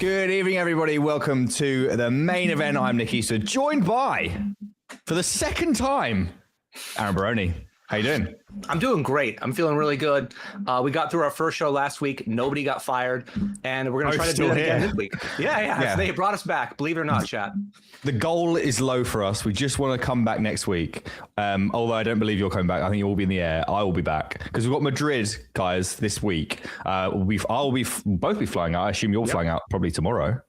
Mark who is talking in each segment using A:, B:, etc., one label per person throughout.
A: Good evening, everybody. Welcome to the main event. I'm Nick Easter, joined by, for the second time, Aaron Baroni. How you doing?
B: I'm doing great. I'm feeling really good. We got through our first show last week. Nobody got fired, and we're going to try to do it again this week. Yeah. They brought us back. Believe it or not, chat.
A: The goal is low for us. We just want to come back next week. Although I don't believe you're coming back. I think you'll all be in the air. I will be back because we've got Madrid, guys, this week. I'll be both be flying out. I assume you're flying out probably tomorrow.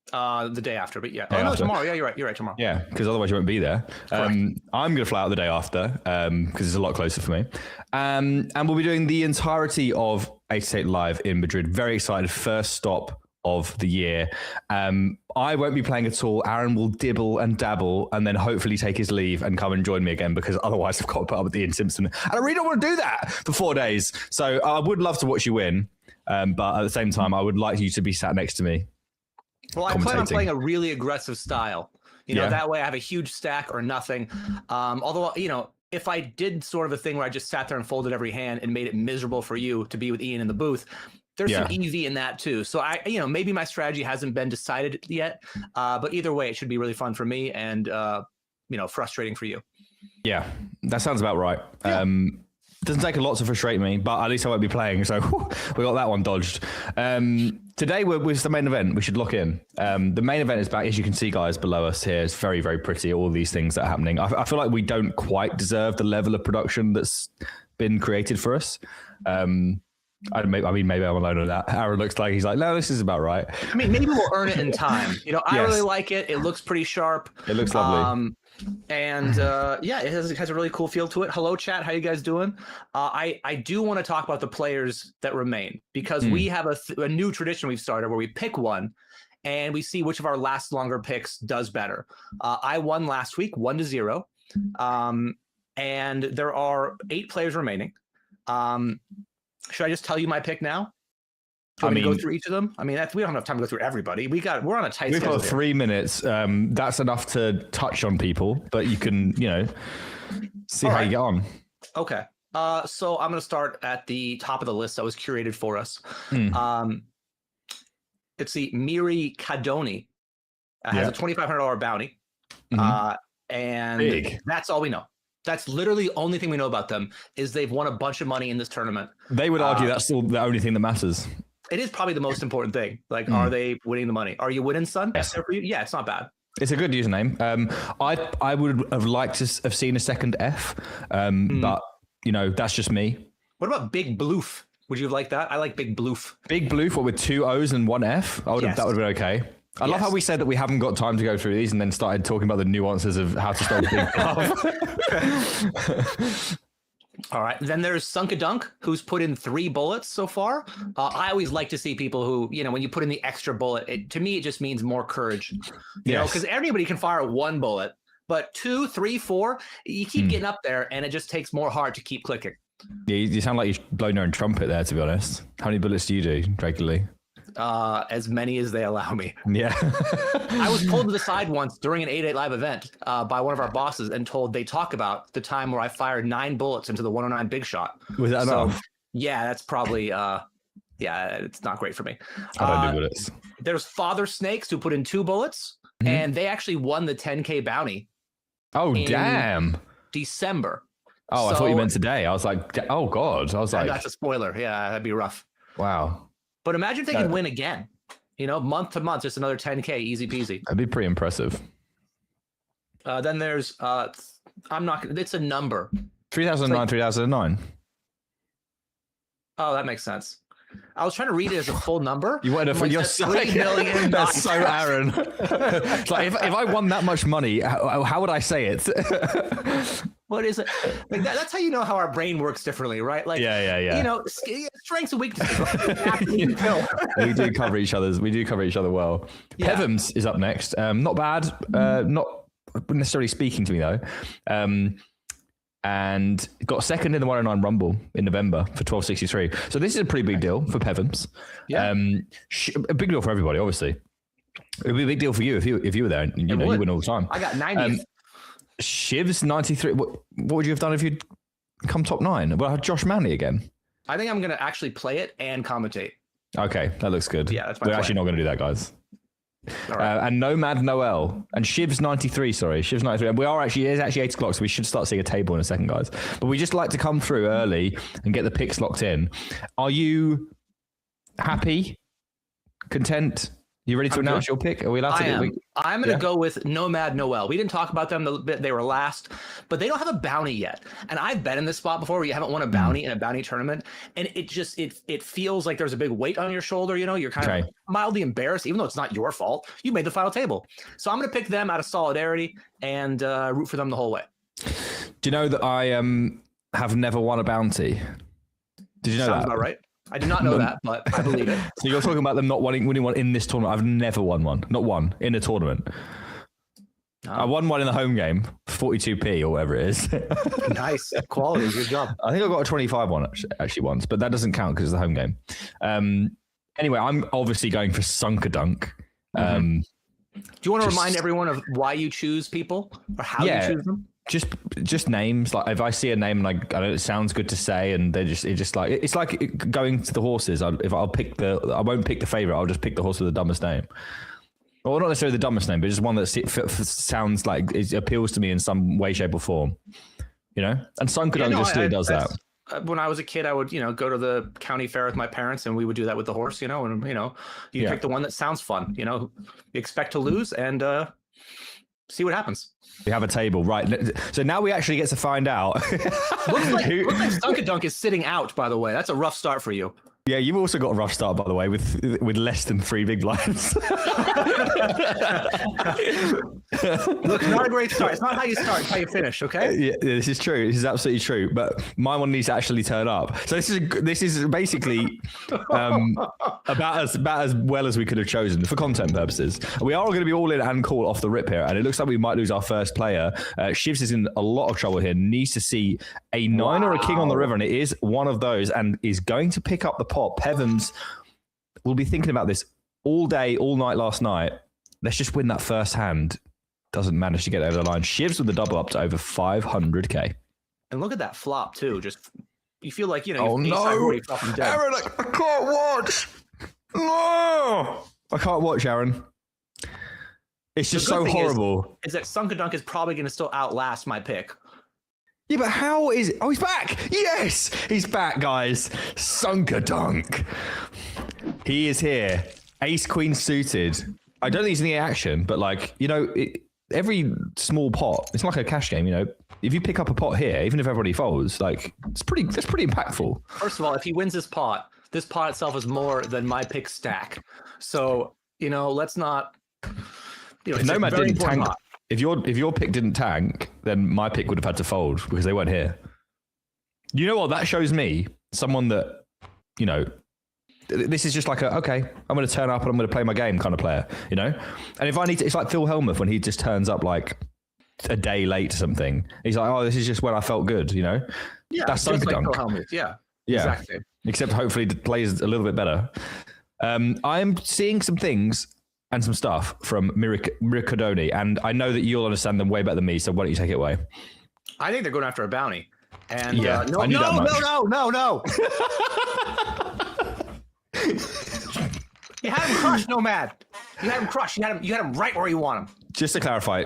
B: The day after, but yeah. No, tomorrow. Yeah, you're right. Tomorrow.
A: Yeah, because otherwise you won't be there. I'm going to fly out the day after because it's a lot closer for me. And we'll be doing the entirety of 88 Live in Madrid. Very excited. First stop of the year. I won't be playing at all. Aaron will dibble and dabble and then hopefully take his leave and come and join me again because otherwise I've got to put up with Ian Simpson. And I really don't want to do that for 4 days. So I would love to watch you win. But at the same time, I would like you to be sat next to me.
B: Well, I plan on playing a really aggressive style. That way I have a huge stack or nothing. Although, if I did sort of a thing where I just sat there and folded every hand and made it miserable for you to be with Ian in the booth, there's some EV in that too. So maybe my strategy hasn't been decided yet. But either way, it should be really fun for me and, frustrating for you.
A: Yeah, that sounds about right. Yeah. Doesn't take a lot to frustrate me, but at least I won't be playing. So we got that one dodged. Today was the main event. We should lock in. The main event is back. As you can see, guys, below us here, it's very, very pretty. All these things that are happening. I feel like we don't quite deserve the level of production that's been created for us. Maybe I'm alone on that. Aaron looks like he's like, no, this is about right.
B: I mean, maybe we'll earn it in time. I really like it. It looks pretty sharp.
A: It looks lovely.
B: And it has a really cool feel to it. Hello, chat. How you guys doing? I do want to talk about the players that remain because we have a new tradition we've started where we pick one and we see which of our last longer picks does better. I won last week 1-0. And there are 8 players remaining. Should I just tell you my pick now? Do we go through each of them? I mean, we don't have time to go through everybody. We're on a tight schedule.
A: We've got 3 minutes. That's enough to touch on people, but you can, see how you get on.
B: Okay. So I'm going to start at the top of the list that was curated for us. It's the Miri Cadoni. Has a $2,500 bounty. And
A: big.
B: That's all we know. That's literally the only thing we know about them is they've won a bunch of money in this tournament.
A: They would argue that's still the only thing that matters.
B: It is probably the most important thing. Like, are they winning the money? Are you winning, son?
A: Yes.
B: Yeah, it's not bad.
A: It's a good username. I would have liked to have seen a second F, but that's just me.
B: What about Big Bloof? Would you have liked that? I like Big Bloof.
A: Big Bloof, what, with 2 O's and 1 F? That would have been okay. I love how we said that we haven't got time to go through these and then started talking about the nuances of how to spell Big Bloof.
B: All right. Then there's Sunkadunk, who's put in 3 bullets so far. I always like to see people who, when you put in the extra bullet, to me, it just means more courage. You know, because everybody can fire 1 bullet, but 2, 3, 4, you keep getting up there and it just takes more heart to keep clicking.
A: Yeah, you sound like you're blowing your own trumpet there, to be honest. How many bullets do you do regularly?
B: As many as they allow me.
A: Yeah.
B: I was pulled to the side once during an 88 Live event by one of our bosses and told they talk about the time where I fired 9 bullets into the 109 big shot.
A: Was that enough?
B: Yeah, that's probably, it's not great for me.
A: I don't do bullets.
B: There's Father Snakes who put in 2 bullets and they actually won the 10K bounty.
A: Oh, damn.
B: December.
A: Oh, I thought you meant today. I was like, oh God. I was like.
B: That's a spoiler. Yeah, that'd be rough.
A: But
B: imagine if they could win again, month to month, just another 10K, easy peasy.
A: That'd be pretty impressive.
B: Then there's, it's a number.
A: 3009, 3009.
B: Oh, that makes sense. I was trying to read it as a full number.
A: You wanted to, you're 3 million. That's so Aaron. It's like, if I won that much money, how would I say it?
B: What is it? Like that's how you know how our brain works differently, right? Like, strengths and weaknesses.
A: We do cover each other well. Yeah. Pevums is up next. Not bad. Not necessarily speaking to me though. And got second in the 109 Rumble in November for 1263. So this is a pretty big deal for Pevums. Yeah. A big deal for everybody, obviously. It would be a big deal for you if you were there. And, you win all the time.
B: I got 90.
A: Shivs 93. What would you have done if you'd come top 9? Well, I had Josh Manley again.
B: I think I'm going to actually play it and commentate.
A: Okay, that looks good.
B: Yeah, that's my
A: We're
B: plan.
A: actually not going to do that, guys. And Nomad Noel and Shiv's 93. Sorry, Shiv's 93. And it is actually 8 o'clock, so we should start seeing a table in a second, guys. But we just like to come through early and get the picks locked in. Are you happy? Content? You ready to announce your pick? Are we allowed to do it?
B: I'm going to go with Nomad Noel. We didn't talk about them a bit. They were last, but they don't have a bounty yet. And I've been in this spot before where you haven't won a bounty in a bounty tournament. And it feels like there's a big weight on your shoulder. You're kind of mildly embarrassed, even though it's not your fault. You made the final table. So I'm going to pick them out of solidarity and root for them the whole way.
A: Do you know that I have never won a bounty? Did you know
B: Sounds
A: that?
B: about right. I did not know that, but I believe it.
A: So you're talking about them not winning one in this tournament. I've never won one. Not one in a tournament. Oh. I won one in the home game, 42p or whatever it is.
B: Nice. Quality. Good job.
A: I think I got a 25 one actually once, but that doesn't count because it's the home game. Anyway, I'm obviously going for Sunkerdunk.
B: Do you want to remind everyone of why you choose people or how you choose them?
A: Just names. Like if I see a name and I know it sounds good to say, and it's like going to the horses. I won't pick the favorite. I'll just pick the horse with the dumbest name. Well, not necessarily the dumbest name, but just one that sounds like it appeals to me in some way, shape, or form. And Sunkerdunk does that.
B: When I was a kid, I would go to the county fair with my parents, and we would do that with the horse. And you pick the one that sounds fun. You expect to lose and see what happens.
A: We have a table, right? So now we actually get to find out.
B: looks like Sunkerdunk is sitting out, by the way. That's a rough start for you.
A: Yeah, you've also got a rough start, by the way, with less than 3 big blinds.
B: Look, not a great start. It's not how you start, it's how you finish, okay?
A: Yeah, this is true. This is absolutely true. But my one needs to actually turn up. So this is basically about as well as we could have chosen for content purposes. We are going to be all in and call off the rip here, and it looks like we might lose our first player. Shivs is in a lot of trouble here. Needs to see a 9 or a king on the river, and it is one of those, and is going to pick up the pot. Pevens will be thinking about this all day, all night last night. Let's just win that first hand. Doesn't manage to get over the line. Shivs with the double up to over 500k.
B: And look at that flop too. Just you feel like
A: Oh no, Aaron! I can't watch. No, I can't watch, Aaron. It's just so horrible.
B: Is that Sunkerdunk is probably going to still outlast my pick.
A: Yeah, but how is it? Oh, he's back. Yes, he's back, guys. Sunkerdunk. He is here. Ace Queen suited. I don't think he's in the action, but every small pot, it's like a cash game, If you pick up a pot here, even if everybody folds, that's pretty impactful.
B: First of all, if he wins this pot itself is more than my pick stack. So, let's not,
A: if Nomad didn't tank. Pot. If your pick didn't tank, then my pick would have had to fold because they weren't here. You know what? That shows me someone that, this is just like okay, I'm going to turn up and I'm going to play my game kind of player, And if I need to, it's like Phil Hellmuth when he just turns up like a day late to something. He's like, oh, this is just when I felt good, Yeah, that's Sunkerdunk.
B: Like Phil Hellmuth. Yeah,
A: exactly. Except hopefully the plays a little bit better. I'm seeing some things and some stuff from Miricodoni, and I know that you'll understand them way better than me, so why don't you take it away?
B: I think they're going after a bounty. And
A: no.
B: You had him crushed, Nomad. You had him crushed. You had him right where you want him.
A: Just to clarify,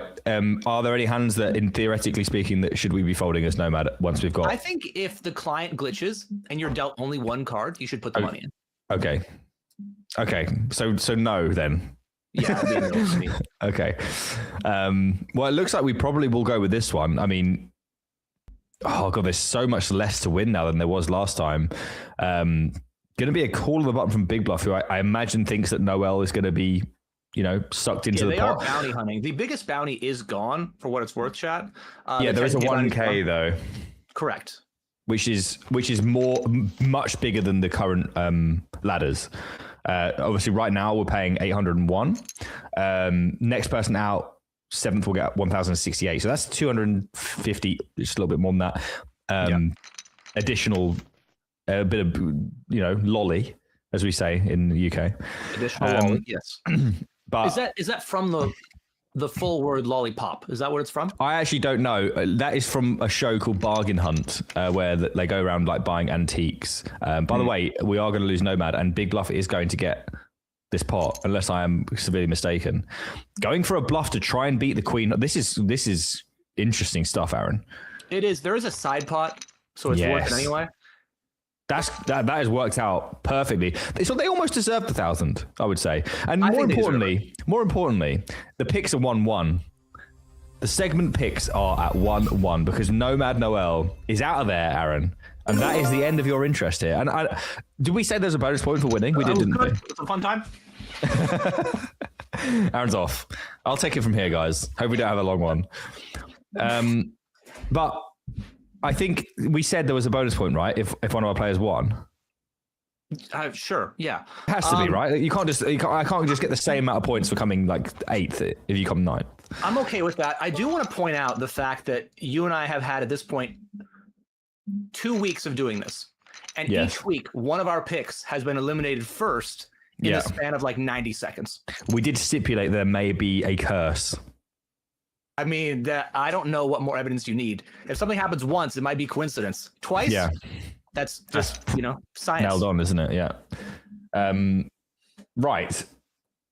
A: are there any hands that, in theoretically speaking, that should we be folding as Nomad once we've got?
B: I think if the client glitches and you're dealt only one card, you should put the money in.
A: Okay. So no then.
B: Yeah.
A: Okay. Well, it looks like we probably will go with this one. I mean, oh god, there's so much less to win now than there was last time. Going to be a call of the button from Big Bluff, who I imagine thinks that Noel is going to be, sucked into the pot.
B: They are bounty hunting. The biggest bounty is gone, for what it's worth, chat.
A: There is a 1k though.
B: Correct.
A: Which is much bigger than the current ladders. Obviously, right now we're paying 801. Next person out, 7th will get 1,068. So that's 250, just a little bit more than that. Additional, a bit of lolly, as we say in the UK.
B: Additional lolly, yes. But is that from the full word lollipop? Is that what it's from? I
A: actually don't know. That is from a show called Bargain Hunt, where they go around buying antiques. By the way, we are going to lose Nomad, and Big Bluff is going to get this pot, unless I am severely mistaken. Going for a bluff to try and beat the queen. This is interesting stuff, Aaron.
B: It is. There is a side pot, so it's worth it anyway.
A: That has worked out perfectly. So they almost deserved the 1,000, I would say. And more importantly, the picks are 1-1. The segment picks are at 1-1 because Nomad Noel is out of there, Aaron. And that is the end of your interest here. And did we say there's a bonus point for winning? We did, didn't we?
B: It's a fun time.
A: Aaron's off. I'll take it from here, guys. Hope we don't have a long one. But I think we said there was a bonus point, right? If one of our players won.
B: Sure. Yeah.
A: It has to be, right? I can't just get the same amount of points for coming like 8th if you come 9th.
B: I'm okay with that. I do want to point out the fact that you and I have had at this point 2 weeks of doing this. And each week, one of our picks has been eliminated first in the span of like 90 seconds. We
A: did stipulate there may be a curse.
B: I mean, I don't know what more evidence you need. If something happens once, it might be coincidence. Twice? Yeah. That's just, science.
A: Nailed on, isn't it? Yeah. Right.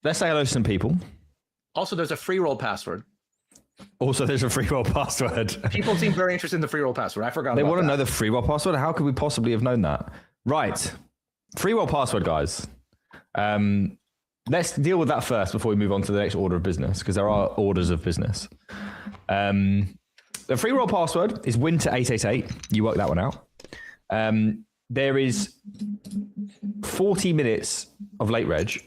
A: Let's say hello to some people.
B: Also, there's a free roll password. People seem very interested in the free roll password. I forgot.
A: They want to know the free roll password. How could we possibly have known that? Right. Free roll password, guys. Let's deal with that first before we move on to the next order of business, because there are orders of business. The free roll password is winter888. You work that one out. There is 40 minutes of late reg.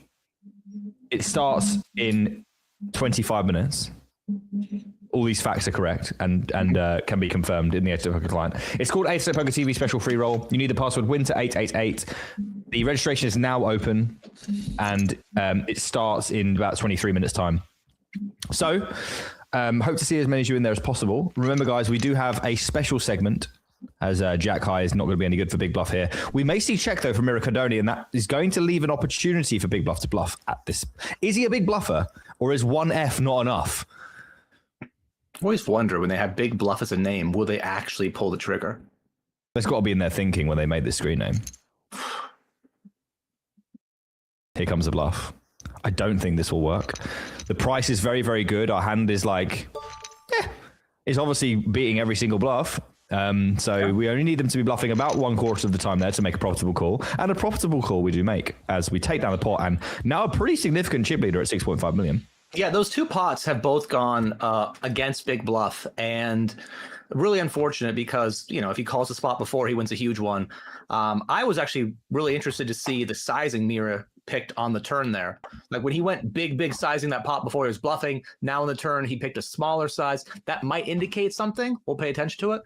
A: It starts in 25 minutes. All these facts are correct and can be confirmed in the 888 Poker client. It's called 888 Poker TV Special Free Roll. You need the password winter888. The registration is now open and it starts in about 23 minutes time. So hope to see as many of you in there as possible. Remember, guys, we do have a special segment as Jack High is not going to be any good for Big Bluff here. We may see check, though, from Miracadoni, and that is going to leave an opportunity for Big Bluff to bluff at this. Is he a big bluffer, or is 1F not enough?
B: I always wonder when they have Big Bluff as a name, will they actually pull the trigger?
A: That's got to be in their thinking when they made this screen name. Here comes a bluff. I don't think this will work. The price is very, very good. Our hand is like, is obviously beating every single bluff. We only need them to be bluffing about 1/4 of the time there to make a profitable call. And a profitable call we do make as we take down the pot, and now a pretty significant chip leader at 6.5 million.
B: Yeah, those two pots have both gone against Big Bluff, and really unfortunate because, if he calls the spot before, he wins a huge one. I was actually really interested to see the sizing Mira picked on the turn there. Like when he went big sizing that pot before he was bluffing, now on the turn he picked a smaller size. That might indicate something. We'll pay attention to it.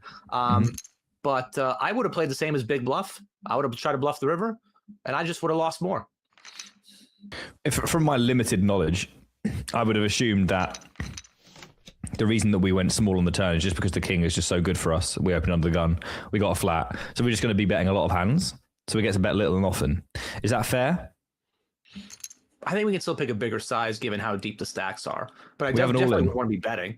B: But I would have played the same as Big Bluff. I would have tried to bluff the river, and I just would have lost more.
A: From my limited knowledge, I would have assumed that the reason that we went small on the turn is just because the king is just so good for us. We opened under the gun. We got a flat. So we're just going to be betting a lot of hands. So we get to bet little and often. Is that fair?
B: I think we can still pick a bigger size given how deep the stacks are. But I definitely want to be betting.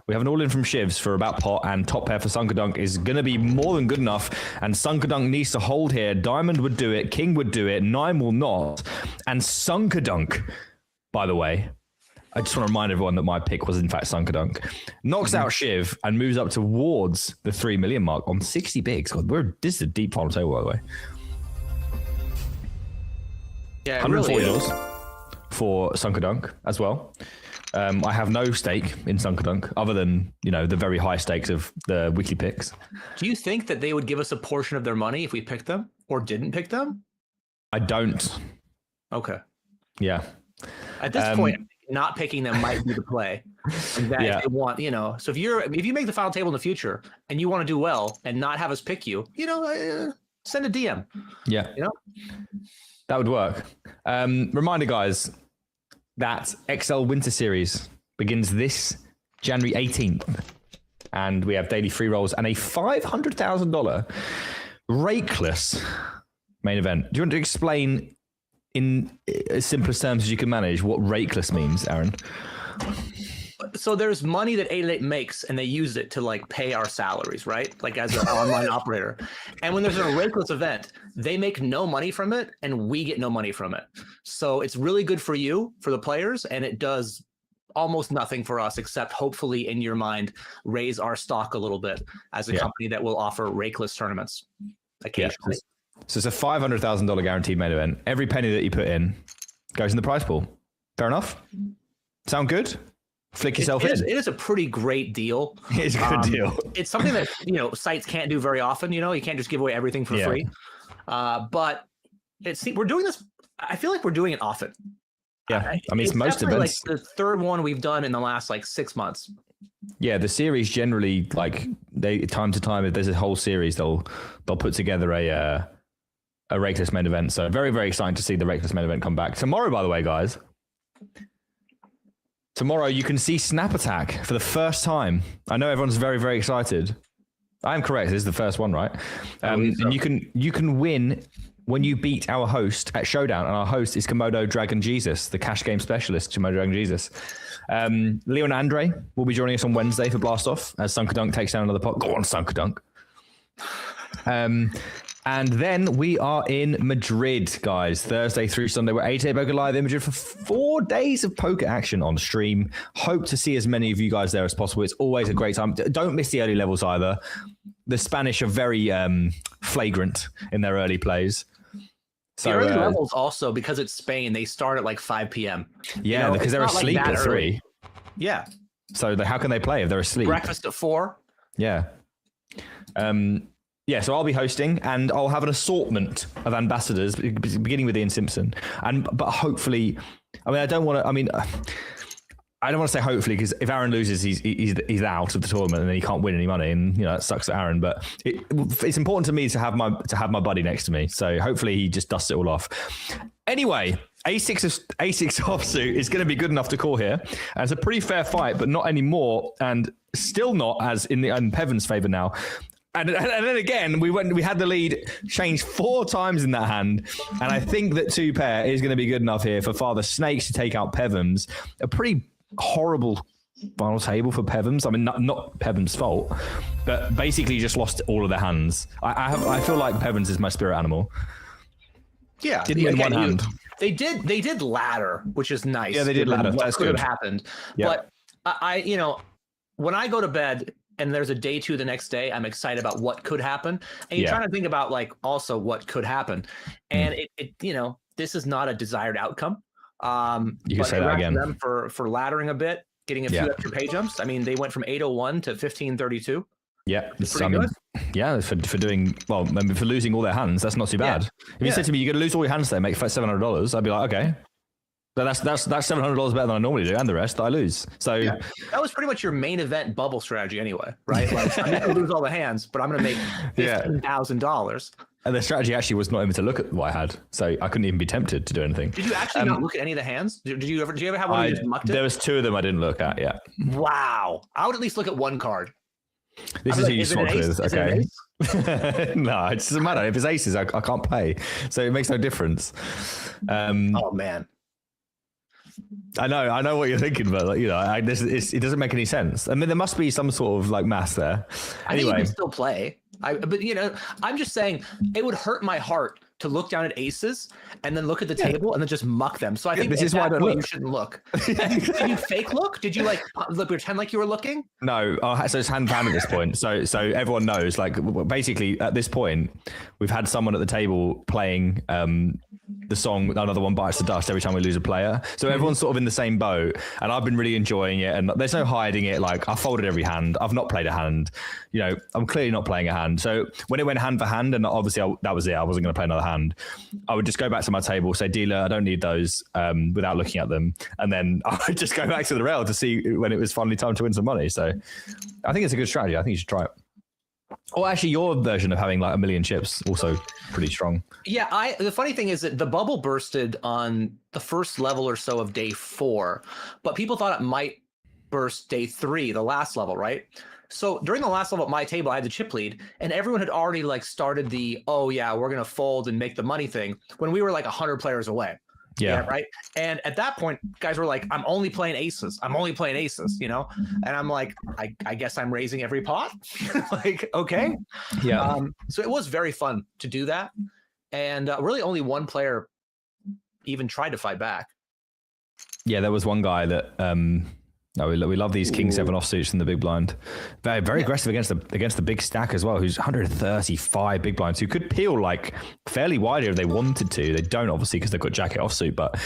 A: We have an all-in from Shivs for about pot, and top pair for Sunkerdunk is going to be more than good enough, and Sunkerdunk needs to hold here. Diamond would do it, King would do it, 9 will not. And Sunkerdunk, by the way, I just want to remind everyone that my pick was in fact Sunkerdunk, knocks out Shiv and moves up towards the 3 million mark on 60 bigs. God, this is a deep final table, by the way. Yeah, $140 for Sunkerdunk as well. I have no stake in Sunkerdunk other than, the very high stakes of the weekly picks.
B: Do you think that they would give us a portion of their money if we picked them or didn't pick them?
A: I don't.
B: Okay.
A: Yeah.
B: At this point, not picking them might be the play. That if they want, so if you make the final table in the future and you want to do well and not have us pick you, send a DM.
A: Yeah. That would work. Reminder, guys, that XL Winter Series begins this January 18th. And we have daily free rolls and a $500,000 rakeless main event. Do you want to explain in as simplest terms as you can manage what rakeless means, Aaron?
B: So there's money that 888 makes, and they use it to like pay our salaries, right? Like as an online operator. And when there's a rakeless event, they make no money from it, and we get no money from it. So it's really good for you, for the players, and it does almost nothing for us, except hopefully in your mind raise our stock a little bit as a company that will offer rakeless tournaments occasionally.
A: So it's a $500,000 guaranteed main event. Every penny that you put in goes in the prize pool. Fair enough? Sound good? Flick yourself in.
B: It is a pretty great deal.
A: It's a good deal.
B: It's something that, sites can't do very often. You can't just give away everything for free. But we're doing this. I feel like we're doing it often.
A: Yeah, I mean, it's most events.
B: Like the third one we've done in the last 6 months.
A: Yeah, the series generally, time to time, if there's a whole series, they'll put together a Rakeless main event. So very, very exciting to see the Rakeless main event come back tomorrow. By the way, guys, tomorrow you can see Snap Attack for the first time. I know everyone's very, very excited. I am correct. This is the first one, right? And you can win when you beat our host at Showdown, and our host is Komodo Dragon Jesus, the cash game specialist, Komodo Dragon Jesus. Leon Andre will be joining us on Wednesday for Blast Off as Sunkerdunk takes down another pot. Go on, Sunkerdunk. And then we are in Madrid, guys, Thursday through Sunday. We're 8 Poker Live in Madrid for 4 days of poker action on stream. Hope to see as many of you guys there as possible. It's always a great time. Don't miss the early levels either. The Spanish are very flagrant in their early plays. So,
B: the early levels also, because it's Spain, they start at 5 p.m.
A: Yeah, because they're asleep at 3.
B: Yeah.
A: So how can they play if they're asleep?
B: Breakfast at 4.
A: Yeah. So I'll be hosting, and I'll have an assortment of ambassadors, beginning with Ian Simpson. But hopefully, I don't want to say hopefully, because if Aaron loses, he's out of the tournament and then he can't win any money, and that sucks for Aaron. But it's important to me to have my buddy next to me. So hopefully he just dusts it all off. Anyway, A6 offsuit is going to be good enough to call here. And it's a pretty fair fight, but not anymore, and still not as in Peven's favor now. And then again, we had the lead change 4 times in that hand. And I think that 2 pair is going to be good enough here for Father Snakes to take out Pevens. A pretty horrible final table for Pevens. I mean, not Pevens' fault, but basically just lost all of their hands. I feel like Pevens is my spirit animal.
B: Yeah.
A: Didn't win one hand.
B: They did ladder, which is nice.
A: Yeah, they did ladder.
B: What
A: That's
B: could
A: good.
B: have happened.
A: Yeah.
B: But when I go to bed and there's a day 2 the next day, I'm excited about what could happen. And you're trying to think about also what could happen. And this is not a desired outcome.
A: You can say that again.
B: Them for laddering a bit, getting a few extra pay jumps. I mean, they went from 801 to 1532.
A: Yeah,
B: good.
A: Yeah, for doing well, for losing all their hands, that's not too bad. If you said to me, you're going to lose all your hands today, make $700, I'd be like, okay. But that's $700 better than I normally do, and the rest that I lose. So
B: that was pretty much your main event bubble strategy anyway, right? I'm going to lose all the hands, but I'm going to make $15,000.
A: And the strategy actually was not even to look at what I had, so I couldn't even be tempted to do anything.
B: Did you actually not look at any of the hands? Did you ever have one where you just mucked it?
A: There was 2 of them I didn't look at. Yeah.
B: Wow, I would at least look at one card.
A: This is who you swapped with, okay? No, it doesn't matter. If it's aces, I can't pay, so it makes no difference.
B: Oh man.
A: I know what you're thinking, but it doesn't make any sense. I mean, there must be some sort of math there. Anyway,
B: I think you can still play. But I'm just saying it would hurt my heart to look down at aces and then look at the table and then just muck them. So I think
A: this is why I don't look.
B: You shouldn't look. Did you fake look? Did you pretend like you were looking?
A: No. So it's hand at this point. So everyone knows. Basically at this point, we've had someone at the table playing the song "Another One Bites the Dust" every time we lose a player. So everyone's sort of in the same boat, and I've been really enjoying it. And there's no hiding it. I folded every hand. I've not played a hand. I'm clearly not playing a hand. So when it went hand for hand, and obviously that was it. I wasn't going to play another hand. I would just go back to my table, say, "Dealer, I don't need those," without looking at them, and then I would just go back to the rail to see when it was finally time to win some money. So I think it's a good strategy. I think you should try it. Or actually, your version of having a million chips also pretty strong.
B: Yeah, the funny thing is that the bubble bursted on the first level or so of day 4, but people thought it might burst day 3, the last level, right? So during the last level at my table, I had the chip lead, and everyone had already started the we're gonna fold and make the money thing when we were 100 players away.
A: Yeah.
B: Right. And at that point, guys were like, I'm only playing aces. I'm only playing aces, you know? And I'm like, I guess I'm raising every pot. Like, okay.
A: Yeah.
B: So it was very fun to do that. And really only one player even tried to fight back.
A: Yeah, there was one guy that we love these King 7 offsuits in the big blind. Very aggressive against the big stack as well, who's 135 big blinds, who could peel like fairly wide if they wanted to. They don't, obviously, because they've got jacket offsuit. But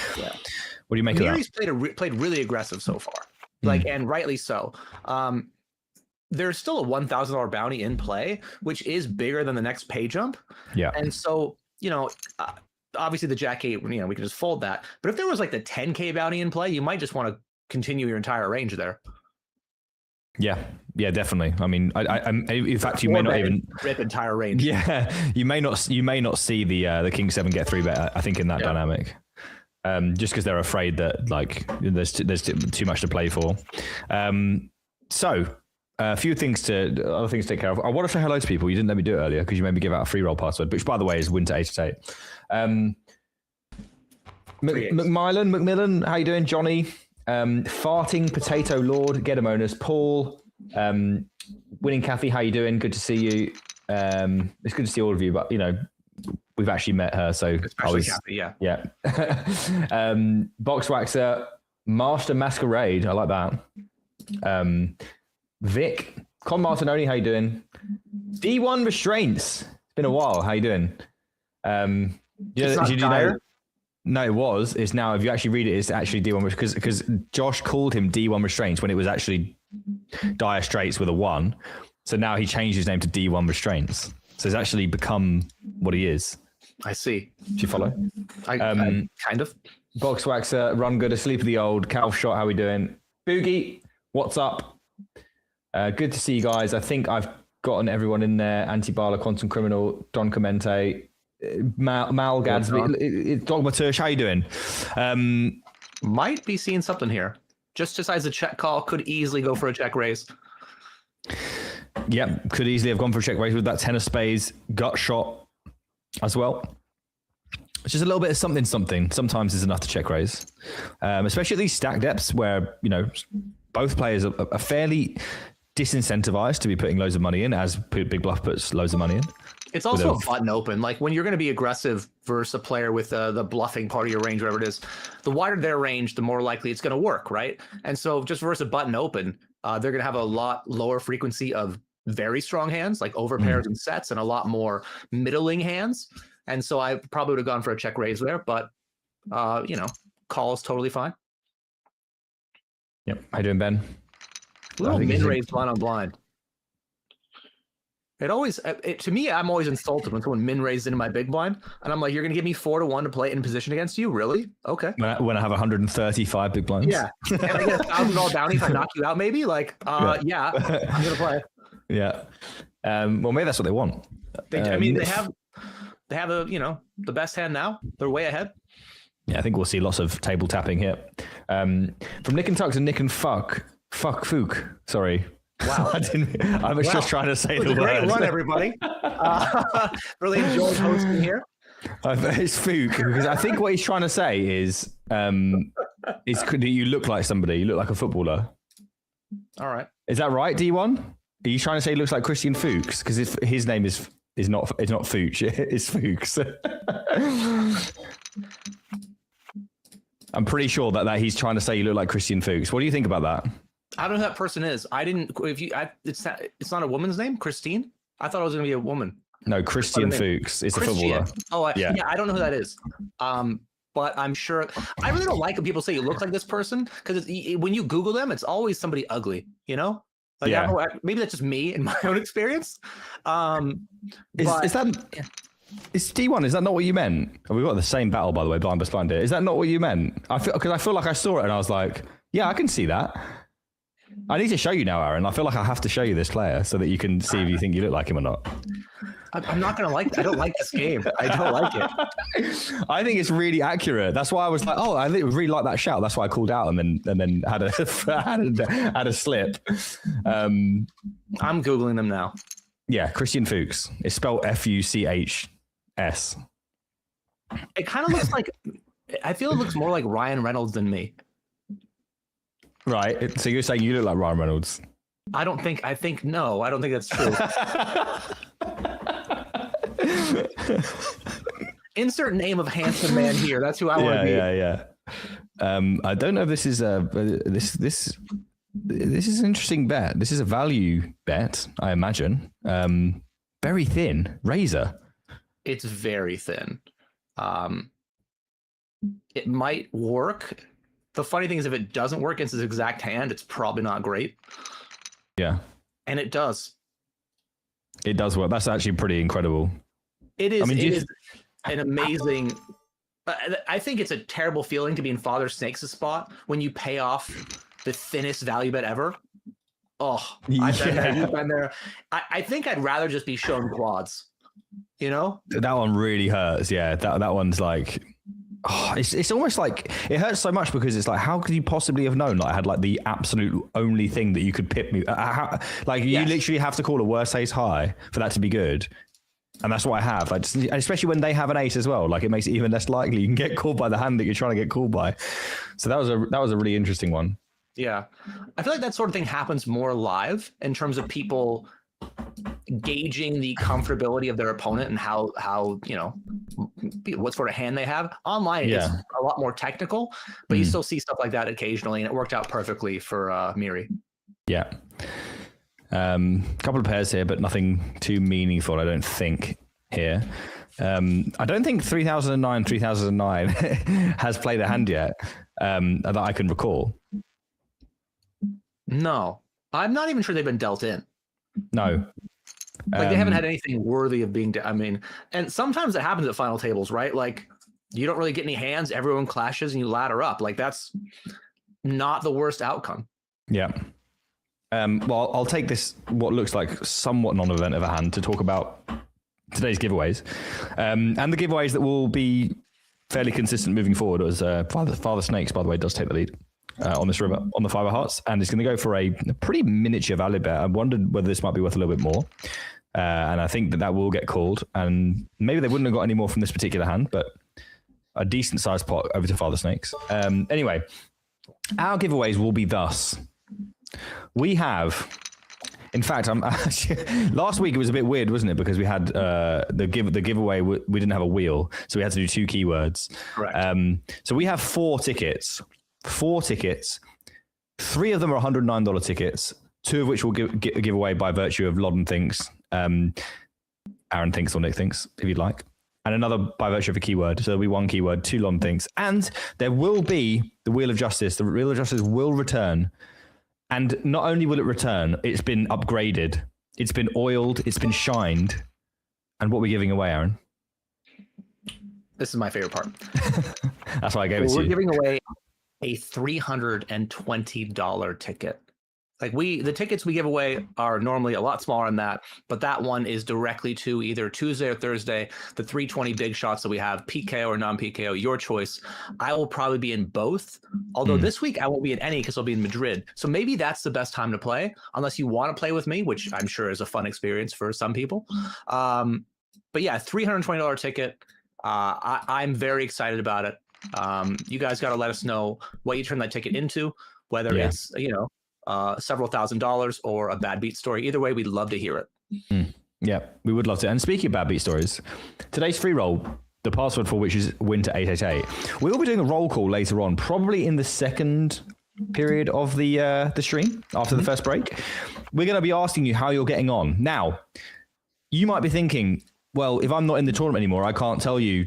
A: what do you make of that?
B: He's played really aggressive so far, like, and rightly so. There's still a $1,000 bounty in play, which is bigger than the next pay jump.
A: Yeah,
B: and so obviously the jack 8, we can just fold that. But if there was like the 10K bounty in play, you might just want to continue your entire range there.
A: Yeah, definitely. I mean, I in fact, you may not even
B: rip entire range.
A: Yeah, you may not see the King 7 get 3-bet. I think in that dynamic, just because they're afraid that like there's too much to play for. So a few other things to take care of. I want to say hello to people. You didn't let me do it earlier because you made me give out a free roll password, which by the way is Winter 88. Macmillan, how you doing, Johnny? Farting Potato Lord, Gedamonas, Paul, Winning Kathy, how you doing? Good to see you. It's good to see all of you, but we've actually met her, so
B: especially Kathy,
A: yeah. Boxwaxer, Master Masquerade, I like that. Vic, Con Martinoni, how you doing? D1 Restraints, it's been a while. How you doing? Did you know? No, it was. It's now, if you actually read it, it's actually D1 because Josh called him D1 Restraints when it was actually Dire Straits with a 1. So now he changed his name to D1 Restraints. So it's actually become what he is.
B: I see.
A: Do you follow?
B: I kind of.
A: Boxwaxer, Run Good, Asleep of the Old, Calf Shot, how we doing? Boogie, what's up? Good to see you guys. I think I've gotten everyone in there. Anti-Bala, Quantum Criminal, Don Clemente, Mal Gadsby, Dogma Tush, how you doing?
B: Might be seeing something here. Just decides a check call, could easily go for a check raise.
A: Yep, could easily have gone for a check raise with that 10 of spades, gut shot as well. It's just a little bit of something. Sometimes is enough to check raise, especially at these stack depths where both players are fairly disincentivized to be putting loads of money in, as Big Bluff puts loads of money in.
B: It's also a button open. Like when you're going to be aggressive versus a player with the bluffing part of your range, whatever it is, the wider their range, the more likely it's going to work, right? And so just versus a button open, they're going to have a lot lower frequency of very strong hands, like over pairs and sets, and a lot more middling hands. And so I probably would have gone for a check raise there, but call is totally fine.
A: Yep. How you doing, Ben?
B: Little min raise blind on blind. To me, I'm always insulted when someone min raises into my big blind, and I'm like, "You're going to give me 4-1 to play in position against you? Really? Okay."
A: When I have 135 big blinds,
B: yeah, and I get $1,000 bounty if I knock you out, maybe. Like, yeah, I'm going to play.
A: Yeah. Well, maybe that's what they want.
B: They have the best hand now. They're way ahead.
A: Yeah, I think we'll see lots of table tapping here. From Nick and Tux and Nick and Fook. Sorry.
B: Wow.
A: I was just trying to say the word.
B: Great run, everybody. Really enjoyed hosting here.
A: It's Fook, because I think what he's trying to say is you look like somebody. You look like a footballer.
B: All right.
A: Is that right, D1? Are you trying to say he looks like Christian Fuchs? Because his name is not Fuchs, it's Fuchs. I'm pretty sure that he's trying to say you look like Christian Fuchs. What do you think about that?
B: I don't know who that person is. It's not a woman's name, Christine. I thought it was going to be a woman.
A: No, Christian Fuchs is a footballer.
B: Oh, yeah. I don't know who that is. But I'm sure. I really don't like when people say you look like this person, because when you Google them, it's always somebody ugly. Like, yeah. Maybe that's just me in my own experience.
A: It's D1. Is that not what you meant? We've got the same battle, by the way, blind by blind here. Is that not what you meant? I feel like I saw it and I was like, yeah, I can see that. I need to show you now, Aaron. I feel like I have to show you this player so that you can see if you think you look like him or not.
B: I'm not going to like it. I don't like this game. I don't like it.
A: I think it's really accurate. That's why I was like, oh, I really like that shout. That's why I called out and then had a slip.
B: I'm Googling them now.
A: Yeah, Christian Fuchs. It's spelled Fuchs.
B: It kind of looks like I feel it looks more like Ryan Reynolds than me.
A: Right. So you're saying you look like Ryan Reynolds?
B: I don't think that's true. Insert name of handsome man here. That's who I want to be.
A: Yeah. I don't know if this is this is an interesting bet. This is a value bet, I imagine. Very thin razor.
B: It's very thin. It might work. The funny thing is, if it doesn't work against his exact hand, it's probably not great.
A: Yeah.
B: And it does.
A: It does work. That's actually pretty incredible.
B: It is. I mean, it is an amazing. I think it's a terrible feeling to be in Father Snake's spot when you pay off the thinnest value bet ever. Oh, I've been there. I think I'd rather just be shown quads. You know,
A: that one really hurts. Yeah, that one's like, oh, it's almost like it hurts so much because it's like, how could you possibly have known? Like, I had like the absolute only thing that you could pip me. You literally have to call a worst ace high for that to be good. And that's what I have. Like, especially when they have an ace as well. Like, it makes it even less likely you can get called by the hand that you're trying to get called by. So that was a really interesting one.
B: Yeah, I feel like that sort of thing happens more live in terms of people gauging the comfortability of their opponent and how what sort of hand they have. Online, it's a lot more technical, but you still see stuff like that occasionally, and it worked out perfectly for Miri.
A: Yeah. Couple of pairs here, but nothing too meaningful, I don't think, here. I don't think 3009 has played a hand yet that I can recall.
B: No, I'm not even sure they've been dealt in.
A: No.
B: Like, they haven't had anything worthy of being, and sometimes it happens at final tables, right? Like, you don't really get any hands, everyone clashes, and you ladder up. Like, that's not the worst outcome.
A: Yeah. Well, I'll take this, what looks like somewhat non-event of a hand, to talk about today's giveaways. And the giveaways that will be fairly consistent moving forward, as Father Snakes, by the way, does take the lead on this river, on the 5 of hearts. And it's going to go for a pretty miniature value bet. I wondered whether this might be worth a little bit more. And I think that will get called. And maybe they wouldn't have got any more from this particular hand, but a decent sized pot over to Father Snakes. Anyway, our giveaways will be thus. We have, in fact, last week it was a bit weird, wasn't it? Because we had the giveaway, we didn't have a wheel, so we had to do 2 keywords.
B: Correct.
A: So we have 4 tickets. 3 of them are $109 tickets, 2 of which we'll give away by virtue of Lodden Thinks, Aaron Thinks, or Nick Thinks, if you'd like. And another by virtue of a keyword. So there'll be 1 keyword, 2 Lodden Thinks. And there will be the Wheel of Justice. The Wheel of Justice will return. And not only will it return, it's been upgraded. It's been oiled. It's been shined. And what are we giving away, Aaron?
B: This is my favorite part.
A: That's why I gave it to you.
B: We're giving away a $320 ticket. Like, the tickets we give away are normally a lot smaller than that, but that one is directly to either Tuesday or Thursday, the 320 big shots that we have, PKO or non-PKO, your choice. I will probably be in both, although this week I won't be in any because I'll be in Madrid. So maybe that's the best time to play, unless you want to play with me, which I'm sure is a fun experience for some people. But yeah, $320 ticket. I'm very excited about it. You guys got to let us know what you turn that ticket into, whether it's, several $1,000s or a bad beat story. Either way, we'd love to hear it.
A: Yeah, we would love to. And speaking of bad beat stories, today's free roll, the password for which is winter888. We will be doing a roll call later on, probably in the second period of the stream after the first break. We're going to be asking you how you're getting on. Now, you might be thinking, well, if I'm not in the tournament anymore, I can't tell you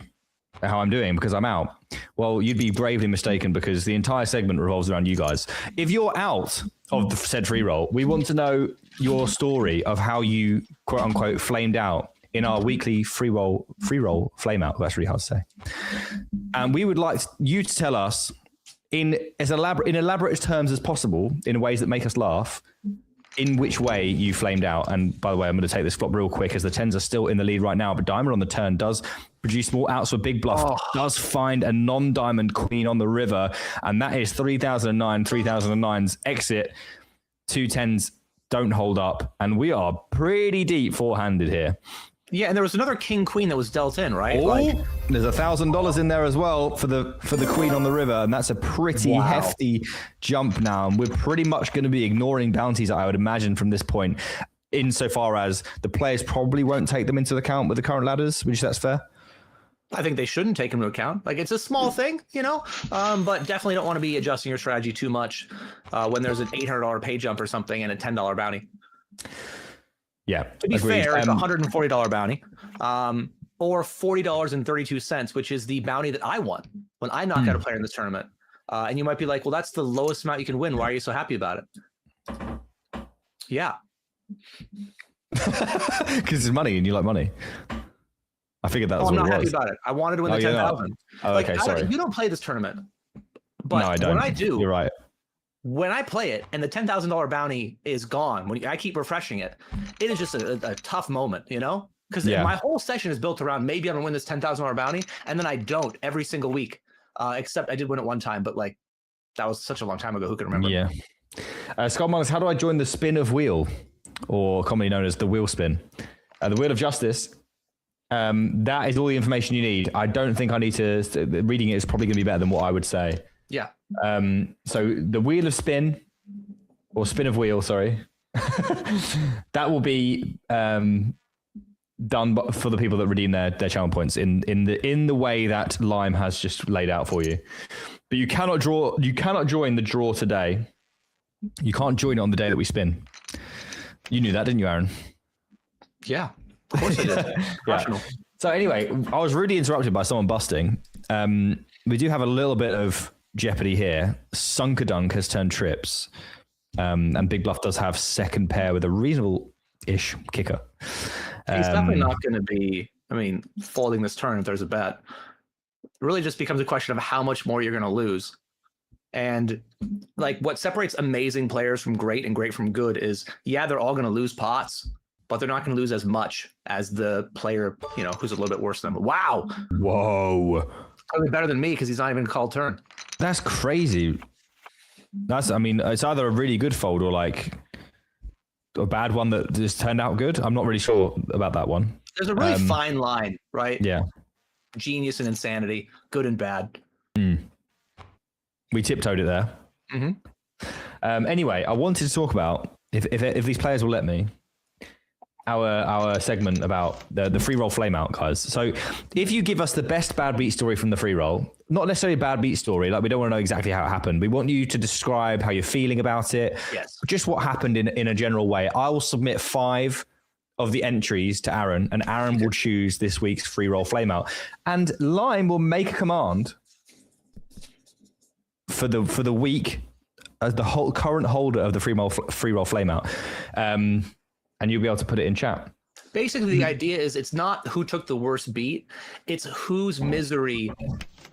A: how I'm doing because I'm out. Well, you'd be gravely mistaken, because the entire segment revolves around you guys. If you're out of the said free roll, we want to know your story of how you, quote unquote, flamed out in our weekly free roll flame out. That's really hard to say. And we would like you to tell us in elaborate terms as possible, in ways that make us laugh, in which way you flamed out. And by the way, I'm going to take this flop real quick, as the 10s are still in the lead right now, but Diamond on the turn does produce more outs for Big Bluff, does find a non-diamond queen on the river, and that is 3009's exit. 2 10s don't hold up, and we are pretty deep 4-handed here.
B: Yeah, and there was another king queen that was dealt in, right?
A: Oh, there's $1,000 in there as well for the queen on the river, and that's a pretty hefty jump now. And we're pretty much going to be ignoring bounties, I would imagine, from this point, insofar as the players probably won't take them into account with the current ladders. Would you say that's fair?
B: I think they shouldn't take them into account. Like, it's a small thing, but definitely don't want to be adjusting your strategy too much when there's an $800 pay jump or something and a $10 bounty.
A: Yeah.
B: To be fair, it's a $140 bounty, or $40.32, which is the bounty that I won when I knocked out a player in this tournament. And you might be like, well, that's the lowest amount you can win. Why are you so happy about it? Yeah.
A: Because it's money and you like money. I figured that was
B: I'm
A: what
B: not
A: it
B: happy
A: was.
B: about it. I wanted to win the 10,000.
A: Oh, okay, sorry.
B: You don't play this tournament, but
A: no, I don't.
B: when I do,
A: you're right.
B: When I play it and the $10,000 bounty is gone, when I keep refreshing it, it is just a tough moment, Because my whole session is built around maybe I'm gonna win this $10,000 bounty, and then I don't every single week, except I did win it one time, but like that was such a long time ago. Who can remember?
A: Yeah. Scott Mullins, how do I join the spin of wheel, or commonly known as the wheel spin? The Wheel of Justice. That is all the information you need. I don't think I need to. Reading it is probably going to be better than what I would say.
B: Yeah.
A: So the Wheel of Spin, or Spin of Wheel, sorry, that will be done for the people that redeem their channel points in the way that Lime has just laid out for you. But you cannot join the draw today. You can't join it on the day that we spin. You knew that, didn't you, Aaron?
B: Yeah, of course I did.
A: Yeah. So anyway, I was really interrupted by someone busting. We do have a little bit of jeopardy here. Sunkerdunk has turned trips, and Big Bluff does have second pair with a reasonable-ish kicker.
B: He's definitely not going to be, folding this turn if there's a bet. It really just becomes a question of how much more you're going to lose. And like what separates amazing players from great and great from good is, they're all going to lose pots, but they're not going to lose as much as the player, who's a little bit worse than them. Wow.
A: Whoa.
B: Probably better than me because he's not even called turn.
A: That's crazy. It's either a really good fold or like a bad one that just turned out good. I'm not really sure about that one.
B: There's a really fine line, right?
A: Yeah.
B: Genius and insanity, good and bad.
A: We tiptoed it there.
B: Mm-hmm.
A: Anyway, I wanted to talk about, if these players will let me, our segment about the free roll flame out, guys. So if you give us the best bad beat story from the free roll, not necessarily a bad beat story, like we don't want to know exactly how it happened. We want you to describe how you're feeling about it.
B: Yes.
A: Just what happened in a general way. I will submit 5 of the entries to Aaron, and Aaron will choose this week's free roll flame out. And Lime will make a command for the week as the whole current holder of the free roll flame out. And you'll be able to put it in chat.
B: Basically, the idea is it's not who took the worst beat. It's whose misery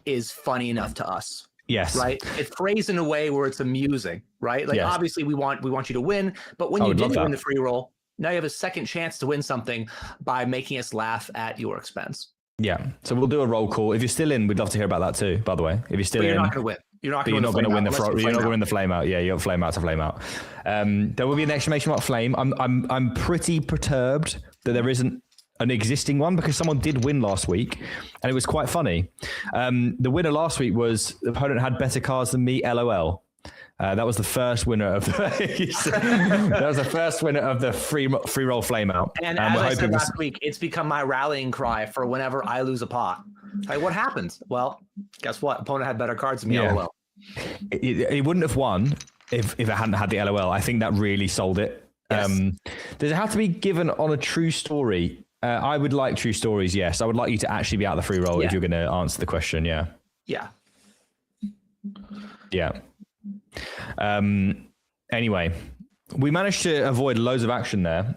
B: is funny enough to us.
A: Yes.
B: Right? It's phrased in a way where it's amusing, right? Like, obviously, we want you to win. But when you did win the free roll, now you have a second chance to win something by making us laugh at your expense.
A: Yeah. So we'll do a roll call. If you're still in, we'd love to hear about that too, by the way. If you're still in.
B: You're not going to win. You're not going to
A: win the flame out. Yeah, you got flame out to flame out. There will be an exclamation mark flame. I'm pretty perturbed that there isn't an existing one because someone did win last week and it was quite funny. The winner last week was the opponent had better cards than me, LOL. That was the first winner of the free roll flame out.
B: And as I said last week, it's become my rallying cry for whenever I lose a pot. Like, what happens? Well, guess what? Opponent had better cards than me, LOL.
A: It wouldn't have won if it hadn't had the LOL. I think that really sold it.
B: Yes.
A: Does it have to be given on a true story? I would like true stories, yes. I would like you to actually be out the free roll if you're going to answer the question, yeah.
B: Yeah.
A: Yeah. Anyway, we managed to avoid loads of action there.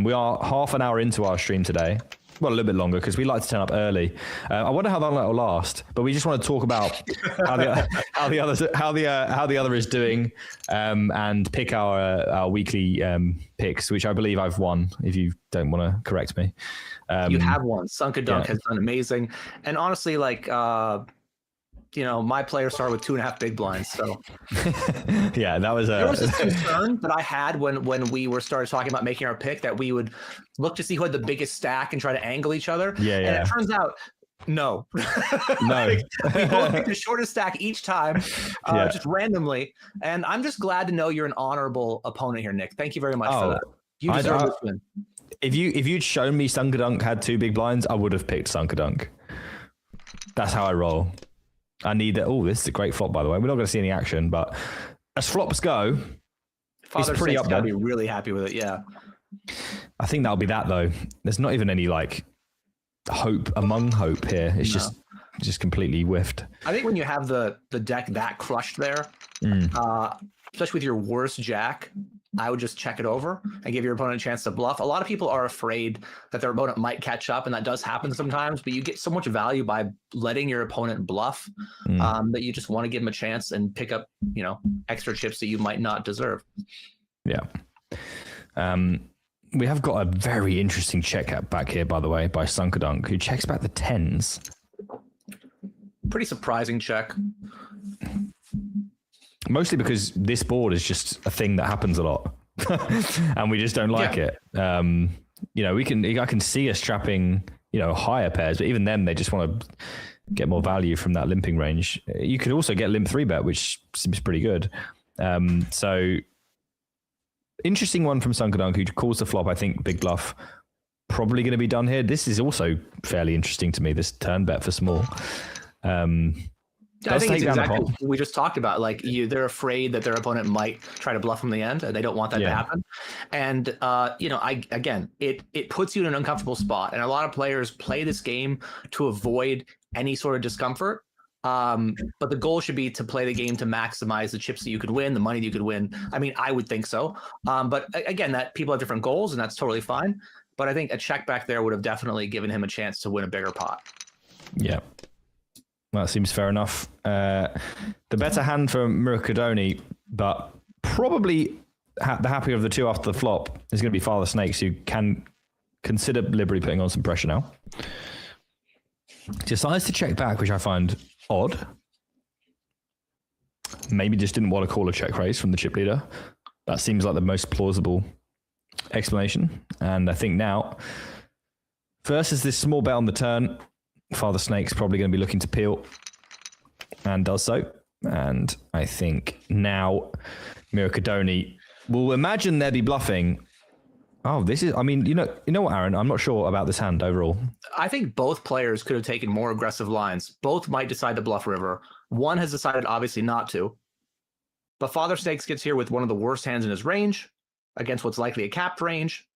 A: We are half an hour into our stream today. Well, a little bit longer because we like to turn up early. I wonder how that will last, but we just want to talk about how the other is doing, and pick our weekly picks, which I believe I've won. If you don't want to correct me,
B: you have won. Sunkerdunk has done amazing, and honestly, like my player started with 2.5 big blinds. So
A: yeah, that was
B: there was this concern that I had when we started talking about making our pick, that we would look to see who had the biggest stack and try to angle each other.
A: Yeah.
B: And it turns out, no.
A: No.
B: We both picked the shortest stack each time, just randomly. And I'm just glad to know you're an honorable opponent here, Nick. Thank you very much for that. You deserve this win.
A: If you'd shown me Sunkerdunk had 2 big blinds, I would have picked Sunkerdunk. That's how I roll. I need that. Oh, this is a great flop, by the way. We're not going to see any action, but as flops go,
B: Father
A: it's pretty up there.
B: I'll be really happy with it. Yeah.
A: I think that'll be that, though. There's not even any hope among hope here. It's just completely whiffed.
B: I think when you have the deck that crushed there, especially with your worst jack, I would just check it over and give your opponent a chance to bluff. A lot of people are afraid that their opponent might catch up, and that does happen sometimes, but you get so much value by letting your opponent bluff that you just want to give them a chance and pick up, extra chips that you might not deserve.
A: Yeah. We have got a very interesting check back here, by the way, by Sunkerdunk, who checks back the 10s.
B: Pretty surprising check.
A: Mostly because this board is just a thing that happens a lot, and we just don't like it. I can see us trapping, higher pairs, but even then they just want to get more value from that limping range. You could also get limp 3-bet, which seems pretty good. So interesting one from Sunkerdunk, who calls the flop. I think big bluff probably going to be done here. This is also fairly interesting to me, this turn bet for small.
B: I think it's exactly what we just talked about. They're afraid that their opponent might try to bluff from the end, and they don't want that to happen. And it puts you in an uncomfortable spot. And a lot of players play this game to avoid any sort of discomfort. But the goal should be to play the game to maximize the chips that you could win, the money that you could win. I mean, I would think so. But again, that people have different goals, and that's totally fine. But I think a check back there would have definitely given him a chance to win a bigger pot. Yeah.
A: Well, that seems fair enough. The better hand for Miracadoni, but probably the happier of the two after the flop is going to be Father Snakes, who can consider liberally putting on some pressure now. Decides to check back, which I find odd. Maybe just didn't want to call a check raise from the chip leader. That seems like the most plausible explanation. And I think now, versus this small bet on the turn, Father Snake's probably going to be looking to peel, and does so. And I think now Miracadoni will imagine they'll be bluffing. Oh, this is, I mean, you know what, Aaron? I'm not sure about this hand overall.
B: I think both players could have taken more aggressive lines. Both might decide to bluff river. One has decided obviously not to. But Father Snakes gets here with one of the worst hands in his range against what's likely a capped range.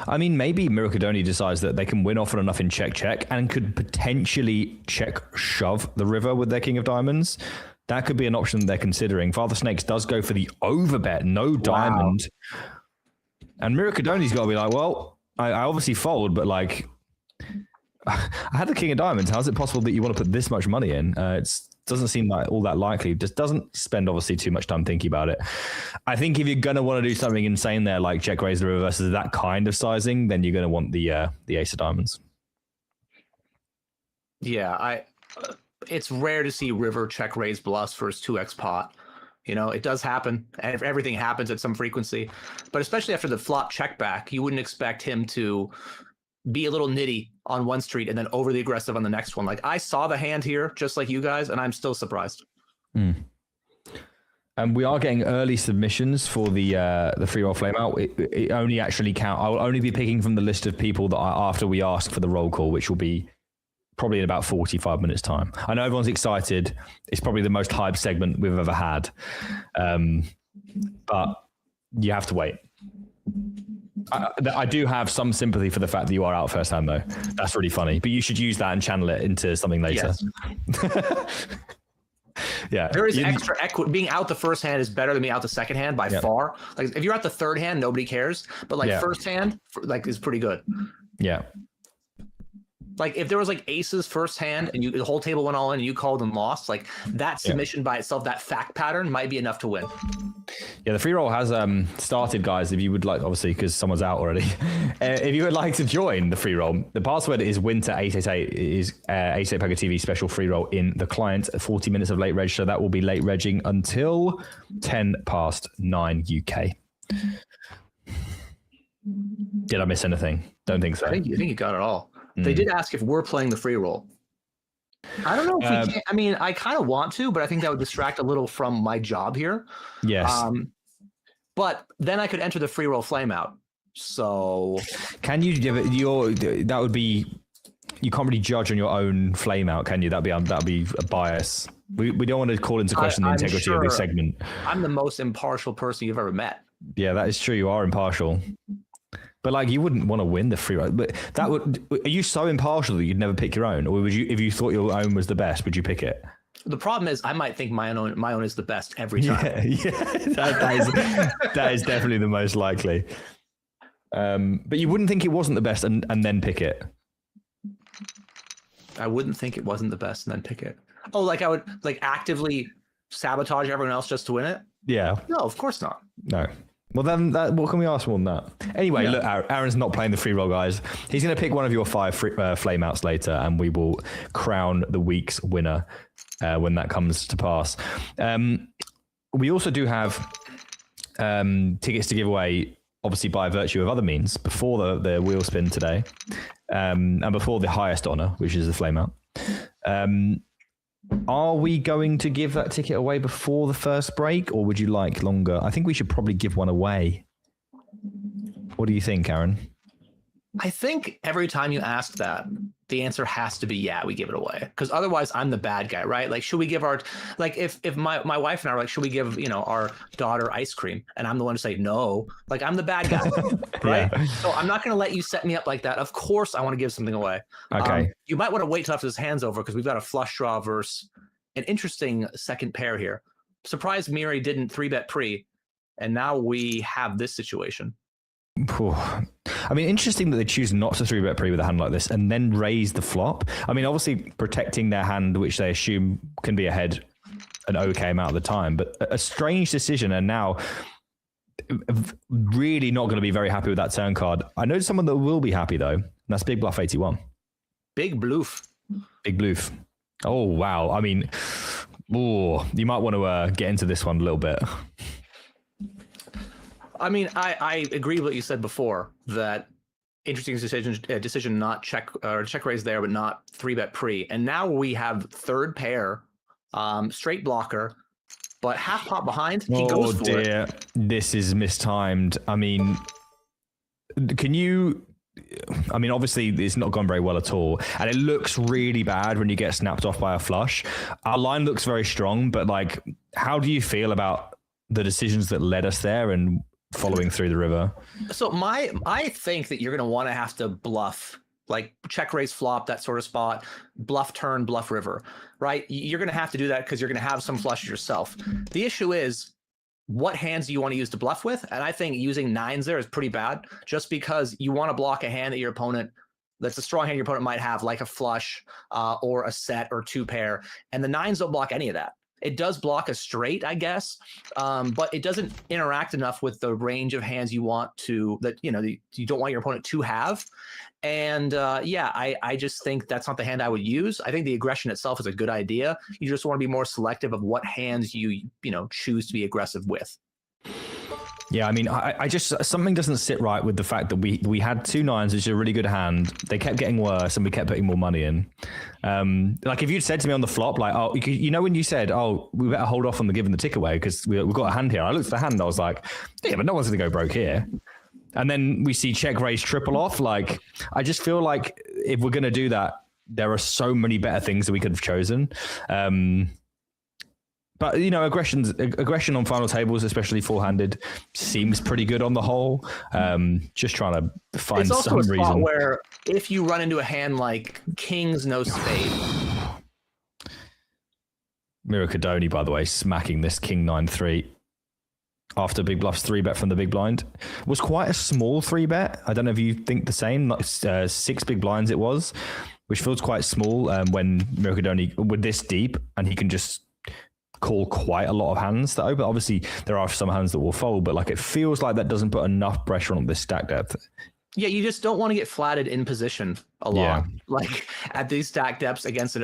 A: I mean, maybe Miracadoni decides that they can win often enough in check and could potentially check shove the river with their king of diamonds. That could be an option they're considering. Father Snakes does go for the overbet, no diamond. And Miracadoni's got to be like, well, I obviously fold, but I had the king of diamonds. How is it possible that you want to put this much money in? It doesn't seem like all that likely. Just doesn't spend obviously too much time thinking about it. I think if you're going to want to do something insane there, like check raise the river versus that kind of sizing, then you're going to want the ace of diamonds. Yeah,
B: it's rare to see river check raise bluffs versus 2x pot. It does happen, and everything happens at some frequency. But especially after the flop check back, you wouldn't expect him to be a little nitty on one street and then overly aggressive on the next one. I saw the hand here, just like you guys, and I'm still surprised.
A: And we are getting early submissions for the free roll flame out. It only actually count. I will only be picking from the list of people that are after we ask for the roll call, which will be probably in about 45 minutes time. I know everyone's excited. It's probably the most hyped segment we've ever had. But you have to wait. I do have some sympathy for the fact that you are out first hand, though. That's really funny. But you should use that and channel it into something later.
B: Yes.
A: Yeah.
B: There is extra equity. Being out the first hand is better than being out the second hand by far. If you're out the third hand, nobody cares. But first hand, is pretty good.
A: Yeah.
B: Like if there was like aces first hand and the whole table went all in and you called and lost, like that submission by itself, that fact pattern might be enough to win.
A: Yeah, the free roll has started, guys. If you would like, obviously, because someone's out already. If you would like to join the free roll, the password is winter888. It is 88 Poker TV special free roll in the client. 40 minutes of late reg, so that will be late regging until 9 UK. Did I miss anything? Don't think so.
B: I think you got it all. They did ask if we're playing the free roll. I don't know if we can. I mean, I kind of want to, but I think that would distract a little from my job here.
A: Yes.
B: But then I could enter the free roll flame out. So
A: can you give it that would be, you can't really judge on your own flame out, can you? That'd be a bias. We don't want to call into question the integrity of this segment.
B: I'm the most impartial person you've ever met.
A: Yeah, that is true. You are impartial. But like, you wouldn't want to win the free roll. But that would. Are you so impartial that you'd never pick your own, or would you? If you thought your own was the best, would you pick it?
B: The problem is, I might think my own is the best every time.
A: Yeah, that is definitely the most likely. But you wouldn't think it wasn't the best and then pick it.
B: I wouldn't think it wasn't the best and then pick it. Oh, like I would like actively sabotage everyone else just to win it?
A: Yeah.
B: No, of course not.
A: No. Well, then, what can we ask more than that? Anyway, look, Aaron's not playing the free roll, guys. He's going to pick one of your 5 flame outs later, and we will crown the week's winner when that comes to pass. We also do have tickets to give away, obviously by virtue of other means, before the wheel spin today, and before the highest honor, which is the flame out. Are we going to give that ticket away before the first break, or would you like longer? I think we should probably give one away. What do you think, Aaron?
B: I think every time you ask that, the answer has to be, yeah, we give it away. Because otherwise I'm the bad guy, right? Like, should we give our, like, if my wife and I are like, should we give, our daughter ice cream? And I'm the one to say no. Like, I'm the bad guy, right? Yeah. So I'm not going to let you set me up like that. Of course I want to give something away.
A: Okay.
B: You might want to wait till after this hand's over, because we've got a flush draw versus an interesting second pair here. Surprised Miri didn't 3-bet pre, and now we have this situation.
A: I mean, interesting that they choose not to 3-bet pre with a hand like this and then raise the flop. I mean, obviously protecting their hand, which they assume can be ahead an okay amount of the time, but a strange decision. And now really not going to be very happy with that turn card. I know someone that will be happy though. And that's Big Bluff 81.
B: Big Bluff.
A: Big Bluff. Oh, wow. I mean, you might want to get into this one a little bit.
B: I mean, I agree with what you said before, that interesting decision not check raise there, but not 3-bet pre. And now we have third pair, straight blocker, but half pot behind. He goes for it.
A: This is mistimed. I mean, obviously it's not gone very well at all. And it looks really bad when you get snapped off by a flush. Our line looks very strong, but like, how do you feel about the decisions that led us there and following through the river?
B: So I think that you're going to want to have to bluff, like check raise flop, that sort of spot, bluff turn, bluff river, right? You're going to have to do that because you're going to have some flushes yourself. The issue is, what hands do you want to use to bluff with? And I think using 9s there is pretty bad, just because you want to block a hand that your opponent, that's a strong hand your opponent might have, like a flush or a set or 2 pair. And the 9s don't block any of that. It does block a straight, I guess, but it doesn't interact enough with the range of hands you want to, that you don't want your opponent to have. And I just think that's not the hand I would use. I think the aggression itself is a good idea. You just want to be more selective of what hands you choose to be aggressive with.
A: Yeah, I mean, I just, something doesn't sit right with the fact that we had 2 9s, which is a really good hand. They kept getting worse and we kept putting more money in. Like if you'd said to me on the flop, like, oh, when you said, oh, we better hold off on the giving the tick away because we've got a hand here. I looked at the hand and I was like, yeah, but no one's going to go broke here. And then we see check raise triple off. Like, I just feel like if we're going to do that, there are so many better things that we could have chosen. But, aggression on final tables, especially four-handed, seems pretty good on the whole. Just trying to find some reason. It's also a spot
B: where if you run into a hand like kings, no spade.
A: Miracadoni, by the way, smacking this king 9-3 after Big Bluff's 3-bet from the big blind. Was quite a small 3-bet. I don't know if you think the same. Like 6 big blinds it was. which feels quite small when Mirkadoni with this deep, and he can just call quite a lot of hands that open. Obviously, there are some hands that will fold, but like it feels like that doesn't put enough pressure on this stack depth.
B: Yeah, you just don't want to get flatted in position a lot, like at these stack depths against it,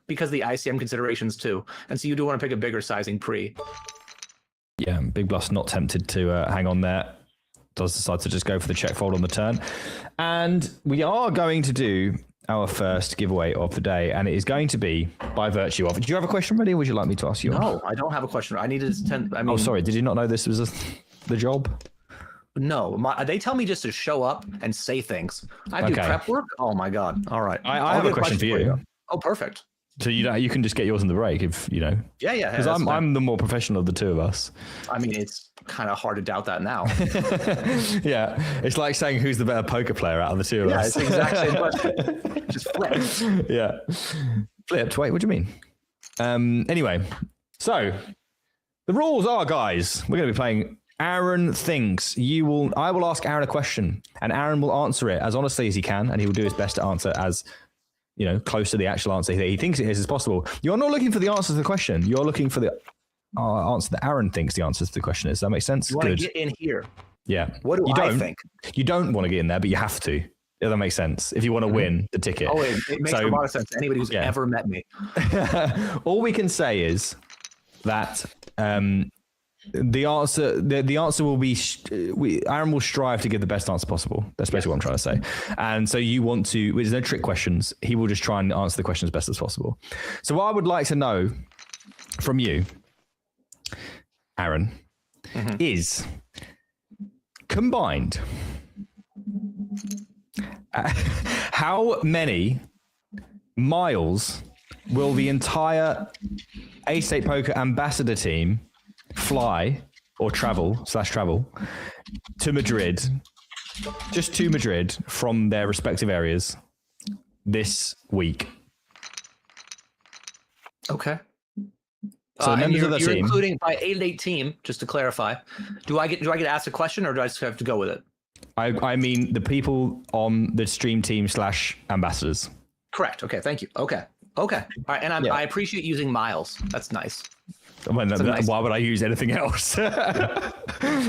B: because of the ICM considerations too. And so you do want to pick a bigger sizing pre.
A: Yeah, Big Bluff's not tempted to hang on there. Does decide to just go for the check fold on the turn. And we are going to do our first giveaway of the day, and it is going to be by virtue of... Do you have a question ready, or would you like me to ask you?
B: No, I don't have a question. I needed to...
A: Oh, sorry. Did you not know this was the job?
B: No, they tell me just to show up and say things. I do prep work. Oh my god! All right,
A: I have a question for you.
B: Oh, perfect.
A: So you can just get yours in the break if you know.
B: Yeah.
A: Because I'm the more professional of the two of us.
B: I mean, it's kind of hard to doubt that now.
A: Yeah, it's like saying who's the better poker player out of the two of us.
B: Yeah, it's the exact same question. Just flipped.
A: Yeah, flipped. Wait, what do you mean? Anyway, so the rules are, guys, we're going to be playing Aaron Thinks. I will ask Aaron a question, and Aaron will answer it as honestly as he can, and he will do his best to answer as, close to the actual answer that he thinks it is as possible. You're not looking for the answer to the question. You're looking for the answer that Aaron thinks the answer to the question is. Does that make sense?
B: You want to get in here.
A: Yeah.
B: What do I think?
A: You don't want to get in there, but you have to. If that makes sense. If you want to win the ticket.
B: Oh, it makes a lot of sense. Anybody who's ever met me.
A: All we can say is that the answer will be Aaron will strive to give the best answer possible. That's basically what I'm trying to say. And so you want to, there's no trick questions. He will just try and answer the question as best as possible. So what I would like to know from you, Aaron, is combined, how many miles will the entire A-State Poker Ambassador team fly or travel to Madrid, just to Madrid from their respective areas this week? Okay. So the members of the team,
B: including by 8-8 team, just to clarify, do I get to ask a question, or do I just have to go with it?
A: I mean the people on the stream team / ambassadors.
B: Correct. Okay. Thank you. Okay. All right. And I appreciate using miles. That's nice.
A: Well, why would I use anything else?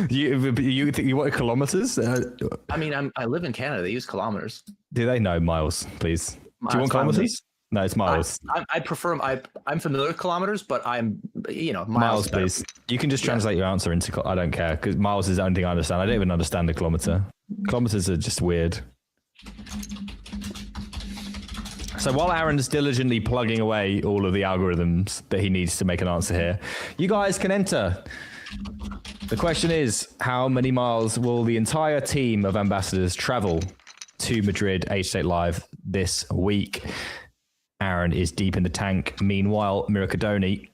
A: You think you want kilometers?
B: I mean, I live in Canada. They use kilometers.
A: Do they? No, miles, please. Do you want kilometers? No, it's miles.
B: I prefer. I'm familiar with kilometers, but I'm
A: miles, please. You can just translate your answer into. I don't care, because miles is the only thing I understand. I don't even understand a kilometer. Kilometers are just weird. So while Aaron's diligently plugging away all of the algorithms that he needs to make an answer here, you guys can enter. The question is, how many miles will the entire team of ambassadors travel to Madrid H-State Live this week? Aaron is deep in the tank. Meanwhile, Mirkadoni,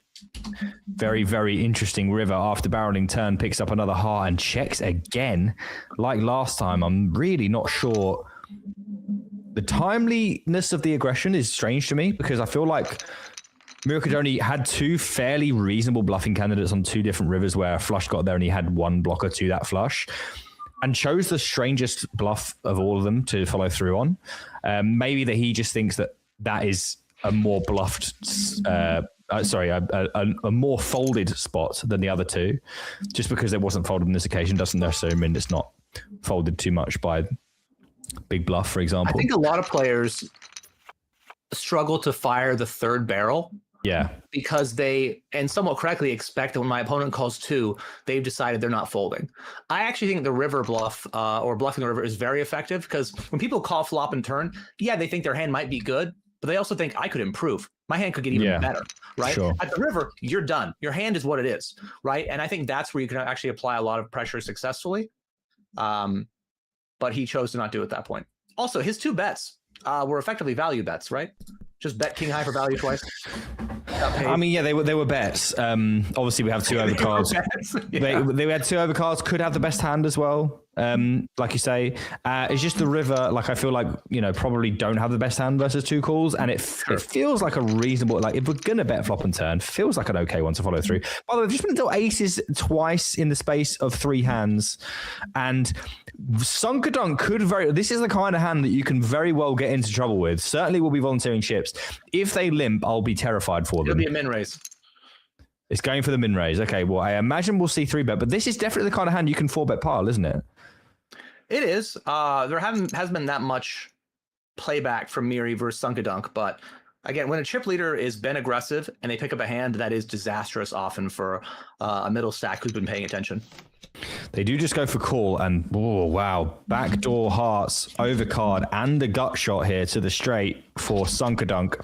A: very, very interesting river after barreling turn, picks up another heart and checks again. Like last time, I'm really not sure. The timeliness of the aggression is strange to me, because I feel like Mirkadoni had two fairly reasonable bluffing candidates on two different rivers where a flush got there and he had one blocker to that flush, and chose the strangest bluff of all of them to follow through on. Maybe that he just thinks that is a more bluffed, a more folded spot than the other two. Just because it wasn't folded on this occasion doesn't necessarily mean it's not folded too much by Big Bluff, for example.
B: I think a lot of players struggle to fire the third barrel.
A: Yeah. Because
B: they, and somewhat correctly, expect that when my opponent calls two, they've decided they're not folding. I actually think the river bluff or bluffing the river is very effective, because when people call flop and turn, they think their hand might be good, but they also think I could improve. My hand could get even better, right?
A: Sure.
B: At the river, you're done. Your hand is what it is, right? And I think that's where you can actually apply a lot of pressure successfully. But he chose to not do it at that point. Also, his two bets were effectively value bets, right? Just bet king high for value twice.
A: I mean, yeah, they were bets. Obviously, we have two overcards. They had two overcards. Could have the best hand as well. like you say. It's just the river. Like I feel like probably don't have the best hand versus two calls, and it feels like a reasonable. Like if we're gonna bet flop and turn, feels like an okay one to follow through. By the way, we've just been dealt aces twice in the space of 3 hands, and Sunkerdunk could This is the kind of hand that you can very well get into trouble with. Certainly, will be volunteering chips. If they limp, I'll be terrified for them.
B: It'll be a min raise.
A: It's going for the min raise. Okay, well, I imagine we'll see 3-bet, but this is definitely the kind of hand you can 4-bet pile, isn't it?
B: It is. There hasn't been that much playback from Miri versus Sunkerdunk, but again, when a chip leader is been aggressive and they pick up a hand, that is disastrous often for a middle stack who's been paying attention.
A: They do just go for call, and oh wow, backdoor hearts, overcard, and a gut shot here to the straight for Sunkerdunk.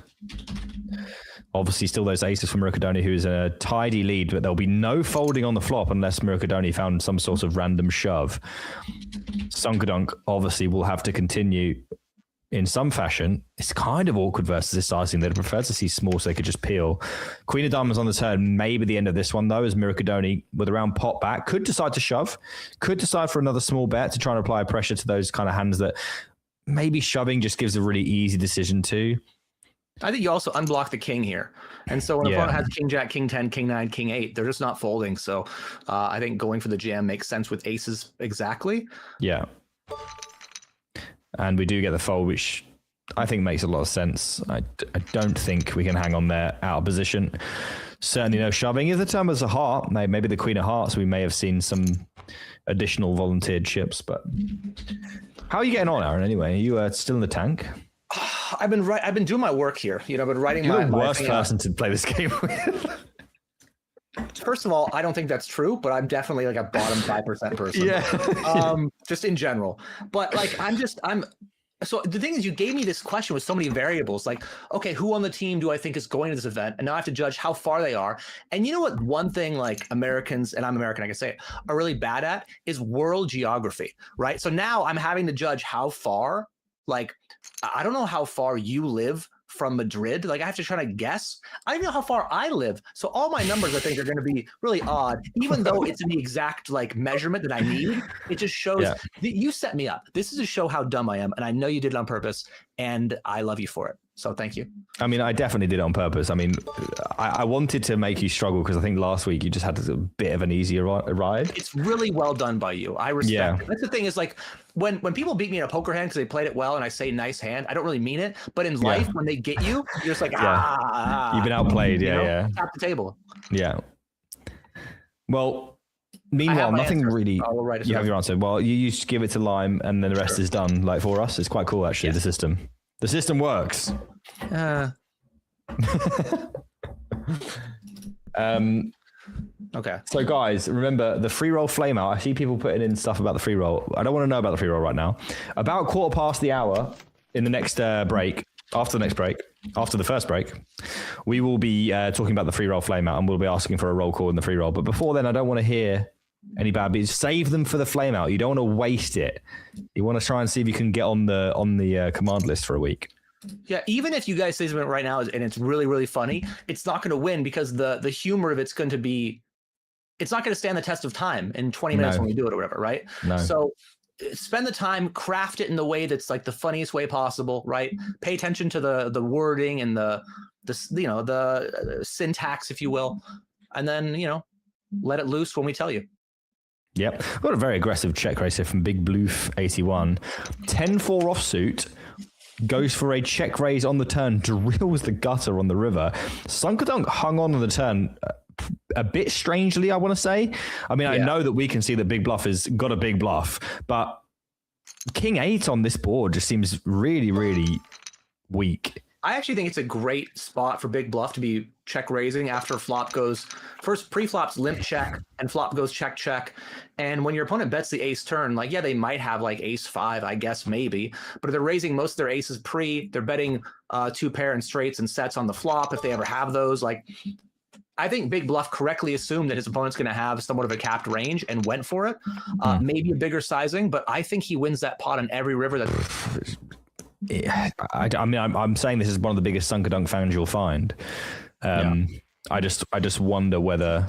A: Obviously, still those aces from Mirukadoni, who is in a tidy lead, but there'll be no folding on the flop unless Mirukadoni found some sort of random shove. Sunkerdunk obviously will have to continue in some fashion. It's kind of awkward versus this sizing. They'd prefer to see small so they could just peel. Queen of Diamonds on the turn, maybe the end of this one, though, as Mirukadoni, with around pot back, could decide to shove, could decide for another small bet to try and apply pressure to those kind of hands that maybe shoving just gives a really easy decision to.
B: I think you also unblock the king here. And so when an opponent has king jack, king 10, king 9, king 8, they're just not folding. So I think going for the jam makes sense with aces exactly.
A: Yeah. And we do get the fold, which I think makes a lot of sense. I don't think we can hang on there out of position. Certainly no shoving. If the turn was a heart, maybe the queen of hearts, we may have seen some additional volunteered chips. But how are you getting on, Aaron, anyway? Are you still in the tank?
B: I've been doing my work here. I've been writing
A: You're the worst person to play this game with.
B: First of all, I don't think that's true, but I'm definitely like a bottom 5% person.
A: Yeah.
B: Just in general. But like so the thing is, you gave me this question with so many variables. Like, okay, who on the team do I think is going to this event? And now I have to judge how far they are. And you know what? One thing like Americans, and I'm American, I can say it, are really bad at is world geography, right? So now I'm having to judge how far. Like, I don't know how far you live from Madrid. Like, I have to try to guess. I don't know how far I live. So all my numbers, I think, are going to be really odd, even though it's in the exact like measurement that I need. It just shows that you set me up. This is to show how dumb I am. And I know you did it on purpose. And I love you for it. So thank you.
A: I mean, I definitely did it on purpose. I mean, I wanted to make you struggle because I think last week you just had a bit of an easier ride.
B: It's really well done by you. I respect it. That's the thing is like when people beat me in a poker hand because they played it well and I say nice hand, I don't really mean it. But in life, when they get you, you're just like,
A: You've been outplayed.
B: Tap the table.
A: Yeah. Well, meanwhile, nothing really. You have your answer. Well, you just give it to Lime and then the rest is done. Like for us, it's quite cool, actually, the system. The system works.
B: Okay.
A: So guys, remember the free roll flame out. I see people putting in stuff about the free roll. I don't want to know about the free roll right now. About 1/4 in the next break, after the first break, we will be talking about the free roll flame out and we'll be asking for a roll call in the free roll. But before then, I don't want to hear any bad beats. Save them for the flame out. You don't want to waste it. You want to try and see if you can get on the command list for a week.
B: Yeah, even if you guys say something right now and it's really, really funny, it's not going to win because the humor of it's going to be, it's not going to stand the test of time in 20 minutes when we do it or whatever, right? No. So spend the time, craft it in the way that's like the funniest way possible, right? Pay attention to the wording and the syntax, if you will, and then let it loose when we tell you.
A: Yep. We've got a very aggressive check race here from Big Bloof 81. 10-4 offsuit. Goes for a check raise on the turn, drills the gutter on the river. Sunkerdunk hung on the turn a bit strangely, I want to say. I mean, I know that we can see that Big Bluff has got a big bluff, but King 8 on this board just seems really, really weak.
B: I actually think it's a great spot for Big Bluff to be check raising after flop goes first pre-flop's limp check and flop goes check check. And when your opponent bets the ace turn, like, they might have like ace 5, I guess, maybe, but if they're raising most of their aces they're betting 2 pair and straights and sets on the flop if they ever have those. Like, I think Big Bluff correctly assumed that his opponent's going to have somewhat of a capped range and went for it. Maybe a bigger sizing, but I think he wins that pot on every river.
A: I mean, I'm saying this is one of the biggest Sunkerdunk fans you'll find. I just wonder whether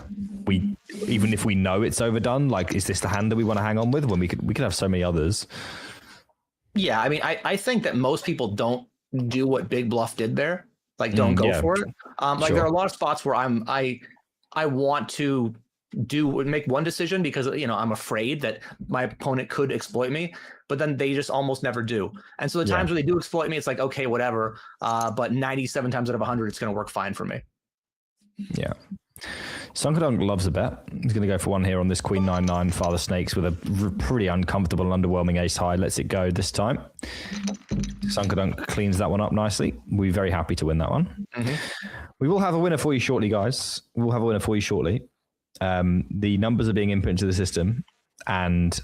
A: even if we know it's overdone, like, is this the hand that we want to hang on with when we could have so many others?
B: Yeah, I mean, I think that most people don't do what Big Bluff did there. Like, don't go for it. Like, there are a lot of spots where I want to make one decision because, you know, I'm afraid that my opponent could exploit me, but then they just almost never do. And so the times where they do exploit me, it's like, okay, whatever. But 97 times out of 100, it's going to work fine for me.
A: Yeah. Sunkerdunk loves a bet. He's going to go for one here on this Queen 9-9 Father Snakes with a pretty uncomfortable and underwhelming ace high. Lets it go this time. Sunkerdunk cleans that one up nicely. We'll be very happy to win that one. Mm-hmm. We will have a winner for you shortly, guys. We'll have a winner for you shortly. The numbers are being input into the system, and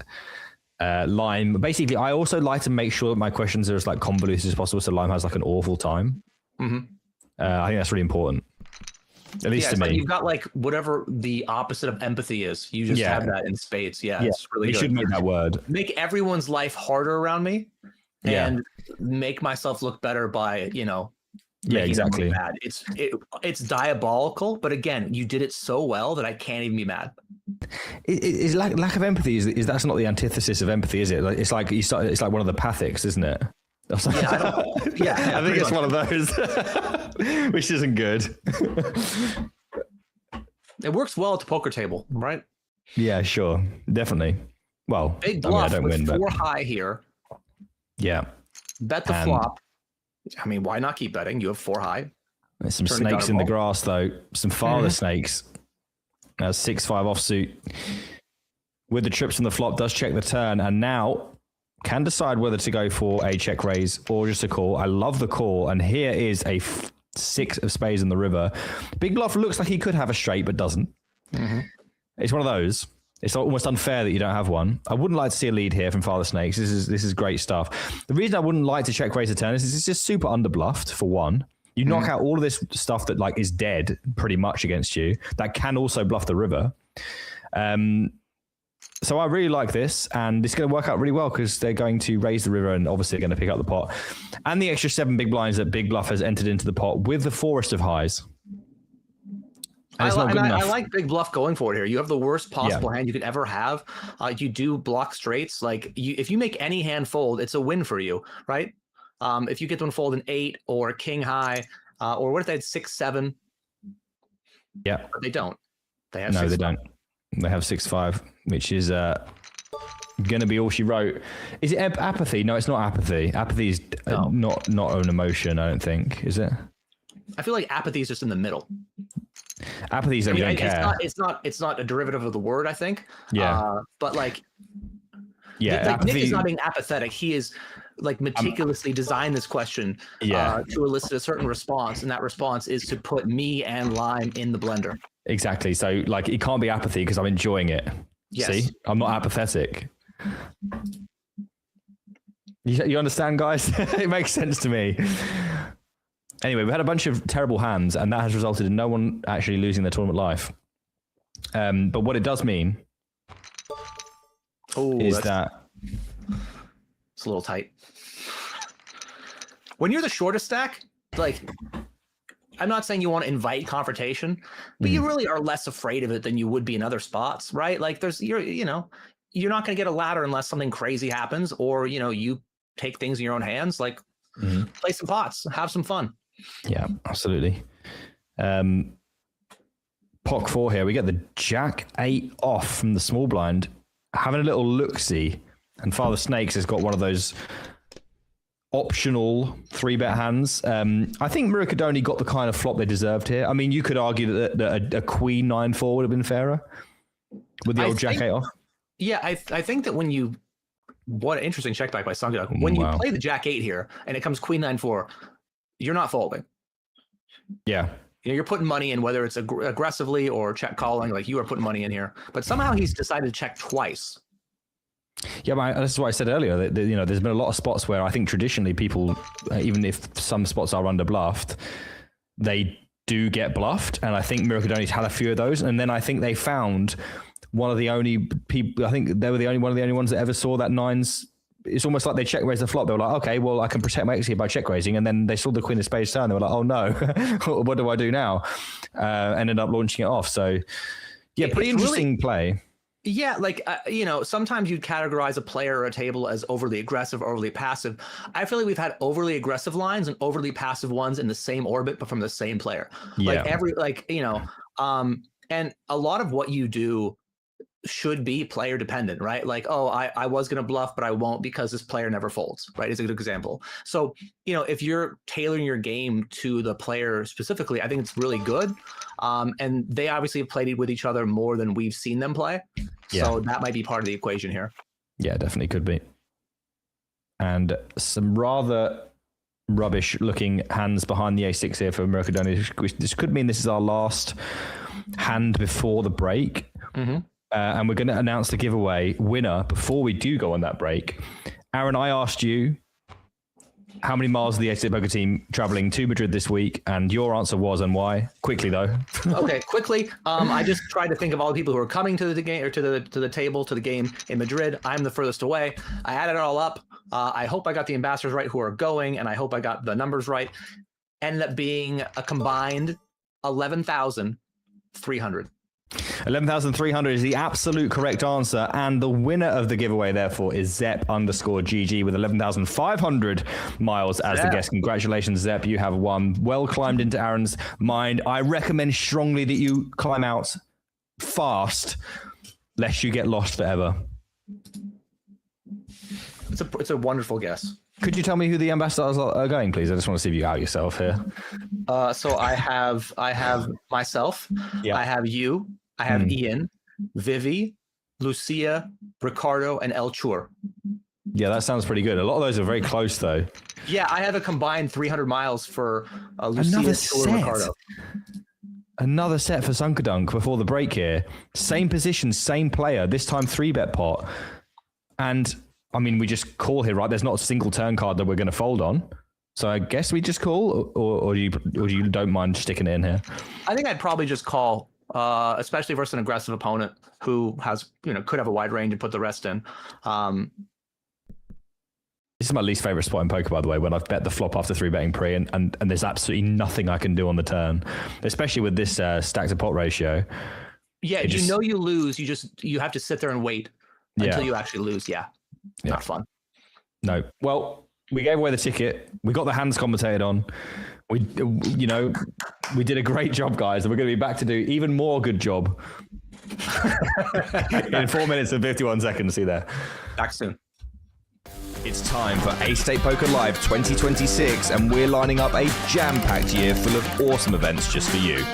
A: Lime. Basically, I also like to make sure that my questions are as like convoluted as possible, so Lime has like an awful time. Mm-hmm. I think that's really important. At least to me.
B: Like you've got like whatever the opposite of empathy is. You just have that in spades. Yeah, it's really good.
A: We should make that word.
B: Make everyone's life harder around me, and make myself look better by, you know.
A: Yeah, exactly.
B: Mad. It's diabolical, but again, you did it so well that I can't even be mad.
A: Is lack of empathy is that's not the antithesis of empathy, is it? Like, it's like it's like one of the pathics, isn't it?
B: I think
A: it's one of those, which isn't good.
B: It works well at the poker table, right?
A: Yeah, sure, definitely. Well,
B: Big Bluff with 4 high here.
A: Yeah.
B: Bet the flop. I mean, why not keep betting? You have 4 high.
A: There's some snakes in the grass, though. Some father snakes. 6-5 offsuit. With the trips on the flop, does check the turn, and now can decide whether to go for a check raise or just a call. I love the call, and here is a 6 of spades in the river. Big Bluff looks like he could have a straight, but doesn't. Mm-hmm. It's one of those. It's almost unfair that you don't have one. I wouldn't like to see a lead here from Father Snakes. This is great stuff. The reason I wouldn't like to check raise the turn is it's just super underbluffed, for one. You knock out all of this stuff that like is dead pretty much against you that can also bluff the river. So I really like this, and it's going to work out really well because they're going to raise the river and obviously going to pick up the pot. And the extra 7 big blinds that Big Bluff has entered into the pot with the forest of highs. I
B: like Big Bluff going for it here. You have the worst possible hand you could ever have. You do block straights. Like if you make any hand fold, it's a win for you, right? If you get them fold an 8 or king high, or what if they had 6-7?
A: Yeah,
B: but they don't. They have
A: they don't. They have 6-5, which is going to be all she wrote. Is it apathy? No, it's not apathy. Apathy is not an emotion. I don't think, is it?
B: I feel like apathy is just in the middle.
A: Apathy is like you don't care.
B: It's not a derivative of the word, I think.
A: Yeah.
B: But like,
A: apathy,
B: Nick is not being apathetic. He is like meticulously designed this question to elicit a certain response, and that response is to put me and Lime in the blender.
A: Exactly. So like, it can't be apathy because I'm enjoying it. Yes. See, I'm not apathetic. You understand, guys? It makes sense to me. Anyway, we had a bunch of terrible hands, and that has resulted in no one actually losing their tournament life. But what it does mean is that
B: it's a little tight. When you're the shortest stack, like, I'm not saying you want to invite confrontation, but you really are less afraid of it than you would be in other spots, right? Like you're not going to get a ladder unless something crazy happens, or, you take things in your own hands, like play some pots, have some fun.
A: Yeah, absolutely. Pock 4 here. We get the Jack 8 off from the small blind, having a little look-see, and Father Snakes has got one of those optional 3-bet hands. I think Miracadoni got the kind of flop they deserved here. I mean, you could argue that a Queen 9-4 would have been fairer with the old Jack 8 off.
B: Yeah, I think that what an interesting check back by Sunkerdunk. When you play the Jack 8 here and it comes Queen 9-4, you're not folding.
A: Yeah.
B: You're putting money in, whether it's aggressively or check calling, like you are putting money in here. But somehow he's decided to check twice.
A: Yeah, but this is what I said earlier. That, there's been a lot of spots where I think traditionally people, even if some spots are under bluffed, they do get bluffed. And I think Miracadoni's had a few of those. And then I think they found one of the only people, I think they were one of the only ones that ever saw that nines. It's almost like they check raise the flop. They were like, okay, well, I can protect my equity by check raising. And then they saw the Queen of Spades turn. They were like, oh no, what do I do now? Ended up launching it off. So Yeah, pretty interesting play.
B: Yeah, like, you know, sometimes you'd categorize a player or a table as overly aggressive, overly passive. I feel like we've had overly aggressive lines and overly passive ones in the same orbit, but from the same player.
A: Yeah.
B: And a lot of what you do should be player dependent, right? Like, oh, I was going to bluff, but I won't because this player never folds, right? Is a good example. So, you know, if you're tailoring your game to the player specifically, I think it's really good. And they obviously have played with each other more than we've seen them play.
A: Yeah.
B: So that might be part of the equation here.
A: Yeah, definitely could be. And some rather rubbish looking hands behind the a6 here for Mercadona. This could mean this is our last hand before the break.
B: Mm-hmm.
A: And we're going to announce the giveaway winner before we do go on that break. Aaron, I asked you how many miles is the A-State Poker team traveling to Madrid this week, and your answer was and why. Quickly though.
B: Okay, quickly. I just tried to think of all the people who are coming to the game or to the table to the game in Madrid. I'm the furthest away. I added it all up. I hope I got the ambassadors right who are going, and I hope I got the numbers right. Ended up being a combined 11,300.
A: 11,300 is the absolute correct answer, and the winner of the giveaway therefore is Zep_GG with 11,500 miles as the guest. Congratulations, Zep, you have won. Well climbed into Aaron's mind. I recommend strongly that you climb out fast lest you get lost forever.
B: It's a wonderful guess.
A: Could you tell me who the ambassadors are going, please? I just want to see if you out yourself here.
B: So I have myself. Yeah. I have you. I have Ian, Vivi, Lucia, Ricardo, and El Chur.
A: Yeah, that sounds pretty good. A lot of those are very close, though.
B: Yeah, I have a combined 300 miles for Lucia, Chur, Ricardo.
A: Another set for Sunkerdunk before the break here. Same position, same player. This time 3-bet pot. And I mean, we just call here, right? There's not a single turn card that we're going to fold on. So I guess we just call, or you don't mind sticking it in here?
B: I think I'd probably just call, especially versus an aggressive opponent who has, could have a wide range and put the rest in.
A: This is my least favorite spot in poker, by the way, when I've bet the flop after 3-betting pre, and there's absolutely nothing I can do on the turn, especially with this stack to pot ratio.
B: Yeah, you lose. You have to sit there and wait until you actually lose. Yeah. Not fun. No.
A: Well, we gave away the ticket. We got the hands commentated on. We did a great job, guys, and we're going to be back to do even more good job in 4 minutes and 51 seconds. See you there.
B: Back soon.
A: It's time for A-State Poker Live 2026, and we're lining up a jam-packed year full of awesome events just for you.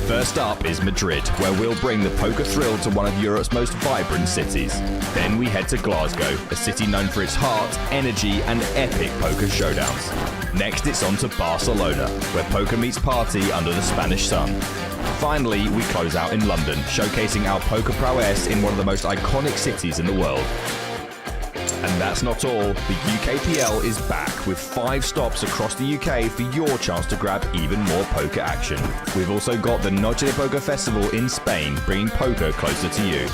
A: First up is Madrid, where we'll bring the poker thrill to one of Europe's most vibrant cities. Then we head to Glasgow, a city known for its heart, energy, and epic poker showdowns. Next, it's on to Barcelona, where poker meets party under the Spanish sun. Finally, we close out in London, showcasing our poker prowess in one of the most iconic cities in the world. And that's not all. The UKPL is back with 5 stops across the UK for your chance to grab even more poker action. We've also got the Noche de Poker Festival in Spain, bringing poker closer to you.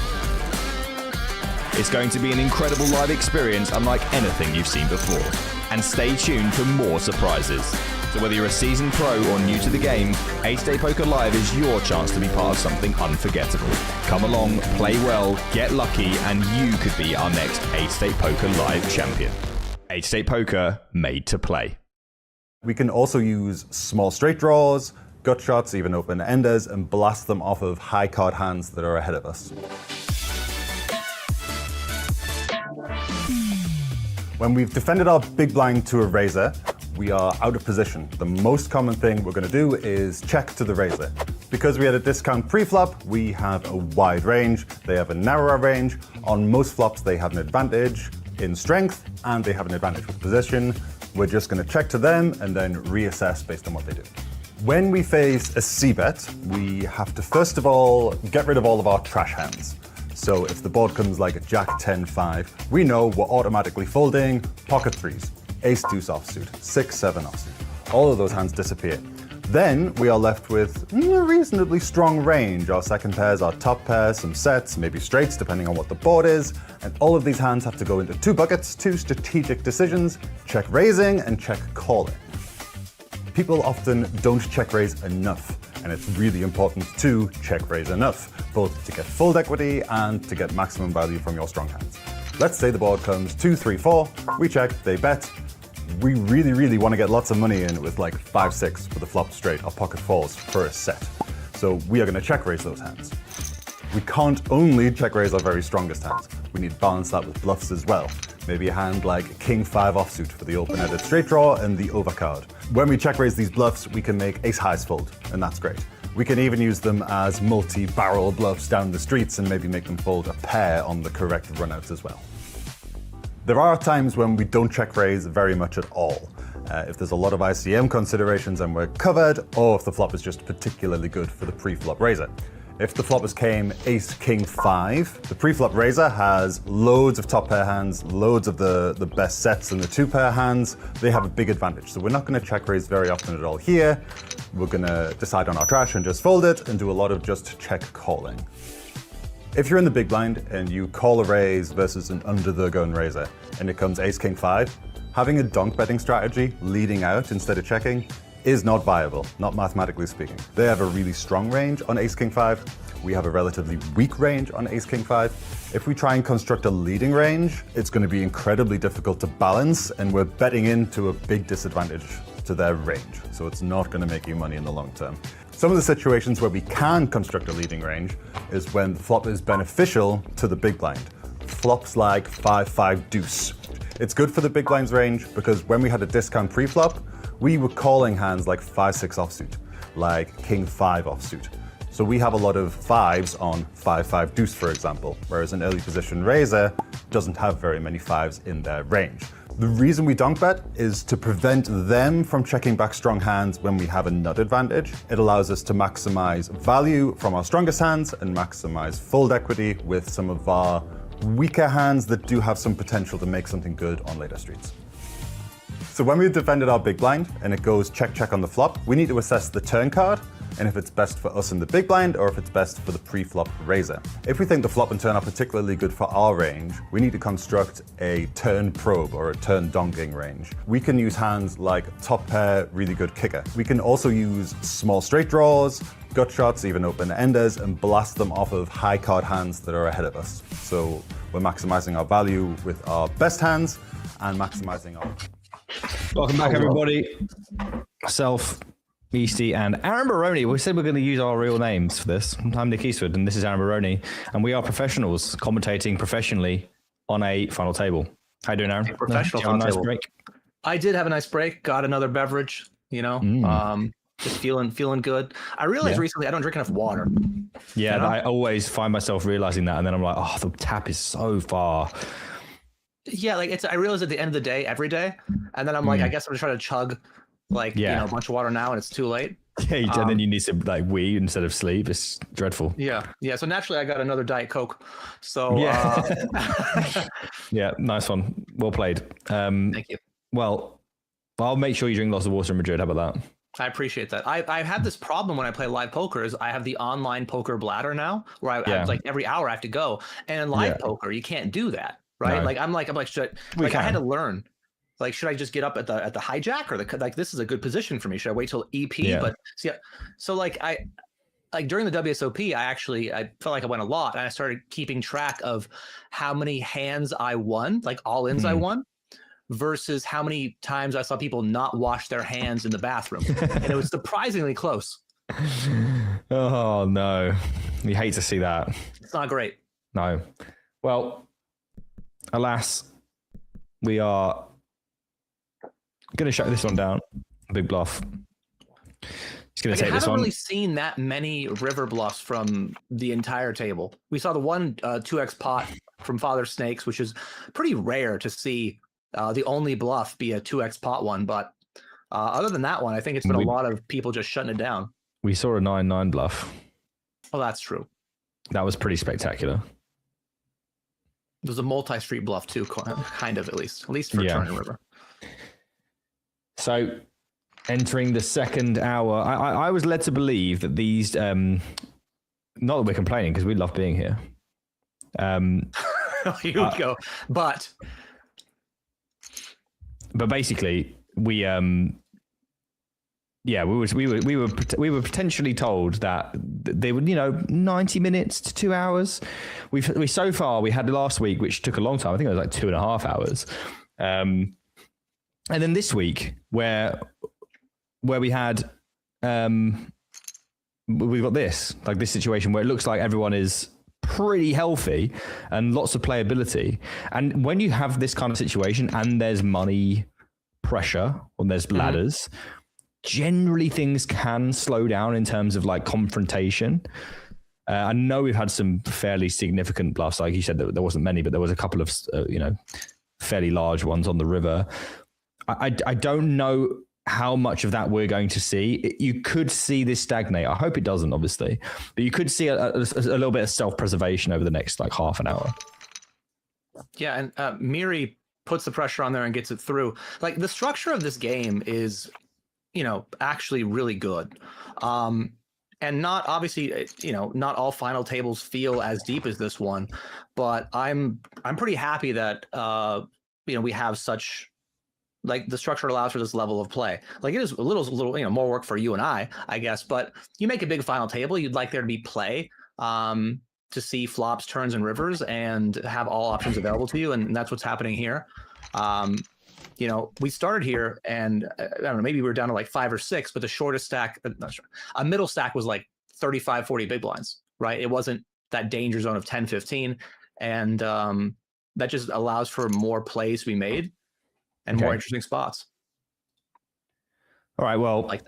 A: It's going to be an incredible live experience unlike anything you've seen before. And stay tuned for more surprises. So whether you're a seasoned pro or new to the game, A-State Poker Live is your chance to be part of something unforgettable. Come along, play well, get lucky, and you could be our next A-State Poker Live champion. A-State Poker, made to play.
C: We can also use small straight draws, gut shots, even open enders, and blast them off of high card hands that are ahead of us. When we've defended our big blind to a razor, we are out of position. The most common thing we're going to do is check to the razor. Because we had a discount pre-flop, we have a wide range. They have a narrower range. On most flops, they have an advantage in strength, and they have an advantage with position. We're just going to check to them and then reassess based on what they do. When we face a c-bet, we have to first of all get rid of all of our trash hands. So if the board comes like a Jack 10-5, we know we're automatically folding pocket threes. Ace-deuce offsuit, 6-7 offsuit. All of those hands disappear. Then we are left with a reasonably strong range. Our second pairs, our top pairs, some sets, maybe straights, depending on what the board is. And all of these hands have to go into 2 buckets, 2 strategic decisions, check raising and check calling. People often don't check raise enough, and it's really important to check raise enough, both to get fold equity and to get maximum value from your strong hands. Let's say the board comes 2, 3, 4, we check, they bet. We really want to get lots of money in with like 5, 6 with a flop straight or pocket fours for a set. So we are going to check raise those hands. We can't only check raise our very strongest hands. We need to balance that with bluffs as well. Maybe a hand like King 5 offsuit for the open-ended straight draw and the overcard. When we check raise these bluffs, we can make ace highs fold, and that's great. We can even use them as multi-barrel bluffs down the streets and maybe make them fold a pair on the correct runouts as well. There are times when we don't check raise very much at all. If there's a lot of ICM considerations and we're covered, or if the flop is just particularly good for the pre-flop raiser. If the floppers came ace, king, 5, the pre-flop raiser has loads of top pair hands, loads of the best sets and the 2-pair hands. They have a big advantage. So we're not going to check raise very often at all here. We're going to decide on our trash and just fold it and do a lot of just check calling. If you're in the big blind and you call a raise versus an under the gun raiser and it comes ace, king, 5, having a donk betting strategy leading out instead of checking is not viable, not mathematically speaking. They have a really strong range on ace, king, 5. We have a relatively weak range on ace, king, 5. If we try and construct a leading range, it's going to be incredibly difficult to balance, and we're betting into a big disadvantage to their range. So it's not going to make you money in the long term. Some of the situations where we can construct a leading range is when the flop is beneficial to the big blind. Flops like 5-5 deuce. It's good for the big blind's range because when we had a discount pre-flop, we were calling hands like 5-6 offsuit, like king 5 offsuit. So we have a lot of 5s on 5-5 deuce, for example, whereas an early position raiser doesn't have very many 5s in their range. The reason we donk bet is to prevent them from checking back strong hands when we have a nut advantage. It allows us to maximize value from our strongest hands and maximize fold equity with some of our weaker hands that do have some potential to make something good on later streets. So when we've defended our big blind and it goes check, check on the flop, we need to assess the turn card and if it's best for us in the big blind or if it's best for the pre-flop raiser. If we think the flop and turn are particularly good for our range, we need to construct a turn probe or a turn donking range. We can use hands like top pair, really good kicker. We can also use small straight draws, gut shots, even open enders, and blast them off of high card hands that are ahead of us. So we're maximizing our value with our best hands and maximizing our...
A: Welcome back, everybody. Myself, Easty, and Aaron Baroni. We said we're going to use our real names for this. I'm Nick Eastwood, and this is Aaron Baroni, and we are professionals commentating professionally on a final table. How you doing, Aaron?
B: Professional
A: Have a nice
B: table.
A: break.
B: I did have a nice break. Got another beverage. Just feeling good. I realized recently I don't drink enough water.
A: Yeah,
B: you know?
A: I always find myself realizing that, and then I'm like, oh, the tap is so far.
B: Yeah, like I realize at the end of the day, every day, and then I'm like, I guess I'm just trying to chug, a bunch of water now, and it's too late.
A: Yeah, and then you need to wee instead of sleep. It's dreadful.
B: Yeah. So naturally, I got another Diet Coke. So
A: yeah, nice one. Well played.
B: Thank you.
A: Well, I'll make sure you drink lots of water in Madrid. How about that?
B: I appreciate that. I had this problem when I play live poker. Is I have the online poker bladder now, where I like every hour I have to go, and in live poker you can't do that. Right? No. I'm like, should I had to learn. Like, should I just get up at the hijack or this is a good position for me? Should I wait till EP? Yeah. But see, so I during the WSOP, I felt like I won a lot, and I started keeping track of how many hands I won, like all ins I won, versus how many times I saw people not wash their hands in the bathroom, and it was surprisingly close.
A: Oh no, you hate to see that.
B: It's not great.
A: No. Well. Alas, we are going to shut this one down. Big bluff. He's going to take this one. I haven't really
B: seen that many river bluffs from the entire table. We saw the one 2x pot from Father Snakes, which is pretty rare to see the only bluff be a 2x pot one. But other than that one, I think it's been a lot of people just shutting it down.
A: We saw a 9-9 bluff.
B: Oh, that's true.
A: That was pretty spectacular.
B: It was a multi-street bluff too, kind of, at least for Turner River.
A: So, entering the second hour, I was led to believe that these, not that we're complaining because we love being here.
B: You go, but
A: basically we Yeah, we were potentially told that they would, 90 minutes to 2 hours. We so far we had last week, which took a long time. I think it was like 2.5 hours. And then this week where we had, we've got this situation where it looks like everyone is pretty healthy and lots of playability. And when you have this kind of situation and there's money pressure or there's ladders, generally things can slow down in terms of like confrontation. I know we've had some fairly significant bluffs. Like you said, there wasn't many, but there was a couple of, fairly large ones on the river. I don't know how much of that we're going to see. You could see this stagnate. I hope it doesn't, obviously, but you could see a little bit of self-preservation over the next like half an hour.
B: Yeah, and Miri puts the pressure on there and gets it through. Like the structure of this game is, actually really good. And not obviously, not all final tables feel as deep as this one, but I'm pretty happy that we have such, like, the structure allows for this level of play. Like it is a little more work for you and I guess, but you make a big final table, you'd like there to be play to see flops, turns, and rivers, and have all options available to you, and that's what's happening here. We started here, and I don't know, maybe we were down to like 5 or 6, but the shortest stack, not sure, a middle stack was like 35, 40 big blinds, right? It wasn't that danger zone of 10, 15. And that just allows for more plays to be made and more interesting spots.
A: All right, well, like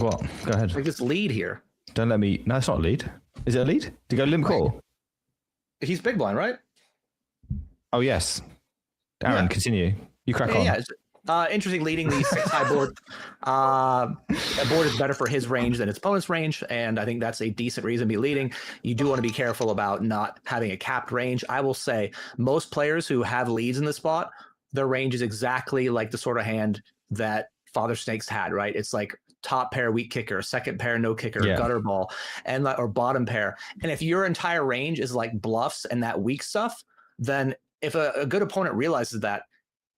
A: what? Go ahead.
B: Like this lead here.
A: Don't let me, no, it's not a lead. Is it a lead? To go limp call?
B: He's big blind, right?
A: Oh, yes. Aaron, continue. You crack on.
B: Yeah, interesting leading the 6-high board. That board is better for his range than its opponent's range, and I think that's a decent reason to be leading. You do want to be careful about not having a capped range. I will say most players who have leads in the spot, their range is exactly like the sort of hand that Father Snakes had, right? It's like top pair, weak kicker, second pair, no kicker, gutter ball, and or bottom pair. And if your entire range is like bluffs and that weak stuff, then if a good opponent realizes that,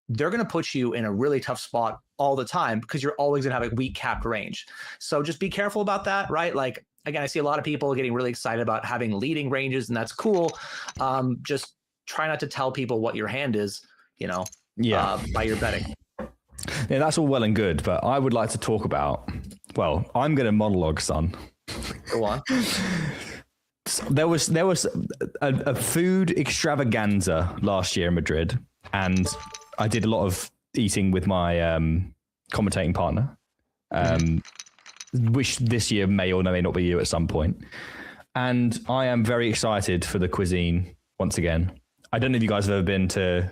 B: they're going to put you in a really tough spot all the time because you're always going to have a weak capped range. So just be careful about that, right? Like, again, I see a lot of people getting really excited about having leading ranges, and that's cool. Just try not to tell people what your hand is, by your betting.
A: Yeah, that's all well and good, but I would like to talk about, well, I'm going to monologue, son.
B: Go on.
A: There was a food extravaganza last year in Madrid, and I did a lot of eating with my commentating partner, which this year may or may not be you at some point. And I am very excited for the cuisine once again. I don't know if you guys have ever been to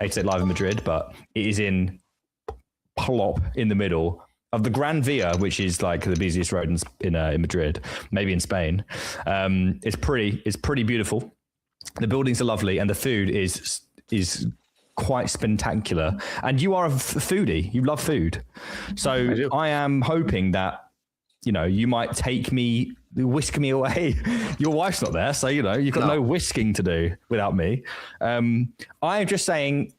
A: 88 Live in Madrid, but it is in plop in the middle of the Gran Via, which is like the busiest road in Madrid, maybe in Spain. It's pretty beautiful. The buildings are lovely, and the food is quite spectacular. And you are a foodie; you love food, so I am hoping that you might whisk me away. Your wife's not there, so you've got no whisking to do without me. I am just saying.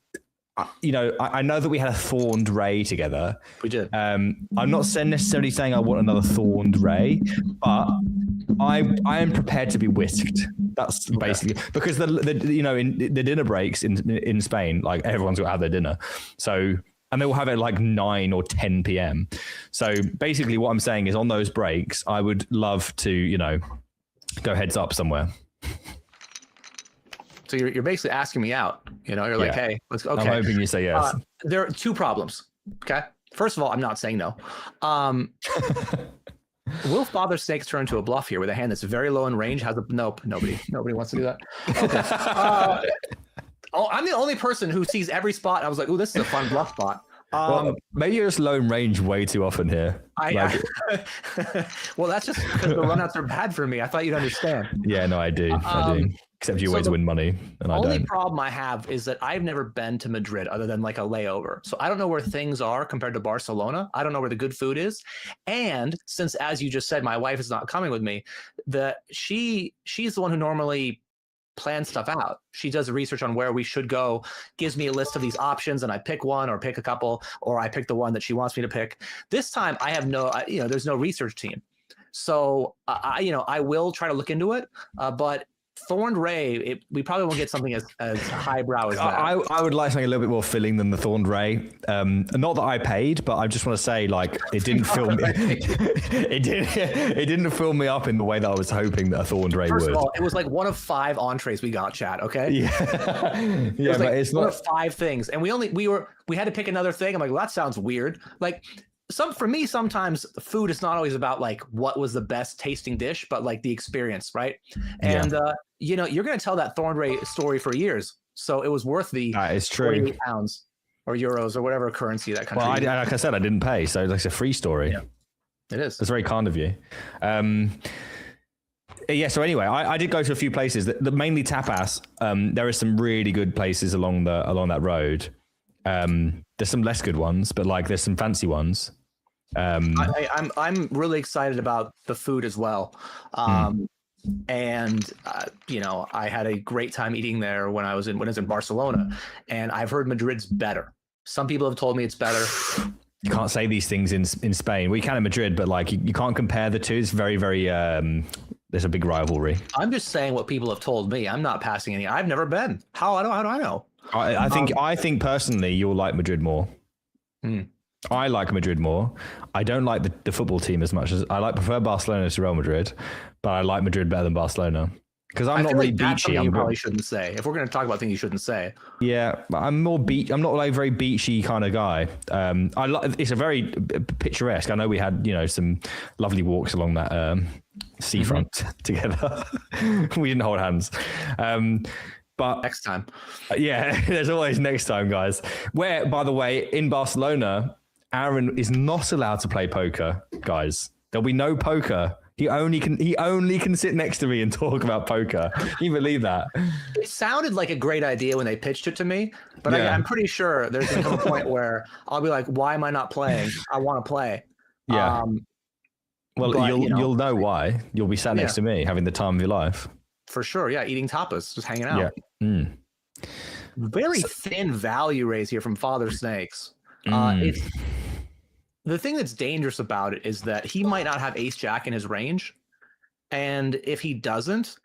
A: I know that we had a thorned Ray together.
B: We did.
A: I'm not necessarily saying I want another thorned Ray, but I am prepared to be whisked. That's basically because in the dinner breaks in Spain, like everyone's got to have their dinner. So, and they will have it like 9 or 10 p.m. So basically what I'm saying is on those breaks, I would love to, go heads up somewhere.
B: So you're basically asking me out. You're like, hey, let's go. Okay.
A: I'm hoping you say yes.
B: There are 2 problems. Okay. First of all, I'm not saying no. Will Father Snakes turn into a bluff here with a hand that's very low in range? Nope. Nobody wants to do that. Okay. I'm the only person who sees every spot. I was like, oh, this is a fun bluff spot.
A: Well, maybe you're just low in range way too often here.
B: Well, that's just because the runouts are bad for me. I thought you'd understand.
A: Yeah, no, I do. Except you always win money, and I don't. The only
B: problem I have is that I've never been to Madrid other than like a layover. So I don't know where things are compared to Barcelona. I don't know where the good food is. And since, as you just said, my wife is not coming with me, she's the one who normally plan stuff out. She does research on where we should go, gives me a list of these options, and I pick one or pick a couple, or I pick the one that she wants me to pick. This time I have there's no research team. So I will try to look into it, but Thorned Ray, we probably won't get something as highbrow as that.
A: I would like something a little bit more filling than the Thorned Ray. Not that I paid, but I just want to say, like, it didn't fill me. It didn't fill me up in the way that I was hoping that a Thorned Ray would.
B: First of all, it was like one of 5 entrees we got, Chad. Okay.
A: Yeah. Yeah,
B: but
A: like it's
B: one
A: not
B: of 5 things, and we had to pick another thing. I'm like, well, that sounds weird. Like, for me, sometimes food is not always about like what was the best tasting dish, but like the experience, right? And you're going to tell that Thorned Ray story for years, so it was worth the
A: it's true.
B: 48 pounds or euros or whatever currency that country.
A: Well, like I said, I didn't pay, so it's a free story.
B: Yeah, it is.
A: It's very kind of you. Yeah. So anyway, I did go to a few places that mainly tapas. There are some really good places along that road. There's some less good ones, but like there's some fancy ones.
B: I'm really excited about the food as well. And I had a great time eating there when I was in Barcelona, and I've heard Madrid's better. Some people have told me it's better.
A: You can't say these things in Spain. We can in Madrid, but like you can't compare the two. It's very, very. There's a big rivalry.
B: I'm just saying what people have told me. I'm not passing any. I've never been. How do I know?
A: I think personally you'll like Madrid more. I like Madrid more. I don't like the football team as much as I prefer Barcelona to Real Madrid, but I like Madrid better than Barcelona because I'm not really beachy.
B: You probably shouldn't say if we're going to talk about things you shouldn't say.
A: Yeah, I'm more I'm not like a very beachy kind of guy. It's a very picturesque. I know we had some lovely walks along that seafront together. We didn't hold hands. But
B: next time.
A: Yeah, there's always next time, guys. Where, by the way, in Barcelona, Aaron is not allowed to play poker, guys. There'll be no poker. He only can sit next to me and talk about poker. Can you believe that?
B: It sounded like a great idea when they pitched it to me, but I'm pretty sure there's going to come a point where I'll be like, why am I not playing? I want to play.
A: Yeah. Well, you'll know why. You'll be sat next to me having the time of your life.
B: For sure. Yeah. Eating tapas, just hanging out.
A: Yeah.
B: Very thin value raise here from Father Snakes. The thing that's dangerous about it is that he might not have ace jack in his range. And if he doesn't,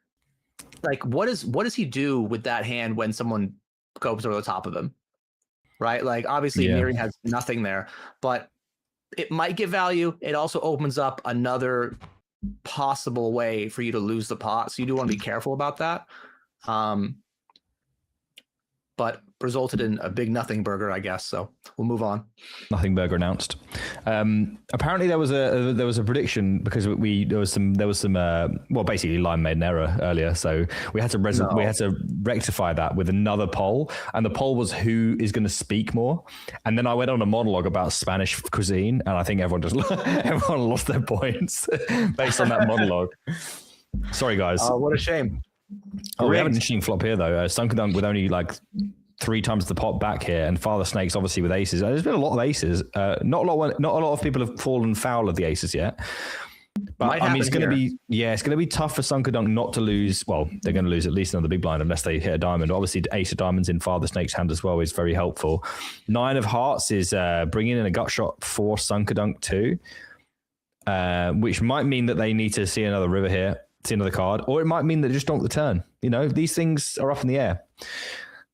B: like, what does he do with that hand when someone goes over the top of him? Right? Like, obviously, Miri has nothing there, but it might get value. It also opens up another possible way for you to lose the pot. So you do want to be careful about that. But resulted in a big nothing burger, I guess. So we'll move on.
A: Nothing burger announced. Apparently there was a prediction because there was some basically Lime made an error earlier, so we had to rectify that with another poll, and the poll was who is going to speak more. And then I went on a monologue about Spanish cuisine, and I think everyone lost their points based on that monologue. Sorry, guys.
B: What a shame.
A: Oh, we have an interesting flop here though. Sunkerdunk with only like 3 times the pot back here, and Father Snakes obviously with aces. There's been a lot of aces. Not a lot of people have fallen foul of the aces yet. But I mean, it's going to be tough for Sunkerdunk not to lose. Well, they're going to lose at least another big blind unless they hit a diamond. Obviously, ace of diamonds in Father Snake's hand as well is very helpful. 9 of hearts is bringing in a gut shot for Sunkerdunk too, which might mean that they need to see another river here. See another card, or it might mean they just donk the turn. These things are up in the air.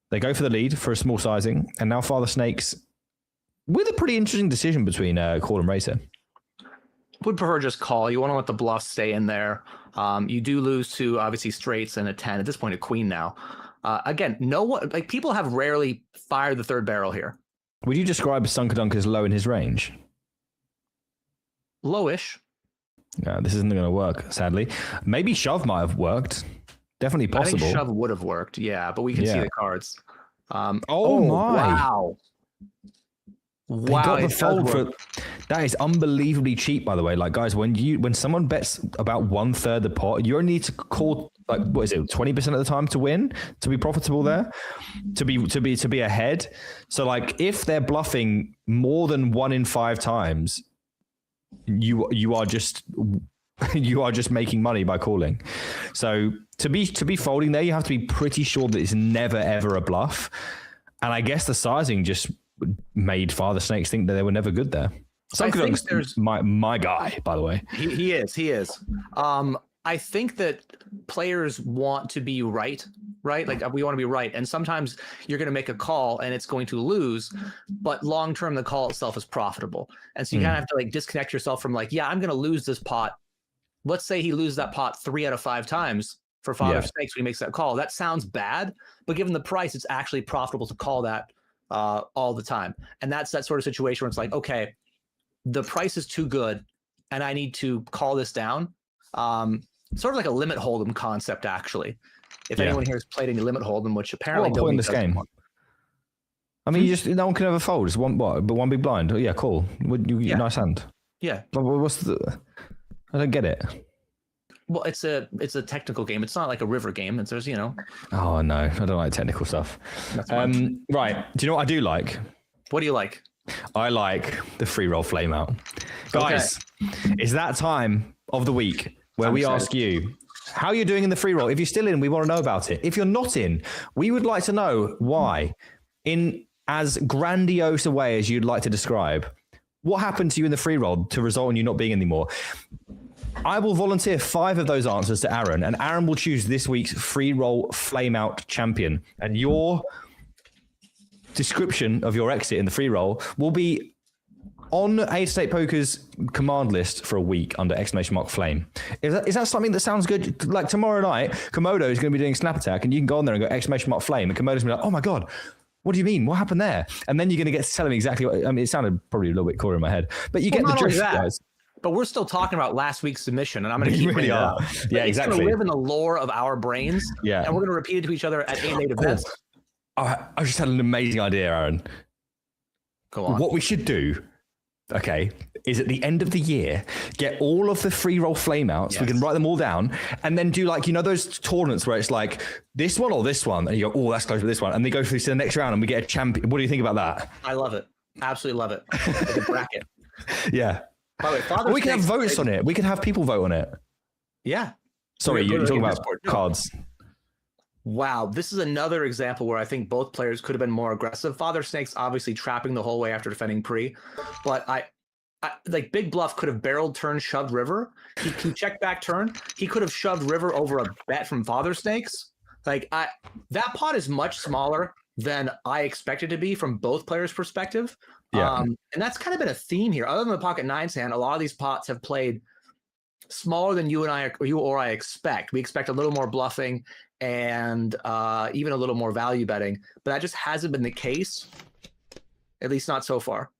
A: They go for the lead for a small sizing, and now Father Snakes with a pretty interesting decision between call and raise here.
B: Would prefer just call. You want to let the bluff stay in there. You do lose to obviously straights and a 10 at this point, a queen now. Again, no one, like, people have rarely fired the third barrel here.
A: Would you describe Sunkerdunk as low in his range?
B: Lowish.
A: No, this isn't going to work, sadly. Maybe shove might have worked. Definitely possible.
B: I think shove would have worked, yeah, but we can see the cards.
A: My!
B: Wow!
A: Got the fold for that is unbelievably cheap, by the way. Like, guys, when someone bets about 1/3 the pot, you only need to call, like, what is it, 20% of the time to win, to be profitable there, to be ahead. So, like, if they're bluffing more than 1 in 5 times, you are just You are just making money by calling. So to be folding there, you have to be pretty sure that it's never ever a bluff. And I guess the sizing just made Father Snakes think that they were never good there.
B: I think there's
A: my guy, by the way.
B: He is. I think that players want to be right? Like we want to be right. And sometimes you're going to make a call and it's going to lose, but long-term, the call itself is profitable. And so you kind of have to like disconnect yourself from like, yeah, I'm going to lose this pot. Let's say he loses that pot 3 out of 5 times for Father Snakes when he makes that call. That sounds bad, but given the price, it's actually profitable to call that all the time. And that's that sort of situation where it's like, okay, the price is too good and I need to call this down. Sort of like a limit hold'em concept, actually. If anyone here has played any limit hold'em, which apparently
A: in this game. I mean, no one can ever fold. It's one big blind. Oh, yeah, cool. Nice hand.
B: Yeah.
A: But I don't get it.
B: Well, it's a technical game. It's not like a river game. There's
A: Oh no, I don't like technical stuff. Right. Do you know what I do like?
B: What do you like?
A: I like the free roll flame out. Guys, it's that time of the week where we ask you how you're doing in the free roll. If you're still in, we want to know about it. If you're not in, we would like to know why. In as grandiose a way as you'd like to describe, what happened to you in the free roll to result in you not being anymore? I will volunteer 5 of those answers to Aaron, and Aaron will choose this week's free roll flame out champion. And your description of your exit in the free roll will be on Ace State Poker's command list for a week under !flame. Is that something that sounds good? Like tomorrow night, Komodo is going to be doing Snap Attack, and you can go on there and go !flame, and Komodo's going to be like, oh my God, what do you mean? What happened there? And then you're going to get to tell him exactly what, I mean, it sounded probably a little bit cooler in my head, but you get the drift, guys.
B: But we're still talking about last week's submission, and I'm going to keep
A: really
B: it up.
A: Yeah,
B: it's
A: exactly.
B: going to live in the lore of our brains, and we're going to repeat it to each other at 8 events.
A: I just had an amazing idea, Aaron.
B: Go on.
A: What we should do, is at the end of the year, get all of the free roll flame outs. We can write them all down and then do those tournaments where it's like this one or this one. And you go, oh, that's close to this one. And they go through to the next round and we get a champion. What do you think about that?
B: I love it. Absolutely love it. It's a bracket.
A: Yeah.
B: By the way,
A: we can have votes on it. We can have people vote on it.
B: Yeah.
A: Sorry, you're talking about cards.
B: Wow, this is another example where I think both players could have been more aggressive. Father Snake's obviously trapping the whole way after defending pre, but I like Big Bluff could have barreled turn, shoved river. He checked back turn. He could have shoved river over a bet from Father Snakes. That pot is much smaller than I expected to be from both players' perspective. Yeah. And that's kind of been a theme here. Other than the pocket 9's hand, a lot of these pots have played smaller than you or I expect. We expect a little more bluffing and even a little more value betting, but that just hasn't been the case, at least not so far.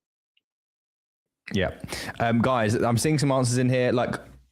A: Yeah. Guys, I'm seeing some answers in here.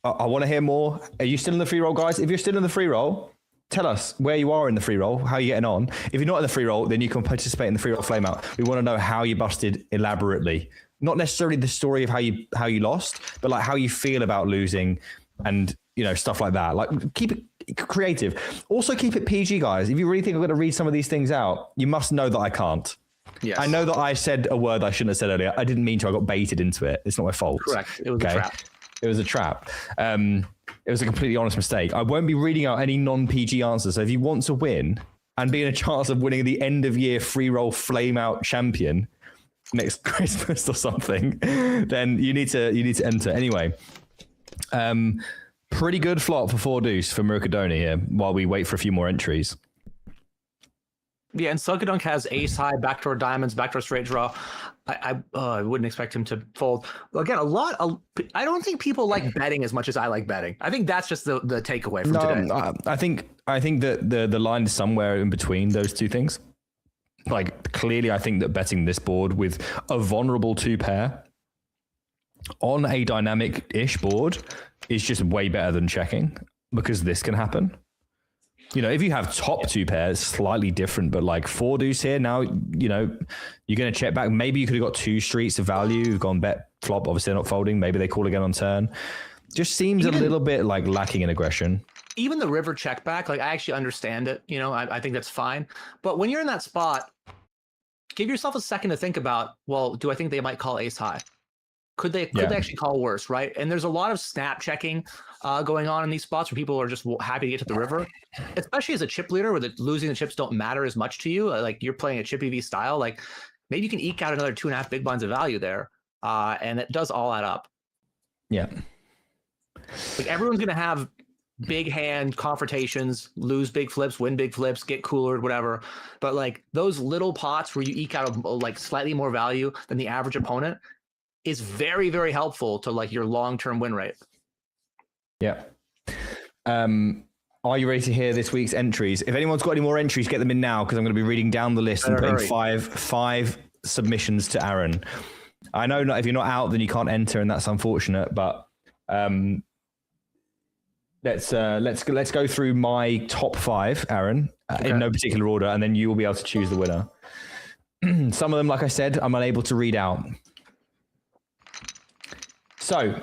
A: I want to hear more. Are you still in the free roll, guys? If you're still in the free roll, tell us where you are in the free roll, how you're getting on. If you're not in the free roll, then you can participate in the free roll flame out. We want to know how you busted elaborately. Not necessarily the story of how you lost, but how you feel about losing and stuff like that. Keep it creative. Also keep it PG, guys. If you really think I'm going to read some of these things out, you must know that I can't.
B: Yes.
A: I know that I said a word I shouldn't have said earlier. I didn't mean to. I got baited into it. It's not my fault.
B: Correct. It was a trap.
A: It was a trap. It was a completely honest mistake. I won't be reading out any non-PG answers. So if you want to win and be in a chance of winning the end of year free roll flame out champion next Christmas or something, then you need to enter. Anyway, pretty good flop for 4 deuce for Murukadoni here while we wait for a few more entries.
B: Yeah, and Sunkadunk has ace high, backdoor diamonds, backdoor straight draw. I wouldn't expect him to fold. Again, I don't think people like betting as much as I like betting. I think that's just the takeaway from today. I think that the line is somewhere in between those two things. Clearly, I think that betting this board with a vulnerable 2-pair on a dynamic-ish board is just way better than checking, because this can happen. If you have top 2 pairs, slightly different, but 4 deuce here, now, you're going to check back. Maybe you could have got 2 streets of value. You've gone bet flop. Obviously, they're not folding. Maybe they call again on turn. Just seems a little bit lacking in aggression. Even the river check back, I actually understand it. I think that's fine. But when you're in that spot, give yourself a second to think about, well, do I think they might call ace high? Could they actually call worse, right? And there's a lot of snap checking going on in these spots where people are just happy to get to the river, especially as a chip leader where losing the chips don't matter as much to you. Like you're playing a chip EV style, like maybe you can eke out another 2.5 big blinds of value there, and it does all add up.
A: Yeah.
B: Like everyone's going to have big hand confrontations, lose big flips, win big flips, get coolered, whatever. But like those little pots where you eke out like slightly more value than the average opponent is very, very helpful to like your long-term win rate.
A: Yeah. Are you ready to hear this week's entries? If anyone's got any more entries, get them in now, because I'm going to be reading down the list and putting five submissions to Aaron. I know if you're not out, then you can't enter, and that's unfortunate. But let's go through my top 5, Aaron, in no particular order, and then you will be able to choose the winner. Some of them, like I said, I'm unable to read out. So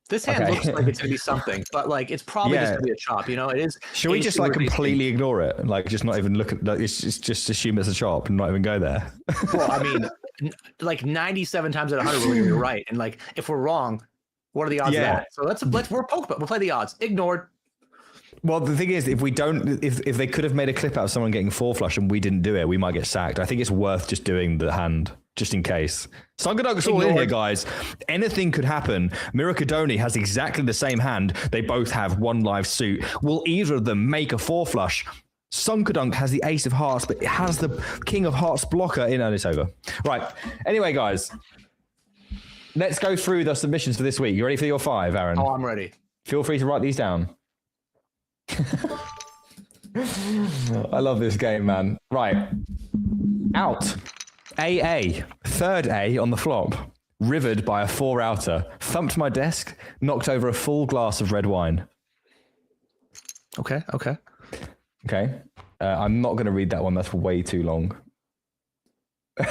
B: this hand looks like it's gonna be something, but like it's probably just gonna be a chop. You know, it is.
A: Should we just like completely ignore it? Like just not even look at like it's just assume it's a chop and not even go there.
B: Well, I mean, like 97 times out of 100 we're gonna be right, and like if we're wrong, what are the odds of that? So we'll play the odds. Ignored.
A: Well, the thing is, if they could have made a clip out of someone getting 4 flush and we didn't do it, we might get sacked. I think it's worth just doing the hand, just in case. Sungadug's all in here, guys. Anything could happen. Mirakadoni has exactly the same hand. They both have 1 live suit. Will either of them make a 4 flush? Sunkadunk has the ace of hearts, but it has the king of hearts blocker in, and it's over. Right. Anyway, guys, let's go through the submissions for this week. You ready for your 5, Aaron?
B: Oh, I'm ready.
A: Feel free to write these down. I love this game, man. Right. Out. AA. Third A on the flop. Rivered by a 4-outer. Thumped my desk. Knocked over a full glass of red wine.
B: Okay.
A: I'm not going to read that one. That's way too long. I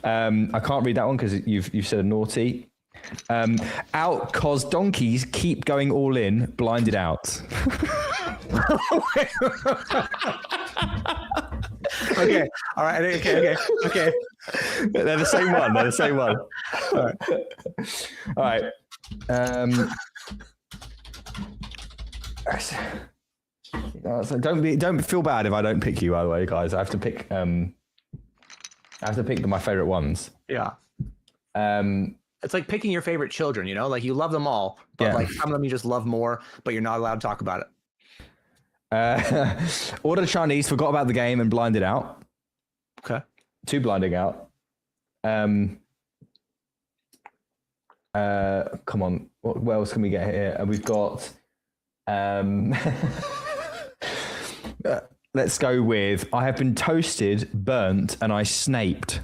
A: can't read that one because you've said a naughty. Out cause donkeys keep going all in, blinded out.
B: Okay. All right. Okay.
A: They're the same one. All right. So don't feel bad if I don't pick you, by the way, guys. I have to pick my favorite ones.
B: Yeah. It's like picking your favorite children, you know, like you love them all, but like some of them you just love more, but you're not allowed to talk about it.
A: Ordered Chinese, forgot about the game and blinded out.
B: Okay.
A: 2 blinding out. Come on. What else can we get here? We've got let's go with I have been toasted, burnt, and I snaped.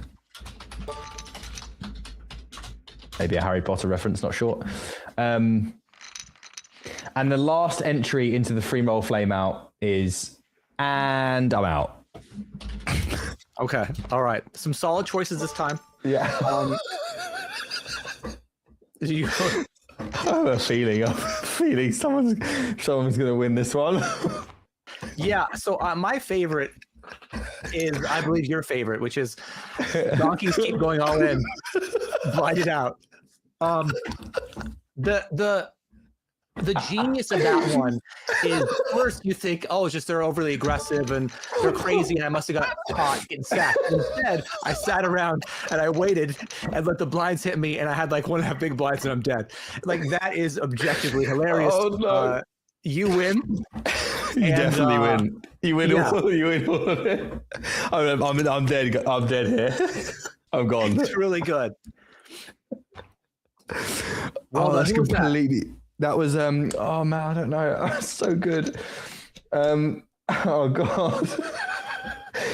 A: Maybe a Harry Potter reference, not sure. And the last entry into the free roll flame out is, and I'm out.
B: Okay. All right. Some solid choices this time.
A: Yeah. I have a feeling someone's going to win this one.
B: Yeah. So my favorite is, I believe, your favorite, which is donkeys keep going all in, blinded out. The genius of that one is, first you think, oh, it's just they're overly aggressive and they're crazy and I must have got caught getting sacked. Instead, I sat around and I waited and let the blinds hit me and I had like 1.5 big blinds and I'm dead. Like that is objectively hilarious. Oh, no. You win.
A: You definitely win. You win all. You win all of it. I'm dead. I'm dead here. I'm gone.
B: It's really good.
A: Well, that's completely. That was oh man, I don't know. That's so good. Oh god.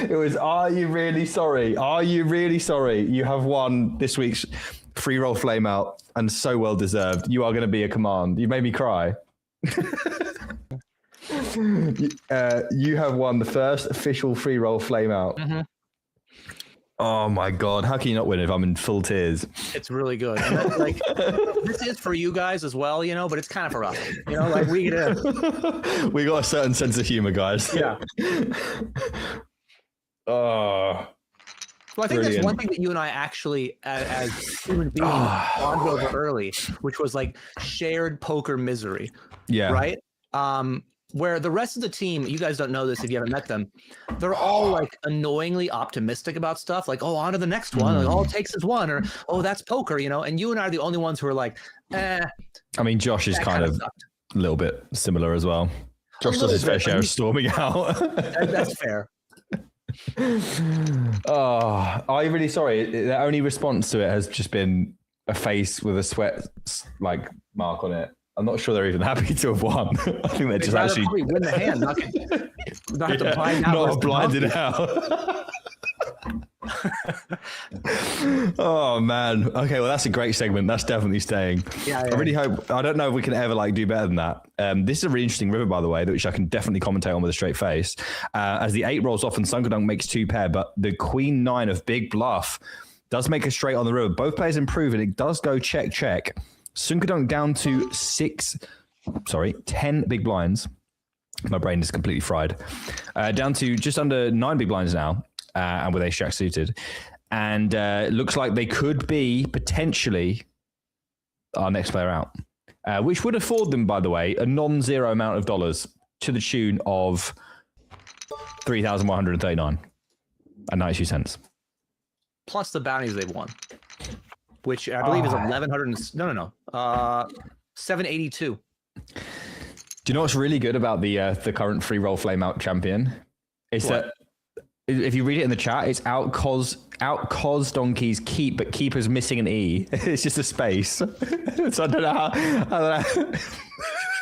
A: It was, are you really sorry? Are you really sorry? You have won this week's free roll flame out, and so well deserved. You are going to be a command. You made me cry. You have won the first official free roll flame out. Mm-hmm. Oh my god, how can you not win if I'm in full tears?
B: It's really good. And that, like, this is for you guys as well, you know, but it's kind of for us. You know, like we got
A: a certain sense of humor, guys.
B: Yeah.
A: Oh.
B: Well, I think
A: Brilliant.
B: that's one thing that you and I actually, as human beings, bonded over early, which was like shared poker misery.
A: Yeah.
B: Right. Where the rest of the team, you guys don't know this if you haven't met them, they're all like annoyingly optimistic about stuff. Like, oh, on to the next one. Like, all it takes is one, or oh, that's poker, you know. And you and I are the only ones who are like,
A: I mean, Josh is kind of
B: sucked.
A: a little bit similar as well. Josh does his fair share of storming out.
B: That's fair.
A: Oh, I'm really sorry. The only response to it has just been a face with a sweat like mark on it. I'm not sure they're even happy to have won. I think they're just actually
B: probably win the hand, not have to blind out.
A: Not blinded out. Oh man. Okay, well that's a great segment. That's definitely staying.
B: Yeah,
A: I really hope. I don't know if we can ever like do better than that. This is a really interesting river, by the way, which I can definitely commentate on with a straight face. As the 8 rolls off and Sunkerdunk makes 2 pair, but the Queen 9 of Big Bluff does make a straight on the river. Both players improve, and it does go check check. Sunkerdunk down to 10 big blinds. My brain is completely fried. Down to just under 9 big blinds now, and with ace jack suited. And it looks like they could be potentially our next player out, which would afford them, by the way, a non-zero amount of dollars to the tune of $3,139.92.
B: Plus the bounties they've won, which I believe is 1,100. No. 782.
A: Do you know what's really good about the current free roll flame out champion? Is that if you read it in the chat, it's out cos donkeys keep, but keeper's missing an E. It's just a space. So I don't know how.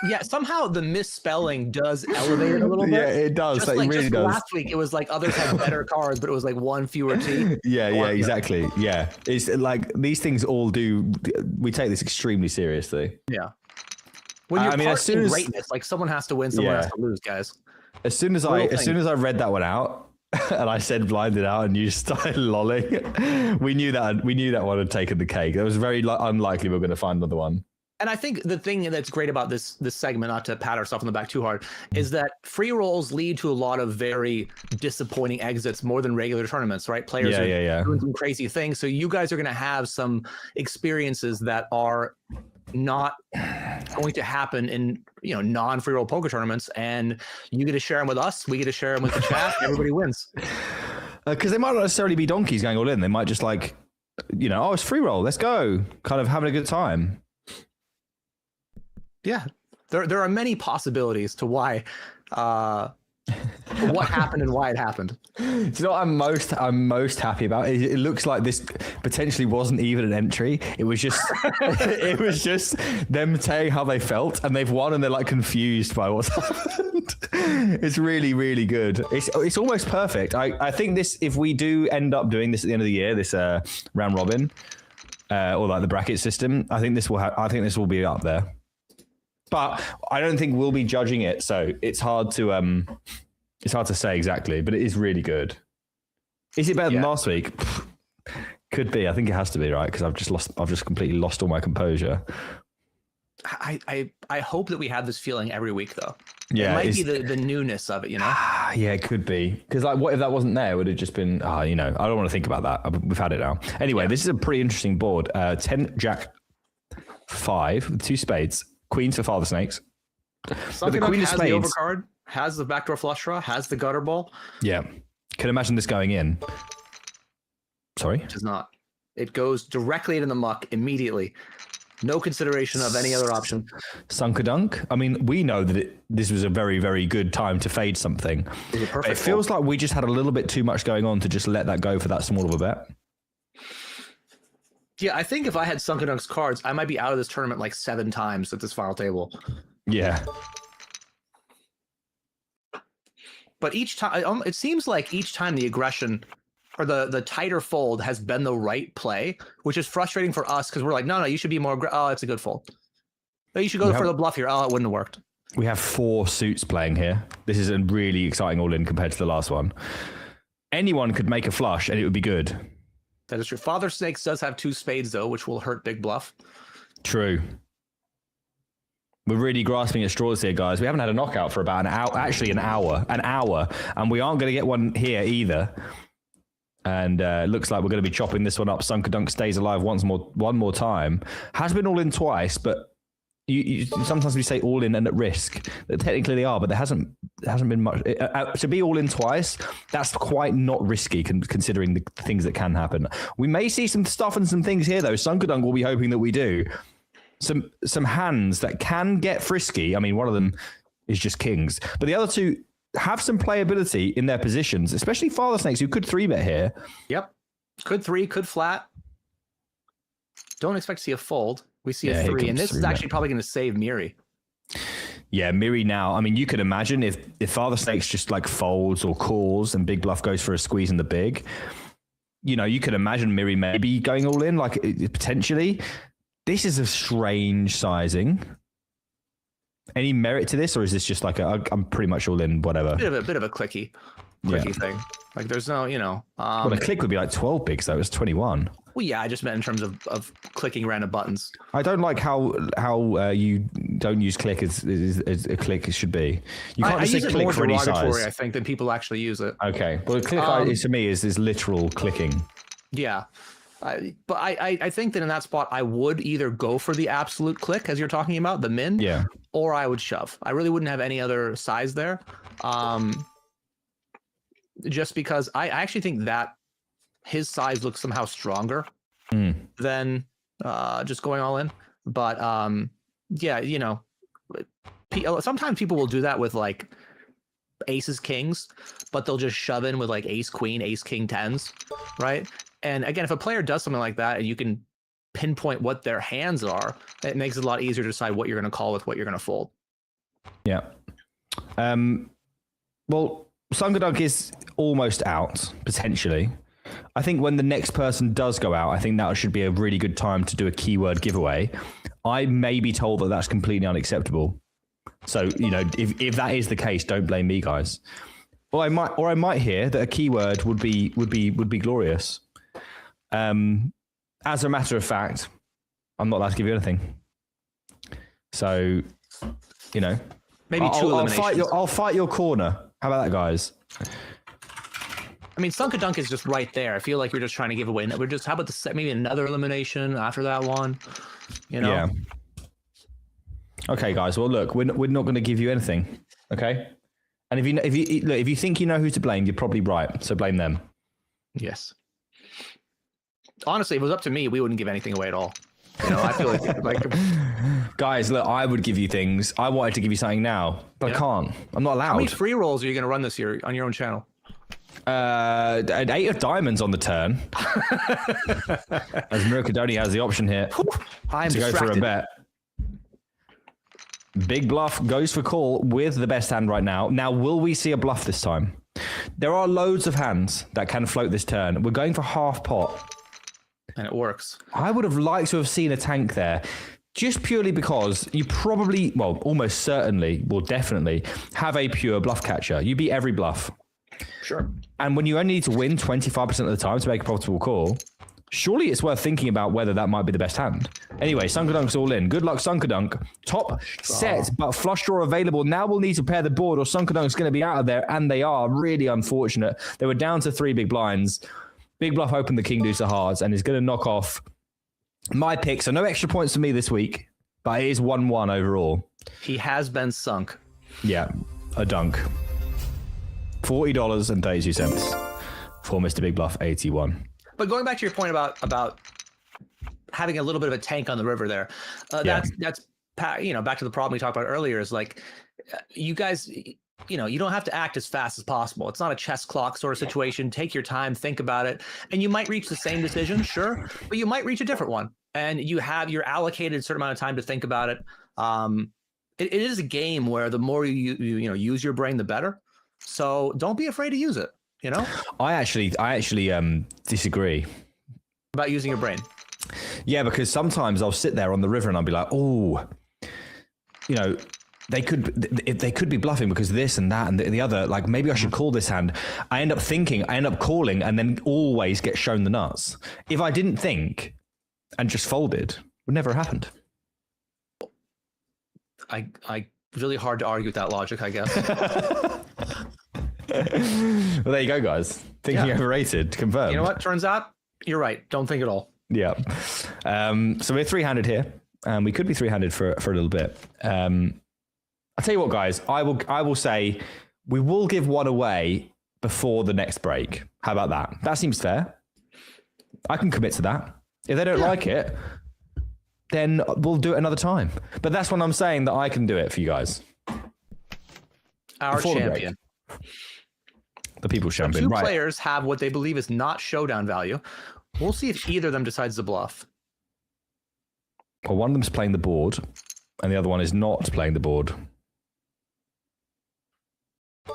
B: Yeah, somehow the misspelling does elevate it a little bit.
A: Yeah, it does.
B: Just
A: like,
B: like
A: it really does.
B: last week, it was like others had better cards, but it was like one fewer T.
A: Yeah, exactly. Yeah, it's like these things all do. We take this extremely seriously.
B: Yeah. When you're
A: as soon as
B: greatness, like someone has to win, someone has to lose, guys.
A: As soon as I read that one out, and I said blinded out, and you started lolling, we knew that one had taken the cake. It was very unlikely we were going to find another one.
B: And I think the thing that's great about this segment, not to pat ourselves on the back too hard, is that free rolls lead to a lot of very disappointing exits more than regular tournaments, right? Players are doing some crazy things. So you guys are going to have some experiences that are not going to happen in non-free roll poker tournaments, and you get to share them with us. We get to share them with the chat. Everybody wins.
A: Because they might not necessarily be donkeys going all in. They might just like, oh, it's free roll. Let's go. Kind of having a good time.
B: Yeah, there are many possibilities to why, what happened and why it happened.
A: Do you know what I'm most happy about? It looks like this potentially wasn't even an entry. It was just them saying how they felt, and they've won, and they're like confused by what's happened. It's really, really good. It's almost perfect. I think this, if we do end up doing this at the end of the year, this round robin, or like the bracket system, I think this will be up there. But I don't think we'll be judging it, so it's hard to say exactly. But it is really good. Is it better than last week? Could be. I think it has to be, right? Because I've just completely lost all my composure.
B: I hope that we have this feeling every week, though.
A: Yeah,
B: it might be the newness of it,
A: Yeah, it could be. Because like, what if that wasn't there? It would have just been, I don't want to think about that. We've had it now. Anyway, this is a pretty interesting board. 10 Jack 5 with 2 spades. Queens for Father Snakes.
B: Something the Queen has of Spades, the overcard, has the backdoor flush draw, has the gutter ball.
A: Yeah. Can imagine this going in. Sorry?
B: It does not. It goes directly into the muck immediately. No consideration of any other option.
A: Sunkerdunk. I mean, we know that this was a very, very good time to fade something. It feels like we just had a little bit too much going on to just let that go for that small of a bet.
B: Yeah, I think if I had Sunkerdunk's cards, I might be out of this tournament like 7 times at this final table.
A: Yeah.
B: But each time, it seems like each time the aggression or the tighter fold has been the right play, which is frustrating for us because we're like, no, you should be more. Oh, it's a good fold. No, you should go for the bluff here. Oh, it wouldn't have worked.
A: We have 4 suits playing here. This is a really exciting all-in compared to the last one. Anyone could make a flush and it would be good.
B: That is true. Father Snakes does have 2 spades, though, which will hurt Big Bluff.
A: True. We're really grasping at straws here, guys. We haven't had a knockout for about an hour, and we aren't going to get one here either. And looks like we're going to be chopping this one up. Sunkerdunk stays alive one more time. Has been all in twice, but you sometimes we say all in and at risk. Technically they are, but there hasn't been much. To be all in twice, that's quite not risky considering the things that can happen. We may see some stuff and some things here though. Sunkerdunk will be hoping that we do. Some hands that can get frisky. I mean, one of them is just kings, but the other two have some playability in their positions, especially Father Snakes, who could 3-bet here.
B: Yep. Could 3, could flat. Don't expect to see a fold. We see a 3, and this is actually probably going to save Miri.
A: Yeah, Miri now. I mean, you could imagine if Father Snakes just like folds or calls and Big Bluff goes for a squeeze in the big, you know, you could imagine Miri maybe going all in, like potentially. This is a strange sizing. Any merit to this, or is this just like I'm pretty much all in, whatever?
B: Bit of a clicky thing. Like there's no, you know.
A: Well, a click would be like 12 bigs, though. It was 21.
B: Well, yeah, I just meant in terms of clicking random buttons.
A: I don't like how you don't use click as a click should be. You can't just say click for any size.
B: I think than people actually use it.
A: Okay, well, click to me is literal clicking.
B: Yeah, but I think that in that spot I would either go for the absolute click as you're talking about the min, or I would shove. I really wouldn't have any other size there, just because I actually think that his size looks somehow stronger than just going all in. But yeah, you know, sometimes people will do that with like aces, kings, but they'll just shove in with like ace, queen, ace, king, tens, right? And again, if a player does something like that and you can pinpoint what their hands are, it makes it a lot easier to decide what you're going to call with what you're going to fold.
A: Yeah. Well, Sunkerdunk is almost out, potentially. I think when the next person does go out, I think that should be a really good time to do a keyword giveaway. I may be told that that's completely unacceptable. So, you know, if that is the case, don't blame me, guys. Or I might hear that a keyword would be glorious. As a matter of fact, I'm not allowed to give you anything. So, you know,
B: maybe
A: I'll fight your corner. How about that, guys?
B: I mean, Sunkerdunk is just right there. I feel like you're just trying to give away. We're just, how about maybe another elimination after that one? You know?
A: Yeah. Okay, guys. Well, look, we're not going to give you anything. Okay. And if you think you know who to blame, you're probably right. So blame them.
B: Yes. Honestly, if it was up to me, we wouldn't give anything away at all. You know, I feel like
A: guys, look, I would give you things. I wanted to give you something now, but I can't. I'm not allowed.
B: How many free rolls are you going to run this year on your own channel?
A: An 8 of diamonds on the turn. As Miracadoni has the option here to go for a bet. Big Bluff goes for call with the best hand right now. Now, will we see a bluff this time? There are loads of hands that can float this turn. We're going for half pot.
B: And it works.
A: I would have liked to have seen a tank there, just purely because you probably, well, almost certainly, will definitely have a pure bluff catcher. You beat every bluff.
B: Sure.
A: And when you only need to win 25% of the time to make a profitable call, surely it's worth thinking about whether that might be the best hand. Anyway, Sunkerdunk's all in. Good luck, Sunkerdunk. Top set, but flush draw available. Now we'll need to pair the board or Sunkerdunk's going to be out of there, and they are. Really unfortunate. They were down to 3 big blinds. Big Bluff opened the King Deuce of Hearts and is going to knock off my pick. So no extra points for me this week, but it is 1-1 overall.
B: He has been sunk.
A: Yeah, a dunk. $40.32 for Mr. Big Bluff 81.
B: But going back to your point about having a little bit of a tank on the river there, that's you know, back to the problem we talked about earlier is like you guys, you know, you don't have to act as fast as possible. It's not a chess clock sort of situation. Take your time, think about it, and you might reach the same decision, sure, but you might reach a different one. And you're allocated a certain amount of time to think about it. It is a game where the more you use your brain, the better. So don't be afraid to use it. You know,
A: I actually disagree
B: about using your brain.
A: Yeah, because sometimes I'll sit there on the river and I'll be like, oh, you know, they could be bluffing because this and that and the other. Like maybe I should call this hand. I end up calling, and then always get shown the nuts. If I didn't think and just folded, it would never have happened.
B: I really hard to argue with that logic, I guess.
A: Well, there you go, guys. Thinking overrated. Confirmed.
B: You know what? Turns out you're right. Don't think at all.
A: Yeah. So we're three-handed here, and we could be three-handed for a little bit. I'll tell you what, guys. I will say we will give one away before the next break. How about that? That seems fair. I can commit to that. If they don't like it, then we'll do it another time. But that's when I'm saying that I can do it for you guys.
B: Our
A: Before the
B: champion.
A: The people's champion.
B: Two
A: Right.
B: players have what they believe is not showdown value. We'll see if either of them decides to bluff.
A: Well, one of them's playing the board, and the other one is not playing the board.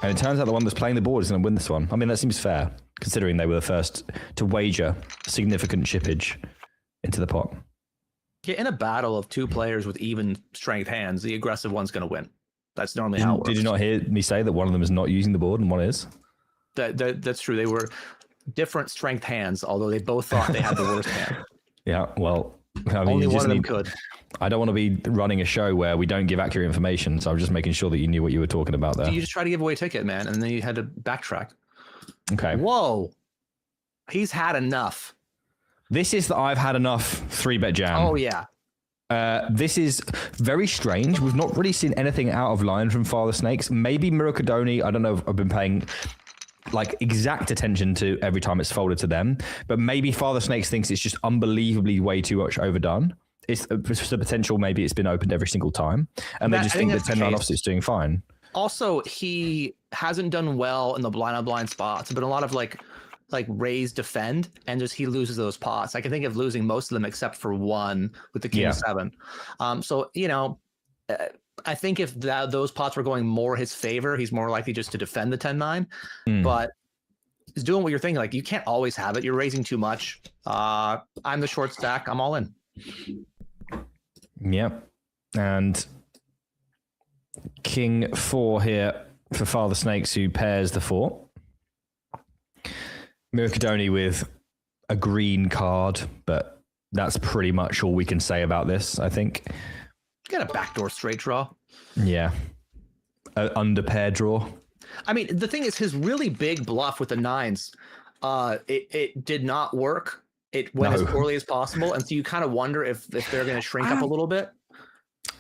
A: And it turns out the one that's playing the board is going to win this one. I mean, that seems fair, considering they were the first to wager significant chippage into the pot.
B: Yeah, in a battle of two players with even strength hands, the aggressive one's going to win. That's normally how it works.
A: Did you not hear me say that one of them is not using the board and one is?
B: That's true. They were different strength hands, although they both thought they had the worst hand.
A: Yeah, well, I mean,
B: Only one of them could.
A: I don't want to be running a show where we don't give accurate information, so I'm just making sure that you knew what you were talking about there.
B: You just try to give away a ticket, man, and then you had to backtrack.
A: Okay.
B: Whoa. He's had enough.
A: This is the I've had enough 3-bet jam.
B: Oh, yeah.
A: This is very strange. We've not really seen anything out of line from Father Snakes. Maybe Miracadoni. I don't know if I've been paying like exact attention to every time it's folded to them, but maybe Father Snakes thinks it's just unbelievably way too much overdone. It's the potential. Maybe it's been opened every single time, and they just think that 10-9 offsuit's doing fine.
B: Also, he hasn't done well in the blind on blind spots. It's been a lot of like raise defend, and just he loses those pots. I can think of losing most of them except for one with the king 7. So you know, I think if those pots were going more his favor, he's more likely just to defend the 10-9. But he's doing what you're thinking. Like, you can't always have it. You're raising too much. I'm the short stack. I'm all in.
A: Yep. And king 4 here for Father Snakes, who pairs the 4. Miracadoni with a green card, but that's pretty much all we can say about this, I think.
B: Got a backdoor straight draw.
A: Yeah. Under pair draw.
B: I mean, the thing is, his really big bluff with the 9s, it did not work. It went as poorly as possible, and so you kind of wonder if they're going to shrink up a little bit.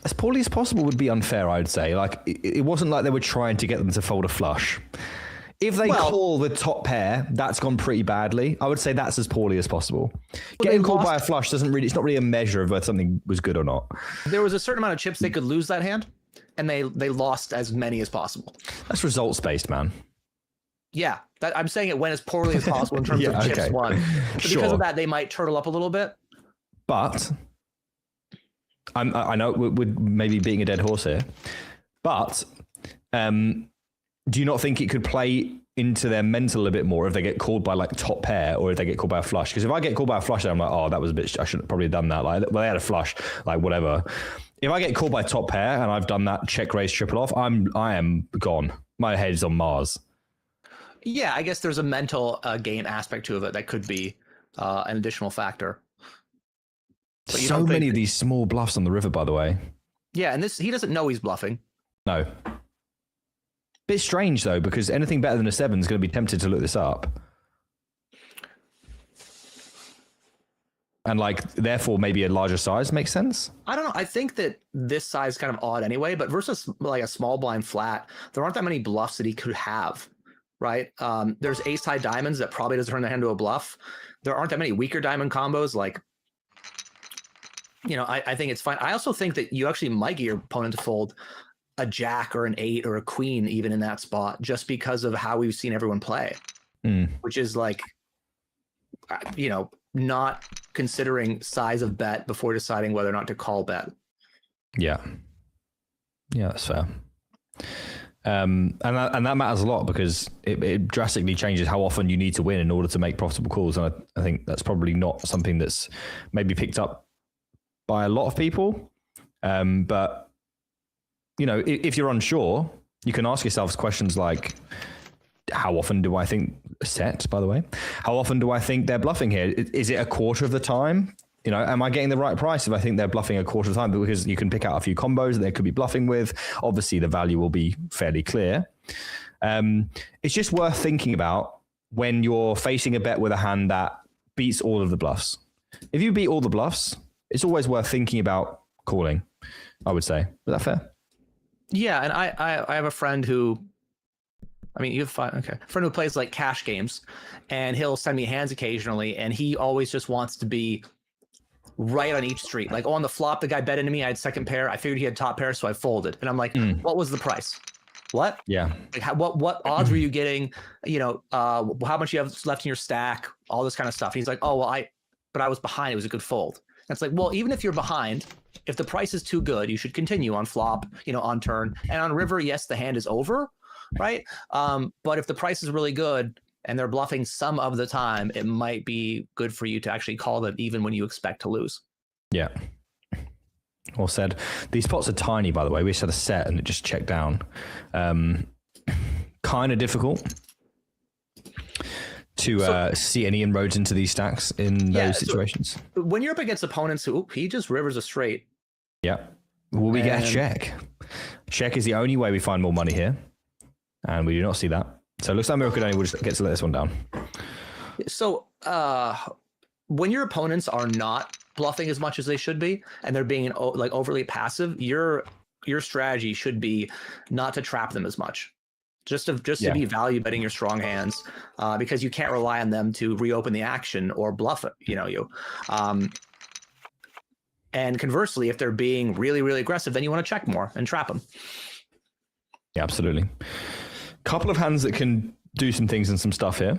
A: As poorly as possible would be unfair, I'd say. Like, it wasn't like they were trying to get them to fold a flush. If they call the top pair, that's gone pretty badly. I would say that's as poorly as possible. Getting called by a flush it's not really a measure of whether something was good or not. There
B: was a certain amount of chips they could lose that hand, and they lost as many as possible.
A: That's results based, man.
B: Yeah, I'm saying it went as poorly as possible in terms of chips won. But because of that, they might turtle up a little bit.
A: But I know we're maybe beating a dead horse here, but do you not think it could play into their mental a bit more if they get called by like top pair or if they get called by a flush? Because if I get called by a flush, then I'm like, oh, that was a bit, I should have probably done that. Like, well, they had a flush, like whatever. If I get called by top pair and I've done that check raise triple off, I am gone. My head's on Mars.
B: Yeah, I guess there's a mental game aspect to it that could be an additional factor.
A: But so many of these small bluffs on the river, by the way.
B: Yeah, and he doesn't know he's bluffing.
A: No. Bit strange though, because anything better than a 7 is going to be tempted to look this up. And like, therefore, maybe a larger size makes sense.
B: I don't know. I think that this size is kind of odd anyway, but versus like a small blind flat, there aren't that many bluffs that he could have, right? There's ace high diamonds that probably doesn't turn the hand into a bluff. There aren't that many weaker diamond combos. Like, you know, I think it's fine. I also think that you actually might get your opponent to fold a jack or an 8 or a queen even in that spot, just because of how we've seen everyone play, which is like, you know, not considering size of bet before deciding whether or not to call bet.
A: Yeah, that's fair. And that matters a lot because it drastically changes how often you need to win in order to make profitable calls. And I think that's probably not something that's maybe picked up by a lot of people. But you know, if you're unsure, you can ask yourselves questions like, how often do I think set, by the way, how often do I think they're bluffing here? Is it a quarter of the time? You know, am I getting the right price if I think they're bluffing a quarter of the time? Because you can pick out a few combos that they could be bluffing with. Obviously, the value will be fairly clear. It's just worth thinking about when you're facing a bet with a hand that beats all of the bluffs. If you beat all the bluffs, it's always worth thinking about calling, I would say. Is that fair?
B: Yeah, and I have a friend who, I mean, you have fun. Okay. A friend who plays like cash games, and he'll send me hands occasionally, and he always just wants to be right on each street. Like on the flop, the guy bet into me. I had second pair. I figured he had top pair, so I folded. And I'm like, what was the price? What?
A: Yeah.
B: Like what odds were you getting? You know, how much you have left in your stack? All this kind of stuff. He's like, oh well, but I was behind. It was a good fold. And it's like, well, even if you're behind, if the price is too good, you should continue on flop. You know, on turn and on river. Yes, the hand is over, right? But if the price is really good and they're bluffing some of the time, it might be good for you to actually call them even when you expect to lose.
A: Yeah. Well said. These pots are tiny, by the way. We just had a set and it just checked down. Kind of difficult to see any inroads into these stacks in those situations.
B: So when you're up against opponents who, he just rivers a straight.
A: Yeah. Will we get a check? Check is the only way we find more money here. And we do not see that. So it looks like Miracle Donny will just get to let this one down.
B: So when your opponents are not bluffing as much as they should be, and they're being like overly passive, your strategy should be not to trap them as much. Just to be value betting your strong hands, because you can't rely on them to reopen the action or bluff it. And conversely, if they're being really, really aggressive, then you want to check more and trap them.
A: Yeah, absolutely. Couple of hands that can do some things and some stuff here.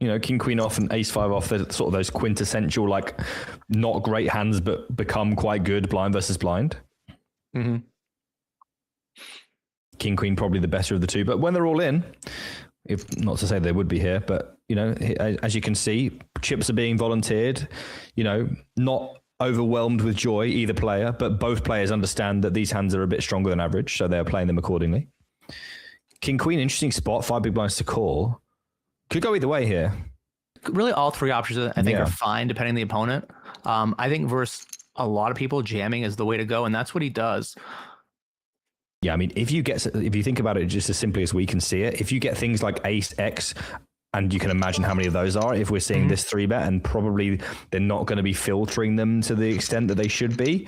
A: You know, king, queen off and ace five off. They're sort of those quintessential, like, not great hands, but become quite good blind versus blind.
B: Mm-hmm.
A: King, queen, probably the better of the two. But when they're all in, if not to say they would be here, but, you know, as you can see, chips are being volunteered, you know, not overwhelmed with joy, either player, but both players understand that these hands are a bit stronger than average, so they're playing them accordingly. King, queen, interesting spot, 5 big blinds to call. Could go either way here.
B: Really, all three options I think are fine depending on the opponent. I think versus a lot of people, jamming is the way to go, and that's what he does.
A: Yeah, I mean, if you think about it just as simply as we can see it, if you get things like ace X, and you can imagine how many of those are if we're seeing this 3-bet, and probably they're not going to be filtering them to the extent that they should be.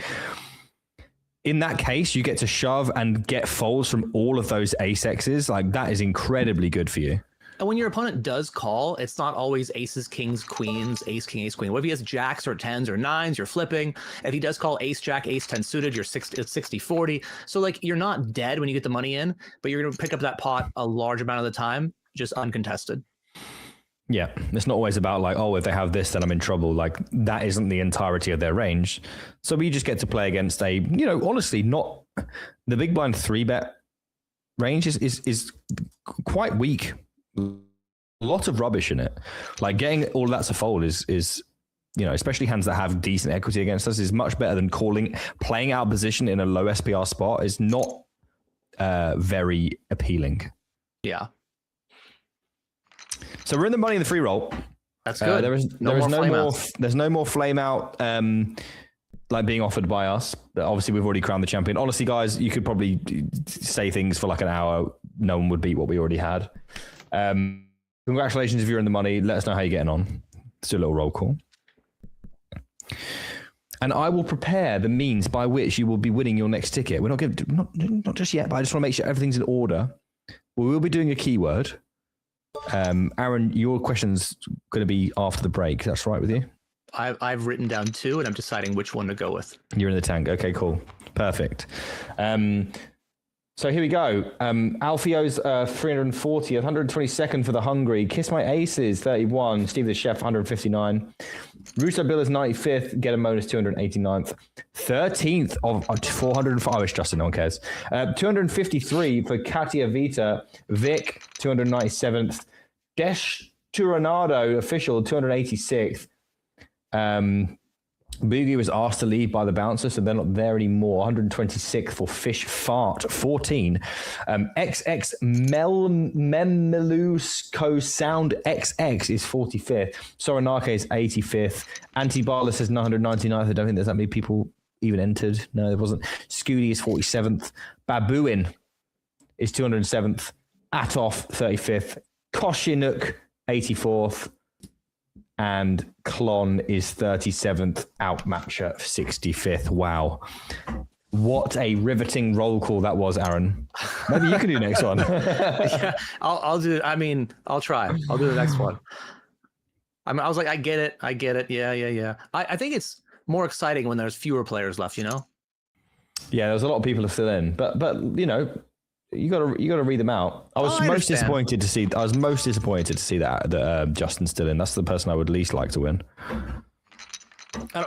A: In that case, you get to shove and get folds from all of those ace X's. Like, that is incredibly good for you.
B: And when your opponent does call, it's not always aces, kings, queens, ace, king, ace, queen. What if he has jacks or tens or nines, you're flipping. If he does call ace, jack, ace, 10 suited, it's 60-40. So, like, you're not dead when you get the money in, but you're going to pick up that pot a large amount of the time, just uncontested.
A: Yeah, it's not always about like, oh, if they have this, then I'm in trouble. Like, that isn't the entirety of their range. So we just get to play against a, you know, honestly, not the big blind 3-bet range is quite weak. A lot of rubbish in it. Like, getting all of that to fold is, you know, especially hands that have decent equity against us, is much better than playing out position in a low SPR spot is not very appealing.
B: Yeah.
A: So we're in the money in the free roll.
B: That's good.
A: There's no more flame out like being offered by us. But obviously, we've already crowned the champion. Honestly, guys, you could probably say things for like an hour. No one would beat what we already had. Congratulations if you're in the money. Let us know how you're getting on. Let's do a little roll call. And I will prepare the means by which you will be winning your next ticket. We're not just yet, but I just want to make sure everything's in order. We will be doing a keyword. Aaron, your question's going to be after the break. That's right with you?
B: I've written down 2, and I'm deciding which one to go with.
A: You're in the tank. Okay, cool. Perfect. So here we go. Alfio's 340, 122nd for the Hungry. Kiss My Aces, 31. Steve the Chef, 159. Russo Bill is 95th. Get a bonus, 289th. 13th of 405. I wish Justin, no one cares. 253 for Katia Vita. Vic, 297th. Desh Turanado, official, 286th. Boogie was asked to leave by the bouncer, so they're not there anymore. 126th for Fish Fart, 14. XX Memelusco Sound XX is 45th. Soranake is 85th. Antibalas is 999th. I don't think there's that many people even entered. No, there wasn't. Scooty is 47th. Babooin is 207th. Atoff, 35th. Koshinuk 84th, and Klon is 37th, Outmatcher 65th. Wow. What a riveting roll call that was, Aaron. Maybe you can do next one.
B: Yeah, I'll do. I mean, I'll try. I'll do the next one. I mean, I was like, I get it. Yeah. I think it's more exciting when there's fewer players left. You know.
A: Yeah, there's a lot of people to fill in, but you know, you gotta read them out. I was most disappointed to see. that Justin's still in. That's the person I would least like to win.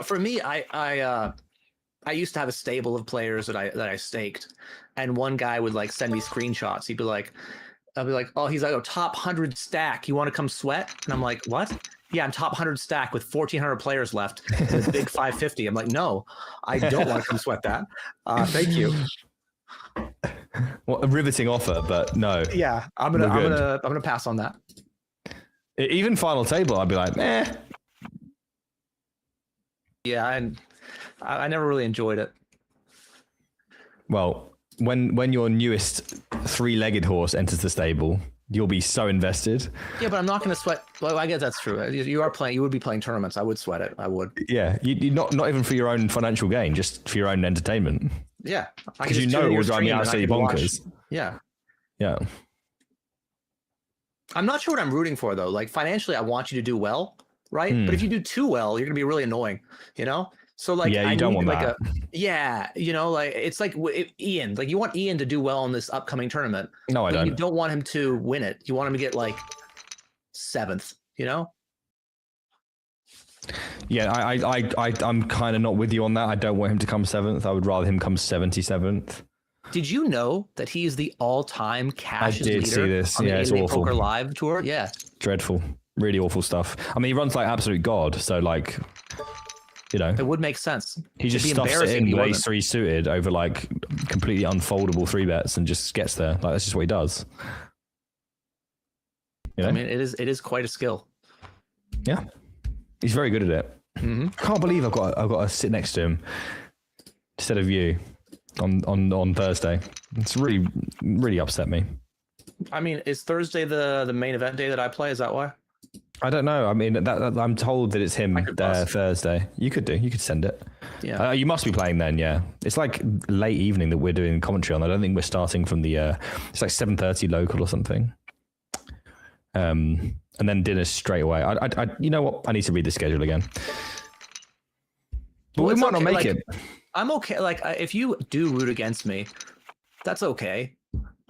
B: For me, I used to have a stable of players that I staked, and one guy would like send me screenshots. I'd be like, oh, he's like, top 100 stack. You want to come sweat? And I'm like, what? Yeah, I'm top 100 stack with 1,400 players left. With a big 550. I'm like, no, I don't want to come sweat that. Thank you.
A: Well, a riveting offer, but no.
B: Yeah, I'm gonna pass on that.
A: Even final table, I'd be like, eh.
B: Yeah, and I never really enjoyed it.
A: Well, when your newest three-legged horse enters the stable, you'll be so invested.
B: Yeah, but I'm not going to sweat. Well, I guess that's true. You are playing. You would be playing tournaments. I would sweat it. I would.
A: Yeah, you not even for your own financial gain, just for your own entertainment.
B: Yeah,
A: because you know it will drive me absolutely bonkers.
B: Yeah.
A: Yeah.
B: I'm not sure what I'm rooting for though. Like financially, I want you to do well, right? But if you do too well, you're going to be really annoying. You know. So like,
A: yeah, you don't want
B: like
A: that.
B: You know, like it's like Ian. Like you want Ian to do well in this upcoming tournament.
A: No, I don't.
B: You don't want him to win it. You want him to get like 7th. You know.
A: Yeah, I'm kind of not with you on that. I don't want him to come 7th. I would rather him come 77th.
B: Did you know that he is the all-time cash leader
A: see this.
B: on the
A: it's
B: Anime
A: awful.
B: Poker Live tour? Yeah.
A: Dreadful. Really awful stuff. I mean, he runs like absolute god. So like. You know,
B: it would make sense.
A: He just stuffs it in with ace 3 suited over like completely unfoldable 3-bets and just gets there. Like that's just what he does. You know?
B: I mean, it is quite a skill.
A: Yeah, he's very good at it.
B: Mm-hmm.
A: I can't believe I've got to sit next to him instead of you on Thursday. It's really upset me.
B: I mean, is Thursday the main event day that I play? Is that why?
A: I don't know. I mean, that I'm told that it's him Thursday. You could send it.
B: Yeah.
A: You must be playing then. Yeah. It's like late evening that we're doing commentary on. I don't think we're starting from the. It's like 7:30 local or something. And then dinner straight away. I you know what? I need to read the schedule again. But we might not make it.
B: I'm okay. Like if you do root against me, that's okay.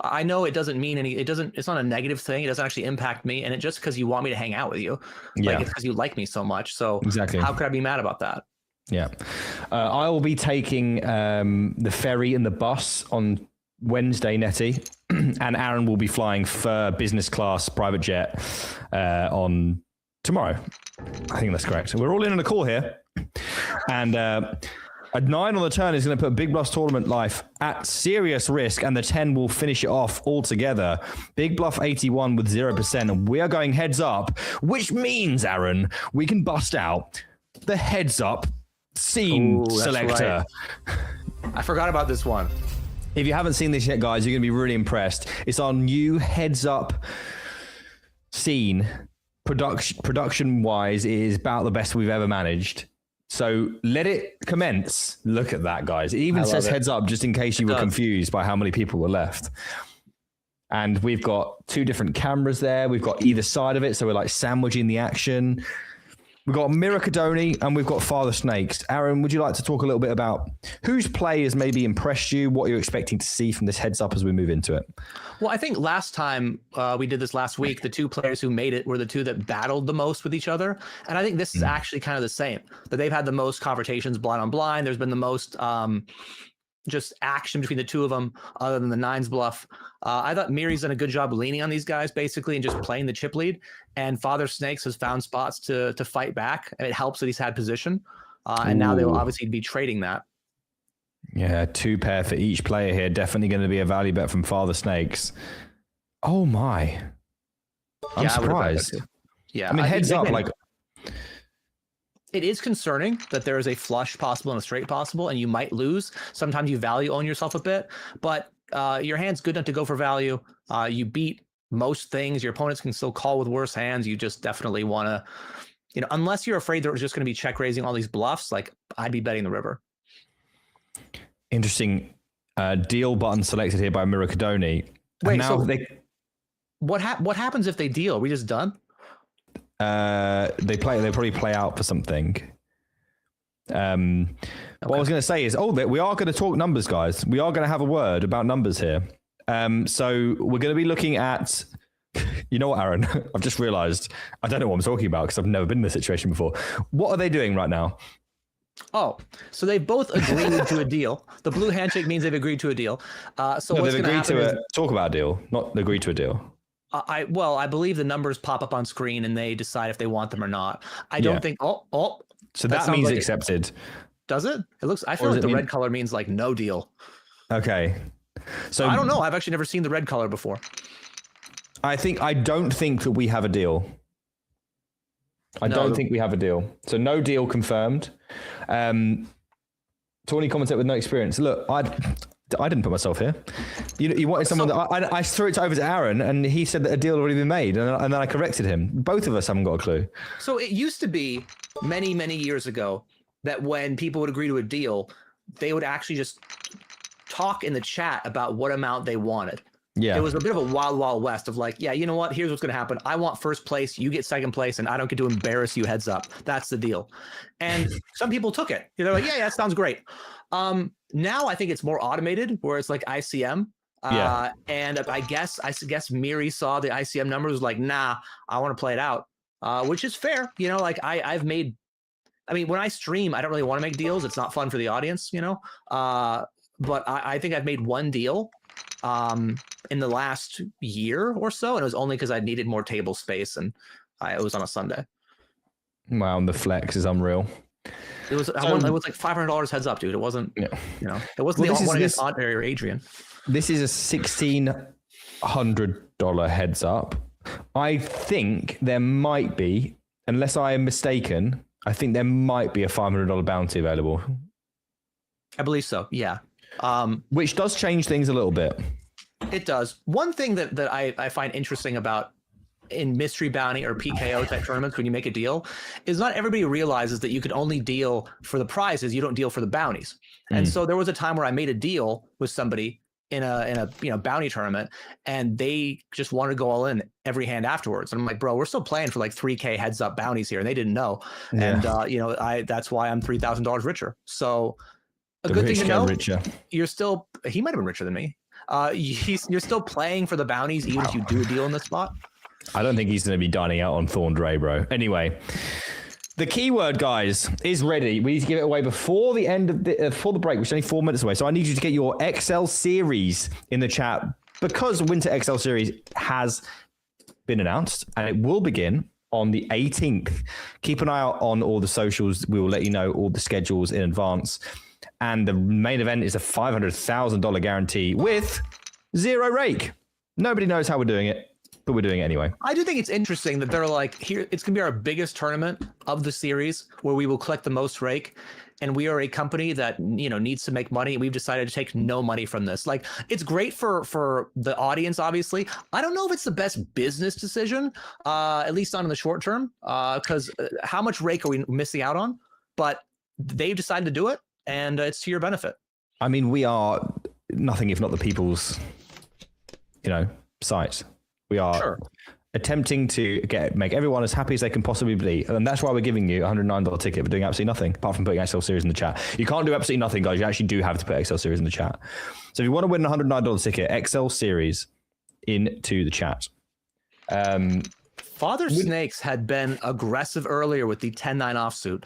B: I know it doesn't mean it's not a negative thing. It doesn't actually impact me. And it just because you want me to hang out with you. Like it's because you like me so much. So
A: exactly.
B: How could I be mad about that?
A: Yeah. I will be taking the ferry and the bus on Wednesday, Nettie, and Aaron will be flying for business class private jet on tomorrow. I think that's correct. We're all in on a call here. And a 9 on the turn is going to put Big Bluff's tournament life at serious risk, and the 10 will finish it off altogether. Big Bluff 81 with 0%, and we are going heads up, which means, Aaron, we can bust out the heads up scene selector.
B: Right. I forgot about this one.
A: If you haven't seen this yet, guys, you're going to be really impressed. It's our new heads up scene. Production-wise, it is about the best we've ever managed. So let it commence. Look at that, guys. It even says heads up just in case you were confused by how many people were left. And we've got 2 different cameras there. We've got either side of it. So we're like sandwiching the action. We've got Miracadoni and we've got Father Snakes. Aaron, would you like to talk a little bit about whose play has maybe impressed you, what you're expecting to see from this heads up as we move into it?
B: Well, I think last time we did this last week, the 2 players who made it were the 2 that battled the most with each other. And I think this is actually kind of the same, that they've had the most confrontations blind on blind. There's been the most just action between the 2 of them other than the 9's bluff. I thought Miri's done a good job leaning on these guys basically and just playing the chip lead. And Father Snakes has found spots to fight back. And it helps that he's had position. And now they'll obviously be trading that.
A: Yeah, 2 pair for each player here. Definitely going to be a value bet from Father Snakes. Oh my. I'm surprised.
B: Yeah.
A: I mean, heads up, like...
B: It is concerning that there is a flush possible and a straight possible, and you might lose. Sometimes you value own yourself a bit, but your hand's good enough to go for value. You beat most things. Your opponents can still call with worse hands. You just definitely want to, unless you're afraid they're just going to be check raising all these bluffs, like I'd be betting the river.
A: Interesting. Deal button selected here by Miracadoni.
B: Wait,
A: now
B: so what happens if they deal? Are we just done?
A: They probably play out for something. What I was going to say is, we are going to talk numbers, guys. We are going to have a word about numbers here. So we're going to be looking at, you know what, Aaron? I've just realized I don't know what I'm talking about because I've never been in this situation before. What are they doing right now?
B: Oh, so they both agreed to a deal. The blue handshake means they've agreed to a deal. So
A: no,
B: what's
A: they've
B: going to
A: agreed
B: happen
A: to talk about a deal, not agree to a deal.
B: I believe the numbers pop up on screen and they decide if they want them or not. I don't think.
A: So that means like accepted.
B: Does it? I feel like the red color means like no deal.
A: Okay. So
B: I don't know. I've actually never seen the red color before.
A: I don't think that we have a deal. I don't think we have a deal. So no deal confirmed. Tawny commented with no experience. Look, I didn't put myself here. You wanted someone that I threw it over to Aaron, and he said that a deal had already been made, and then I corrected him. Both of us haven't got a clue.
B: So it used to be many, many years ago that when people would agree to a deal, they would actually just talk in the chat about what amount they wanted. Yeah. It was a bit of a wild, wild west of like, yeah, you know what? Here's what's going to happen. I want first place. You get second place, and I don't get to embarrass you. Heads up. That's the deal. And some people took it. They're like, yeah, that sounds great. Now I think it's more automated, where it's like ICM. And I guess Miri saw the ICM numbers, was like, nah, I want to play it out, which is fair. I've made. I mean, when I stream, I don't really want to make deals. It's not fun for the audience, But I think I've made one deal in the last year or so, and it was only because I needed more table space, and it was on a Sunday.
A: Wow, and the flex is unreal.
B: It was like $500 heads up, dude. It wasn't, it wasn't the one against Andre or Adrian.
A: This is a $1,600 heads up. I think there might be, unless I am mistaken, I think there might be a $500 bounty available.
B: I believe so. Yeah.
A: Which does change things a little bit.
B: It does. One thing that I find interesting about in mystery bounty or PKO type tournaments, when you make a deal, is not everybody realizes that you can only deal for the prizes. You don't deal for the bounties. And so there was a time where I made a deal with somebody in a bounty tournament, and they just wanted to go all in every hand afterwards. And I'm like, bro, we're still playing for like 3K heads up bounties here, and they didn't know. Yeah. And that's why I'm $3,000 richer. So a good thing to know, richer. He might have been richer than me. You're still playing for the bounties even if you do a deal in this spot.
A: I don't think he's going to be dining out on Thorn Dre, bro. Anyway, the keyword, guys, is ready. We need to give it away before the end of before the break, which is only 4 minutes away. So I need you to get your XL series in the chat, because Winter XL series has been announced and it will begin on the 18th. Keep an eye out on all the socials. We will let you know all the schedules in advance. And the main event is a $500,000 guarantee with 0 rake. Nobody knows how we're doing it, but we're doing it anyway.
B: I do think it's interesting that they're like, here, it's going to be our biggest tournament of the series where we will collect the most rake. And we are a company that, needs to make money. We've decided to take no money from this. Like, it's great for the audience, obviously. I don't know if it's the best business decision, at least not in the short term, because how much rake are we missing out on? But they've decided to do it, and it's to your benefit.
A: I mean, we are nothing if not the people's, site. We are attempting to make everyone as happy as they can possibly be. And that's why we're giving you a $109 ticket for doing absolutely nothing, apart from putting XL Series in the chat. You can't do absolutely nothing, guys. You actually do have to put XL Series in the chat. So if you want to win a $109 ticket, XL Series into the chat.
B: Father Snakes had been aggressive earlier with the 10-9 offsuit.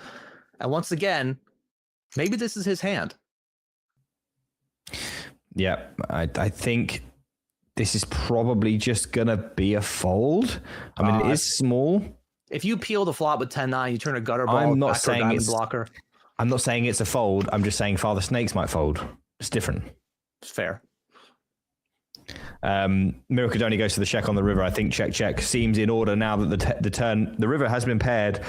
B: And once again, maybe this is his hand.
A: Yeah, I think this is probably just going to be a fold. I mean, it is small.
B: If you peel the flop with 10-9, you turn a gutter ball.
A: I'm not saying it's
B: blocker.
A: I'm not saying it's a fold. I'm just saying Father Snakes might fold. It's different.
B: It's fair.
A: Miracadoni goes to the check on the river. I think check seems in order now that the river has been paired.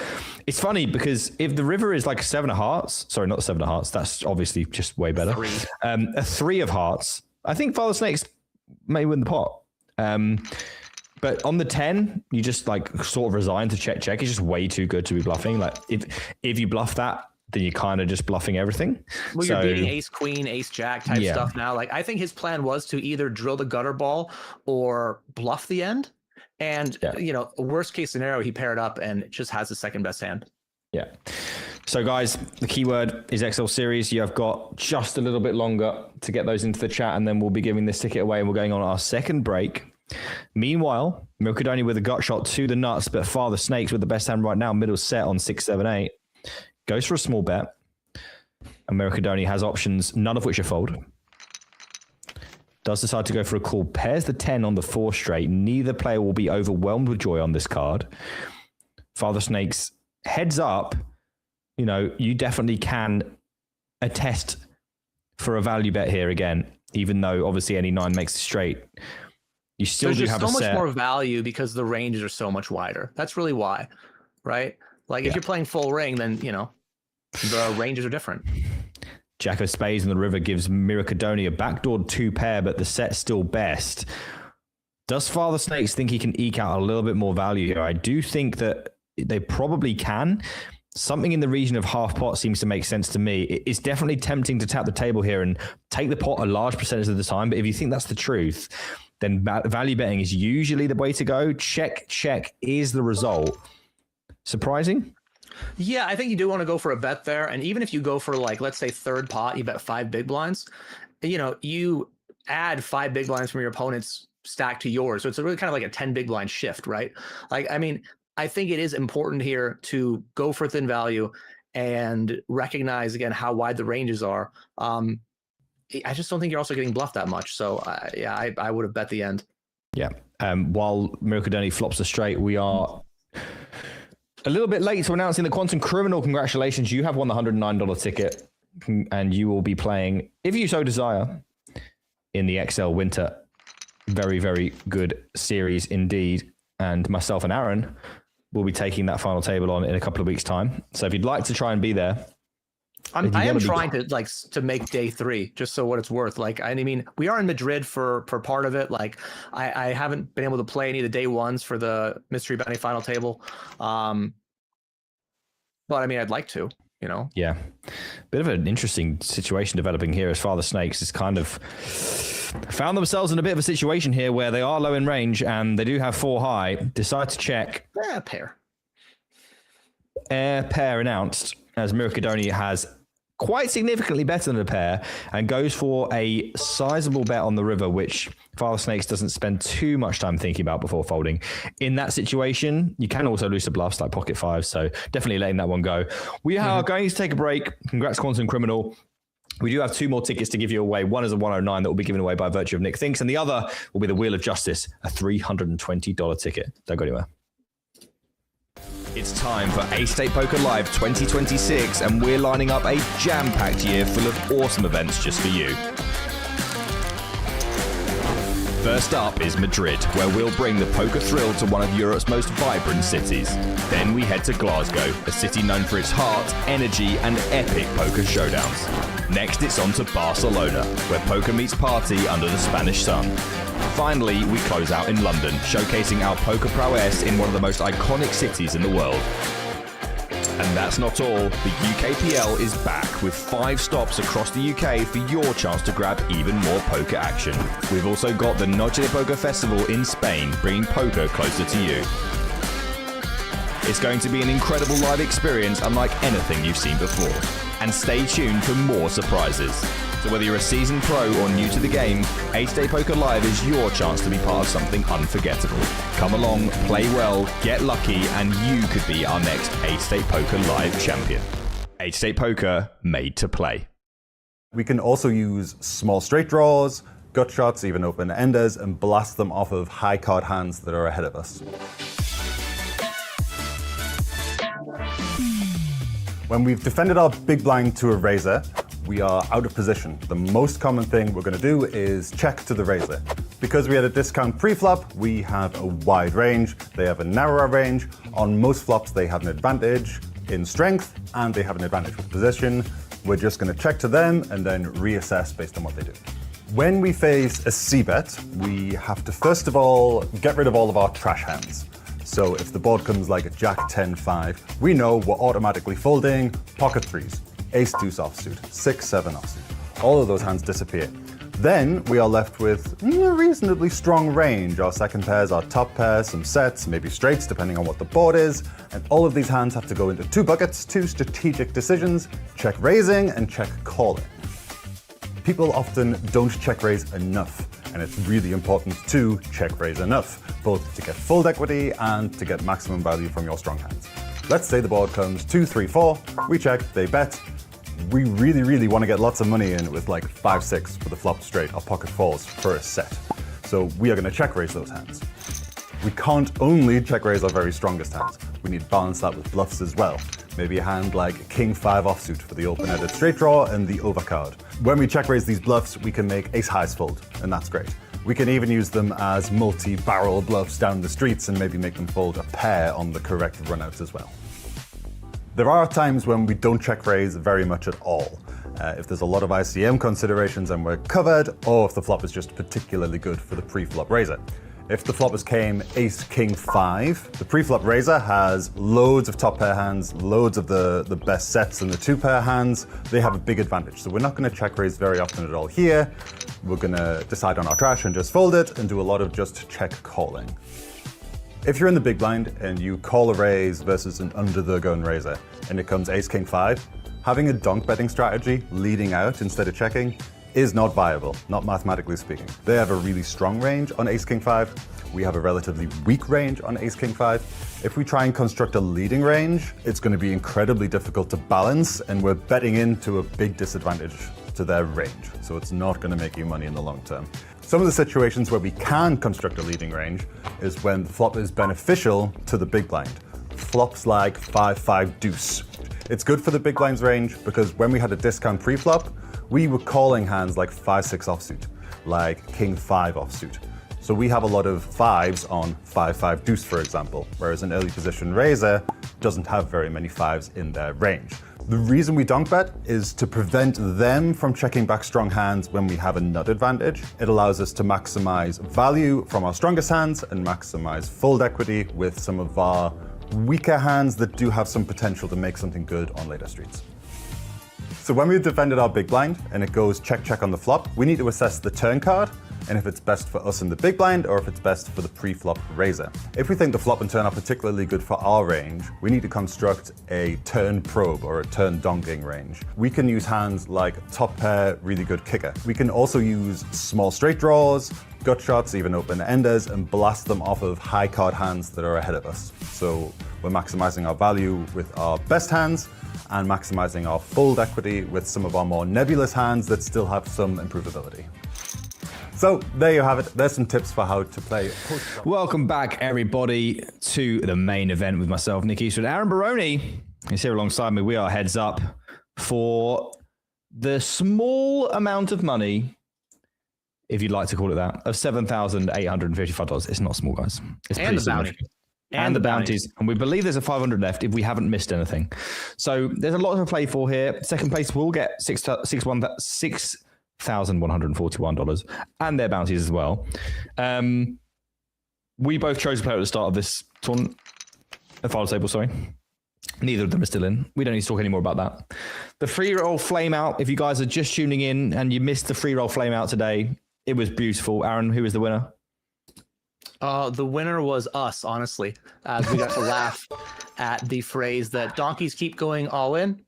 A: It's funny because if the river is like 7 of hearts, sorry, not 7 of hearts, that's obviously just way better. A 3 of hearts, I think Father Snakes may win the pot. But on the 10, you just like sort of resign to check. It's just way too good to be bluffing. Like if you bluff that, then you're kind of just bluffing everything.
B: Well, you're beating ace queen, ace jack type stuff now. Like I think his plan was to either drill the gutter ball or bluff the end. And you know, worst case scenario, he paired up and just has the second best hand.
A: Yeah. So guys, the keyword is XL series. You have got just a little bit longer to get those into the chat, and then we'll be giving this ticket away and we're going on our second break. Meanwhile, Mirkadoni with a gut shot to the nuts, but Father Snakes with the best hand right now, middle set on 6-7-8. Goes for a small bet. And Mirkadoni has options, none of which are fold. Does decide to go for a call. Pairs the 10 on the 4 straight. Neither player will be overwhelmed with joy on this card. Father Snakes heads up. You know, you definitely can attest for a value bet here again, even though obviously any 9 makes a straight. You still do have a set.
B: There's so much more value because the ranges are so much wider. That's really why, right? Like if you're playing full ring, then, you know, the ranges are different.
A: Jack of Spades in the river gives Mirkadoni a backdoored 2 pair, but the set's still best. Does Father Snakes think he can eke out a little bit more value here? I do think that they probably can. Something in the region of half pot seems to make sense to me. It's definitely tempting to tap the table here and take the pot a large percentage of the time. But if you think that's the truth, then value betting is usually the way to go. Check, check is the result. Surprising?
B: Yeah, I think you do want to go for a bet there. And even if you go for, like, let's say third pot, you bet 5 big blinds, you know, you add 5 big blinds from your opponent's stack to yours. So it's really kind of like a 10 big blind shift, right? Like, I mean, I think it is important here to go for thin value and recognize, again, how wide the ranges are. I just don't think you're also getting bluffed that much. So, yeah, I would have bet the end.
A: Yeah. While Mirkadoni flops a straight, we are a little bit late to announcing the Quantum Criminal. Congratulations. You have won the $109 ticket, and you will be playing, if you so desire, in the XL Winter. Very, very good series indeed. And myself and Aaron will be taking that final table on in a couple of weeks' time. So if you'd like to try and be there,
B: I am trying to make day 3, just so what it's worth. Like, I mean, we are in Madrid for part of it. Like, I haven't been able to play any of the day 1s for the Mystery Bounty final table. But I mean, I'd like to, you know. Yeah.
A: Bit of an interesting situation developing here as Father Snakes is kind of found themselves in a bit of a situation here where they are low in range and they do have 4 high. Decide to check.
B: Pair.
A: Pair announced as Mirkadoni has quite significantly better than a pair and goes for a sizable bet on the river, which Father Snakes doesn't spend too much time thinking about before folding. In that situation, you can also lose to bluffs like pocket 5, so definitely letting that one go. We are going to take a break. Congrats, Quantum Criminal. We do have 2 more tickets to give you away. One is a 109 that will be given away by virtue of Nick Thinks, and the other will be the Wheel of Justice, a $320 ticket. Don't go anywhere. It's time for Ace State Poker Live 2026, and we're lining up a jam-packed year full of awesome events just for you. First up is Madrid, where we'll bring the poker thrill to one of Europe's most vibrant cities. Then we head to Glasgow, a city known for its heart, energy, and epic poker showdowns. Next, it's on to Barcelona, where poker meets party under the Spanish sun. Finally, we close out in London, showcasing our poker prowess in one of the most iconic cities in the world. And that's not all. The UKPL is back with 5 stops across the UK for your chance to grab even more poker action. We've also got the Noche de Poker Festival in Spain, bringing poker closer to you. It's going to be an incredible live experience unlike anything you've seen before. And stay tuned for more surprises. So whether you're a seasoned pro or new to the game, Ace State Poker Live is your chance to be part of something unforgettable. Come along, play well, get lucky, and you could be our next Ace State Poker Live champion. Ace State Poker, made to play.
C: We can also use small straight draws, gut shots, even open enders, and blast them off of high card hands that are ahead of us. When we've defended our big blind to a razor, we are out of position. The most common thing we're going to do is check to the razor. Because we had a discount pre-flop, we have a wide range. They have a narrower range. On most flops, they have an advantage in strength, and they have an advantage with position. We're just going to check to them and then reassess based on what they do. When we face a c-bet, we have to first of all get rid of all of our trash hands. So if the board comes like a jack 10-5, we know we're automatically folding pocket threes, ace deuce offsuit, 6-7 offsuit. All of those hands disappear. Then we are left with a reasonably strong range. Our second pairs, our top pairs, some sets, maybe straights, depending on what the board is. And all of these hands have to go into two buckets, two strategic decisions: check raising and check calling. People often don't check raise enough, and it's really important to check raise enough, both to get fold equity and to get maximum value from your strong hands. Let's say the board comes 2, 3, 4, we check, they bet. We really want to get lots of money in with like 5-6 for the flop straight or pocket fours for a set. So we are going to check raise those hands. We can't only check raise our very strongest hands. We need to balance that with bluffs as well. Maybe a hand like King 5 offsuit for the open-ended straight draw and the overcard. When we check raise these bluffs, we can make ace highs fold, and that's great. We can even use them as multi-barrel bluffs down the streets and maybe make them fold a pair on the correct runouts as well. There are times when we don't check raise very much at all. If there's a lot of ICM considerations and we're covered, or if the flop is just particularly good for the pre-flop raiser. If the floppers came ace, king, 5, the pre-flop raiser has loads of top pair hands, loads of the best sets and the 2-pair hands. They have a big advantage. So we're not going to check raise very often at all here. We're going to decide on our trash and just fold it and do a lot of just check calling. If you're in the big blind and you call a raise versus an under the gun raiser and it comes ace, king, 5, having a donk betting strategy leading out instead of checking is not viable, not mathematically speaking. They have a really strong range on ace, king, 5. We have a relatively weak range on ace, king, 5. If we try and construct a leading range, it's going to be incredibly difficult to balance, and we're betting into a big disadvantage to their range. So it's not going to make you money in the long term. Some of the situations where we can construct a leading range is when the flop is beneficial to the big blind. Flops like 5-5 deuce. It's good for the big blind's range because when we had a discount pre-flop, we were calling hands like 5-6 offsuit, like king 5 offsuit. So we have a lot of 5s on 5-5 deuce, for example, whereas an early position raiser doesn't have very many 5s in their range. The reason we donk bet is to prevent them from checking back strong hands when we have a nut advantage. It allows us to maximize value from our strongest hands and maximize fold equity with some of our weaker hands that do have some potential to make something good on later streets. So when we've defended our big blind and it goes check, check on the flop, we need to assess the turn card and if it's best for us in the big blind or if it's best for the pre-flop raiser. If we think the flop and turn are particularly good for our range, we need to construct a turn probe or a turn donking range. We can use hands like top pair, really good kicker. We can also use small straight draws, gut shots, even open enders, and blast them off of high card hands that are ahead of us. So we're maximizing our value with our best hands and maximizing our fold equity with some of our more nebulous hands that still have some improvability. So there you have it. There's some tips for how to play.
A: Welcome back, everybody, to the main event with myself, Nick Eastwood. Aaron Baroni is here alongside me. We are heads up for the small amount of money, if you'd like to call it that, of $7,855. It's not small, guys. It's
B: and the bounty.
A: And the bounties. And we believe there's a 500 left if we haven't missed anything. So there's a lot to play for here. Second place will get $6,141 and their bounties as well. We both chose a player at the start of this tournament. The final table, sorry. Neither of them are still in. We don't need to talk anymore about that. The free roll flame out. If you guys are just tuning in and you missed the free roll flame out today, it was beautiful. Aaron, who was the winner?
B: The winner was us, honestly, as we got to laugh at the phrase that donkeys keep going all in,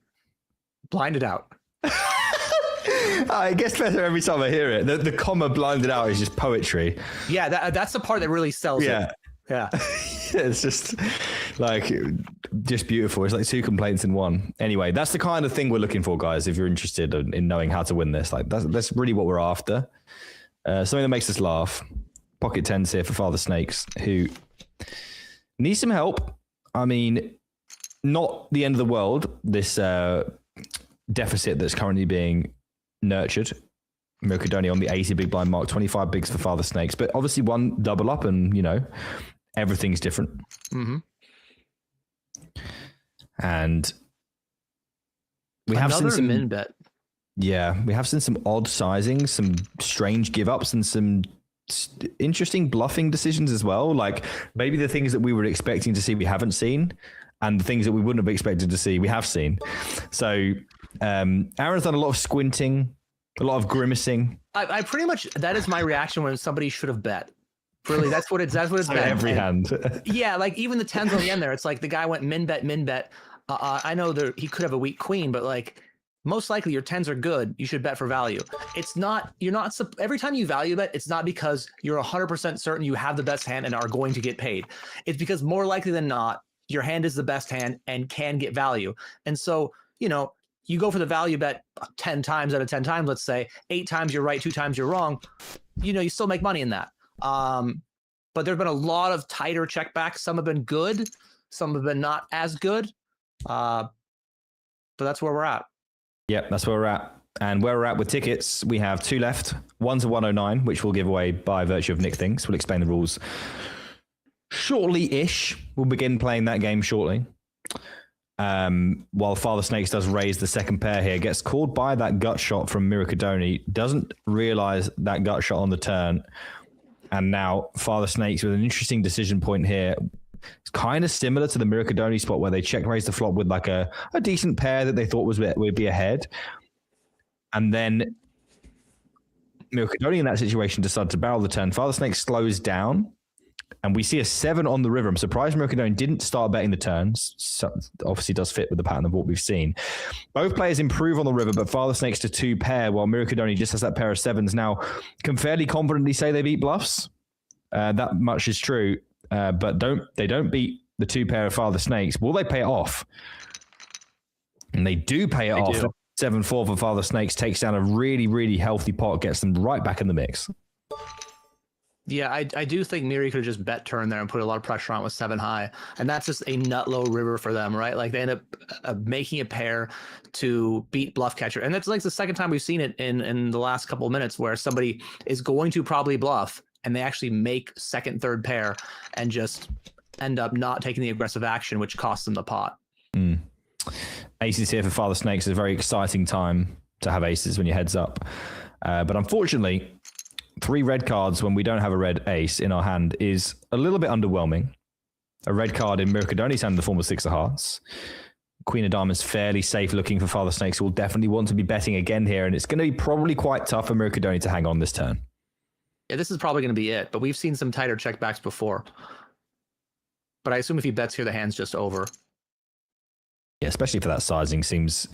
B: blinded out.
A: It gets better every time I hear it. The comma blinded out is just poetry.
B: Yeah, that's the part that really sells it. Yeah.
A: It's just like, just beautiful. It's like two complaints in one. Anyway, that's the kind of thing we're looking for, guys, if you're interested in knowing how to win this. Like that's really what we're after. Something that makes us laugh. Pocket tens here for Father Snakes, who needs some help. I mean, not the end of the world, this deficit that's currently being nurtured. Mercadoni on the 80 big blind mark, 25 bigs for Father Snakes, but obviously one double up and, you know, everything's different.
B: Mm-hmm.
A: And we have
B: another
A: some
B: min bet.
A: Yeah, we have seen some odd sizings, some strange give ups, and some interesting bluffing decisions as well. Like maybe the things that we were expecting to see we haven't seen, and the things that we wouldn't have expected to see we have seen. So Aaron's done a lot of squinting, a lot of grimacing.
B: I pretty much, that is my reaction when somebody should have bet. Really, that's what it's
A: so
B: been.
A: Every hand.
B: Yeah, like even the 10s on the end there, it's like the guy went min bet. I know he could have a weak queen, but like most likely your 10s are good. You should bet for value. Every time you value bet, it's not because you're 100% certain you have the best hand and are going to get paid. It's because more likely than not, your hand is the best hand and can get value. And so, you go for the value bet 10 times out of 10 times, let's say 8 times you're right, 2 times you're wrong. You still make money in that. But there've been a lot of tighter checkbacks. Some have been good, some have been not as good. But that's where we're at.
A: Yep, that's where we're at. And where we're at with tickets, we have 2 left. One's a 109, which we'll give away by virtue of Nick Thinks. We'll explain the rules shortly-ish. We'll begin playing that game shortly. While Father Snakes does raise the second pair here, gets called by that gut shot from Miracadoni, doesn't realize that gut shot on the turn. And now Father Snakes with an interesting decision point here. It's kind of similar to the Miracadoni spot where they check raise the flop with like a decent pair that they thought would be ahead. And then Miracadoni in that situation decided to barrel the turn. Father Snakes slows down. And we see a 7 on the river. I'm surprised Miracadoni didn't start betting the turns. So obviously does fit with the pattern of what we've seen. Both players improve on the river, but Father Snakes to 2 pair, while Miracadoni just has that pair of 7s. Now, can fairly confidently say they beat bluffs. That much is true. But they don't beat the 2 pair of Father Snakes. Will they pay it off? And they do pay it off. 7-4 for Father Snakes takes down a really, really healthy pot, gets them right back in the mix.
B: Yeah, I do think Miri could have just bet turn there and put a lot of pressure on with 7 high. And that's just a nut low river for them, right? Like they end up making a pair to beat bluff catcher. And that's like the second time we've seen it in the last couple of minutes where somebody is going to probably bluff and they actually make second, third pair and just end up not taking the aggressive action, which costs them the pot.
A: Aces here for Father Snakes is a very exciting time to have aces when your head's up. But unfortunately, 3 red cards when we don't have a red ace in our hand is a little bit underwhelming. A red card in Miracadoni's hand in the form of 6 of hearts. Queen of diamonds fairly safe looking for Father Snakes, who will definitely want to be betting again here, and it's going to be probably quite tough for Miracadoni to hang on this turn.
B: Yeah, this is probably going to be it, but we've seen some tighter checkbacks before. But I assume if he bets here, the hand's just over.
A: Yeah, especially for that sizing, seems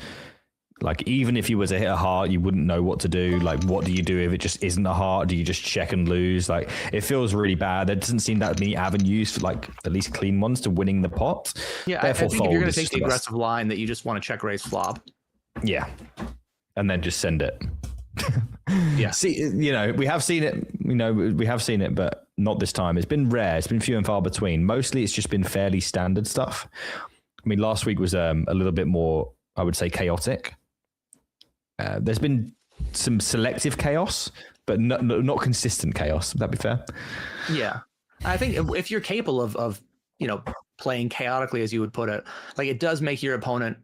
A: like even if you were to hit a heart, you wouldn't know what to do. Like, what do you do if it just isn't a heart? Do you just check and lose? Like, it feels really bad. There doesn't seem that many avenues for, like, at least clean ones to winning the pot.
B: Yeah,
A: therefore,
B: I think if you're going to take the aggressive line that you just want to check raise flop.
A: Yeah, and then just send it.
B: Yeah.
A: See, we have seen it. We have seen it, but not this time. It's been rare. It's been few and far between. Mostly, it's just been fairly standard stuff. I mean, last week was a little bit more, I would say, chaotic. There's been some selective chaos, but not consistent chaos. Would that be fair?
B: Yeah. I think if you're capable of playing chaotically, as you would put it, like it does make your opponent,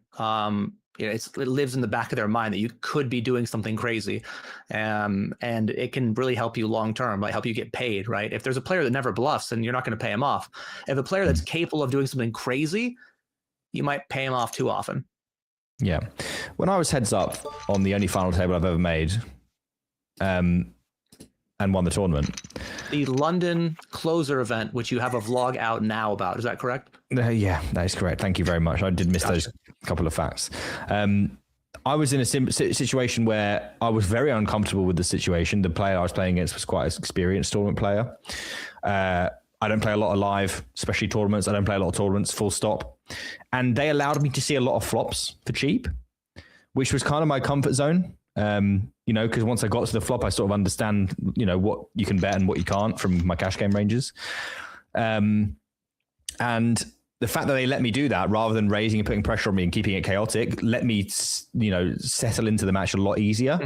B: it lives in the back of their mind that you could be doing something crazy. And it can really help you long-term, like help you get paid, right? If there's a player that never bluffs, then you're not going to pay him off. If a player that's capable of doing something crazy, you might pay him off too often.
A: Yeah. When I was heads up on the only final table I've ever made, and won the tournament.
B: The London closer event, which you have a vlog out now about. Is that correct?
A: Yeah, that is correct. Thank you very much. I did miss those couple of facts. I was in a situation where I was very uncomfortable with the situation. The player I was playing against was quite an experienced tournament player. I don't play a lot of live, especially tournaments. I don't play a lot of tournaments, full stop. And they allowed me to see a lot of flops for cheap, which was kind of my comfort zone. Because once I got to the flop, I sort of understand, what you can bet and what you can't from my cash game ranges. And the fact that they let me do that rather than raising and putting pressure on me and keeping it chaotic, let me, settle into the match a lot easier.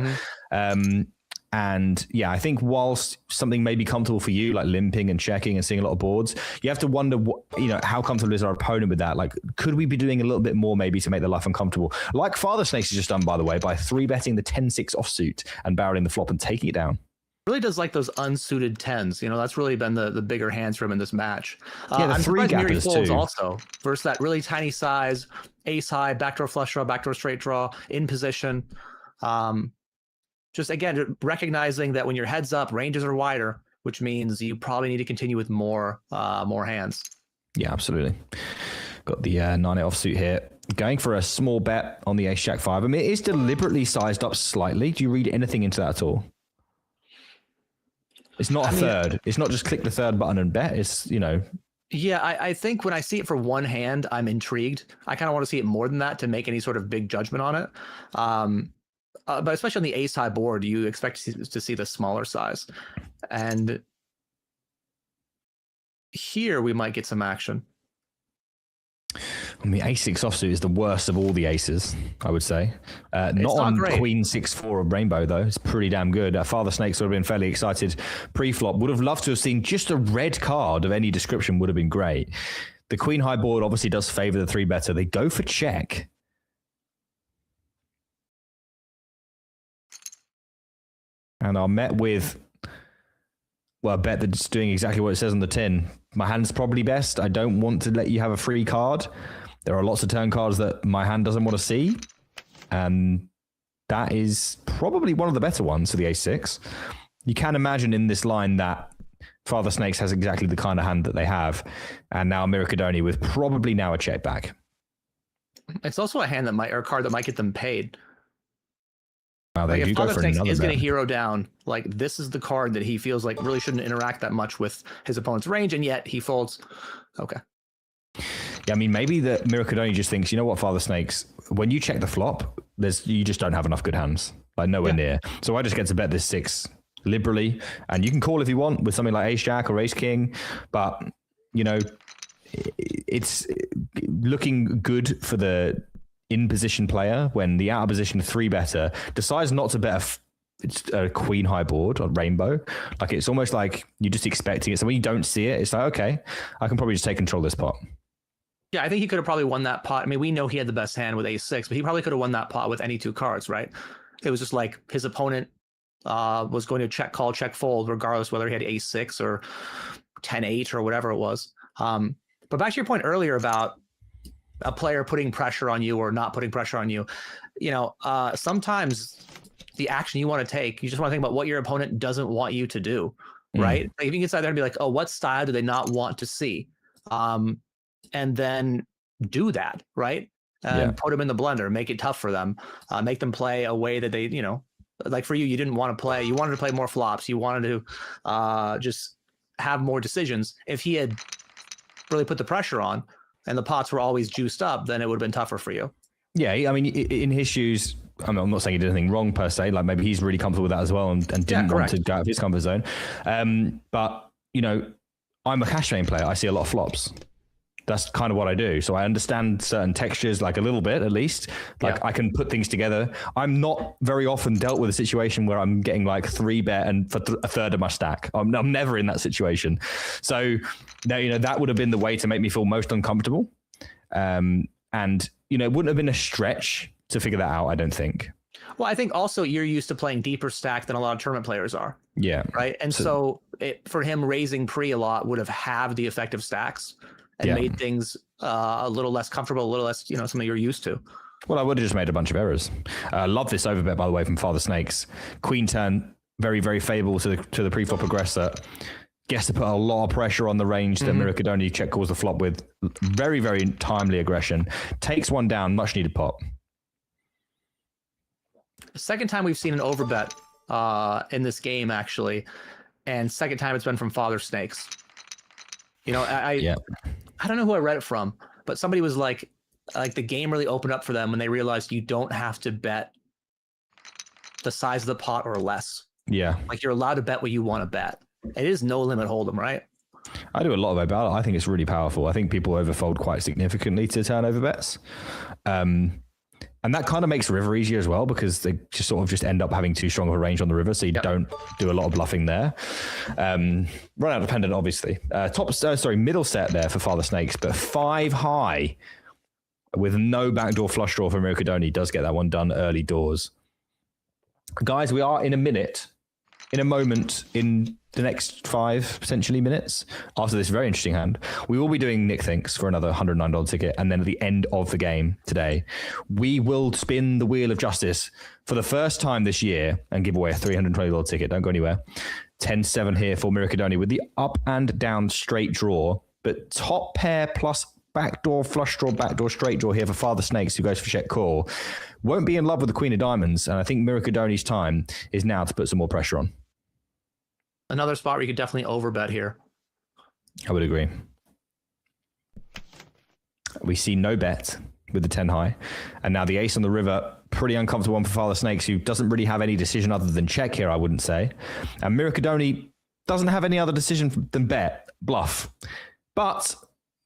A: Mm-hmm. And yeah, I think whilst something may be comfortable for you, like limping and checking and seeing a lot of boards, you have to wonder, how comfortable is our opponent with that? Like, could we be doing a little bit more maybe to make their life uncomfortable? Like Father Snakes has just done, by the way, by 3-betting the 10-6 offsuit and barreling the flop and taking it down.
B: Really does like those unsuited 10s. That's really been the bigger hands for him in this match.
A: Yeah, the
B: I'm
A: 3
B: surprised Mary
A: gappers
B: folds
A: too.
B: also versus that really tiny size, ace high, backdoor flush draw, backdoor straight draw, in position. Just again, recognizing that when your head's up, ranges are wider, which means you probably need to continue with more hands.
A: Yeah, absolutely. Got the 9-8 offsuit here. Going for a small bet on the ace-jack-5. I mean, it is deliberately sized up slightly. Do you read anything into that at all? It's not a third. It's not just click the third button and bet. It's,
B: Yeah, I think when I see it for one hand, I'm intrigued. I kind of want to see it more than that to make any sort of big judgment on it. But especially on the ace high board, you expect to see the smaller size. And here we might get some action.
A: I mean, ace-6 offsuit is the worst of all the aces, I would say. Not on
B: great.
A: Queen 6-4 of Rainbow, though. It's pretty damn good. Father Snakes would have been fairly excited pre-flop. Would have loved to have seen just a red card of any description would have been great. The Queen high board obviously does favor the 3-better. They go for check. And are met with, well, a bet that's doing exactly what it says on the tin. My hand's probably best. I don't want to let you have a free card. There are lots of turn cards that my hand doesn't want to see. And that is probably one of the better ones for the ace-6. You can imagine in this line that Father Snakes has exactly the kind of hand that they have. And now Miracadoni with probably now a check back.
B: It's also a hand or a card that might get them paid.
A: Wow, they
B: Like
A: do
B: if
A: go
B: Father
A: for
B: Snakes
A: another
B: is going to
A: bet.
B: hero down, like this is the card that he feels like really shouldn't interact that much with his opponent's range, and yet he folds. Okay.
A: Yeah, I mean, maybe the Miracadoni just thinks, you know what, Father Snakes, when you check the flop, you just don't have enough good hands, like nowhere near. So I just get to bet this 6 liberally, and you can call if you want with something like ace jack or ace king, but it's looking good for the in position player when the out of position 3-better decides not to bet a queen high board on Rainbow. Like it's almost like you're just expecting it. So when you don't see it, it's like, okay, I can probably just take control of this pot.
B: Yeah, I think he could have probably won that pot. I mean, we know he had the best hand with ace-6, but he probably could have won that pot with any 2 cards, right? It was just like his opponent was going to check call, check fold, regardless whether he had ace-6 or 10-8 or whatever it was. But back to your point earlier about a player putting pressure on you or not putting pressure on you, sometimes the action you want to take, you just want to think about what your opponent doesn't want you to do, right? Like if you can sit there and be like, oh, what style do they not want to see? And then do that, right? And put them in the blender, make it tough for them, make them play a way that they, like for you, you didn't want to play, you wanted to play more flops. You wanted to just have more decisions. If he had really put the pressure on and the pots were always juiced up, then it would have been tougher for you. Yeah,
A: I mean, in his shoes, I'm not saying he did anything wrong per se. Like maybe he's really comfortable with that as well and didn't want to go out of his comfort zone. But, I'm a cash game player. I see a lot of flops. That's kind of what I do. So I understand certain textures, like a little bit at least. Like I can put things together. I'm not very often dealt with a situation where I'm getting like 3-bet and for a third of my stack. I'm never in that situation. So that would have been the way to make me feel most uncomfortable. And it wouldn't have been a stretch to figure that out, I don't think.
B: Well, I think also you're used to playing deeper stack than a lot of tournament players are.
A: Yeah.
B: Right. And so for him, raising pre a lot would have halved the effective stacks and made things a little less comfortable, a little less, something you're used to.
A: Well, I would have just made a bunch of errors. Love this overbet, by the way, from Father Snakes. Queen turn, very, very favorable to the pre-flop aggressor. Gets to put a lot of pressure on the range that Miracadoni check calls the flop with. Very, very timely aggression. Takes one down, much needed pot.
B: The second time we've seen an overbet in this game, actually, and second time it's been from Father Snakes. I don't know who I read it from, but somebody was like the game really opened up for them when they realized you don't have to bet the size of the pot or less. Yeah. Like you're allowed to bet what you want to bet. It is no limit hold'em, right?
A: I do a lot about it. I think it's really powerful. I think people overfold quite significantly to turnover bets. And And that kind of makes river easier as well, because they just sort of just end up having too strong of a range on the river, so you don't do a lot of bluffing there. Run out dependent, obviously. Middle set there for Father Snakes, but 5 high with no backdoor flush draw for Miracadoni does get that one done early doors. Guys, we are in a moment in the next 5 potentially minutes after this very interesting hand. We will be doing Nick Thinks for another $109 ticket, and then at the end of the game today, we will spin the wheel of justice for the first time this year and give away a $320 ticket. Don't go anywhere. 10-7 here for Miracadoni with the up and down straight draw, but top pair plus backdoor flush draw, backdoor straight draw here for Father Snakes, who goes for check call. Won't be in love with the Queen of Diamonds, and I think Miracadoni's time is now to put some more pressure on.
B: Another spot where you could definitely overbet here.
A: I would agree. We see no bet with the 10 high, and now the ace on the river, pretty uncomfortable one for Father Snakes, who doesn't really have any decision other than check here, I wouldn't say. And Miracadoni doesn't have any other decision than bet, bluff. But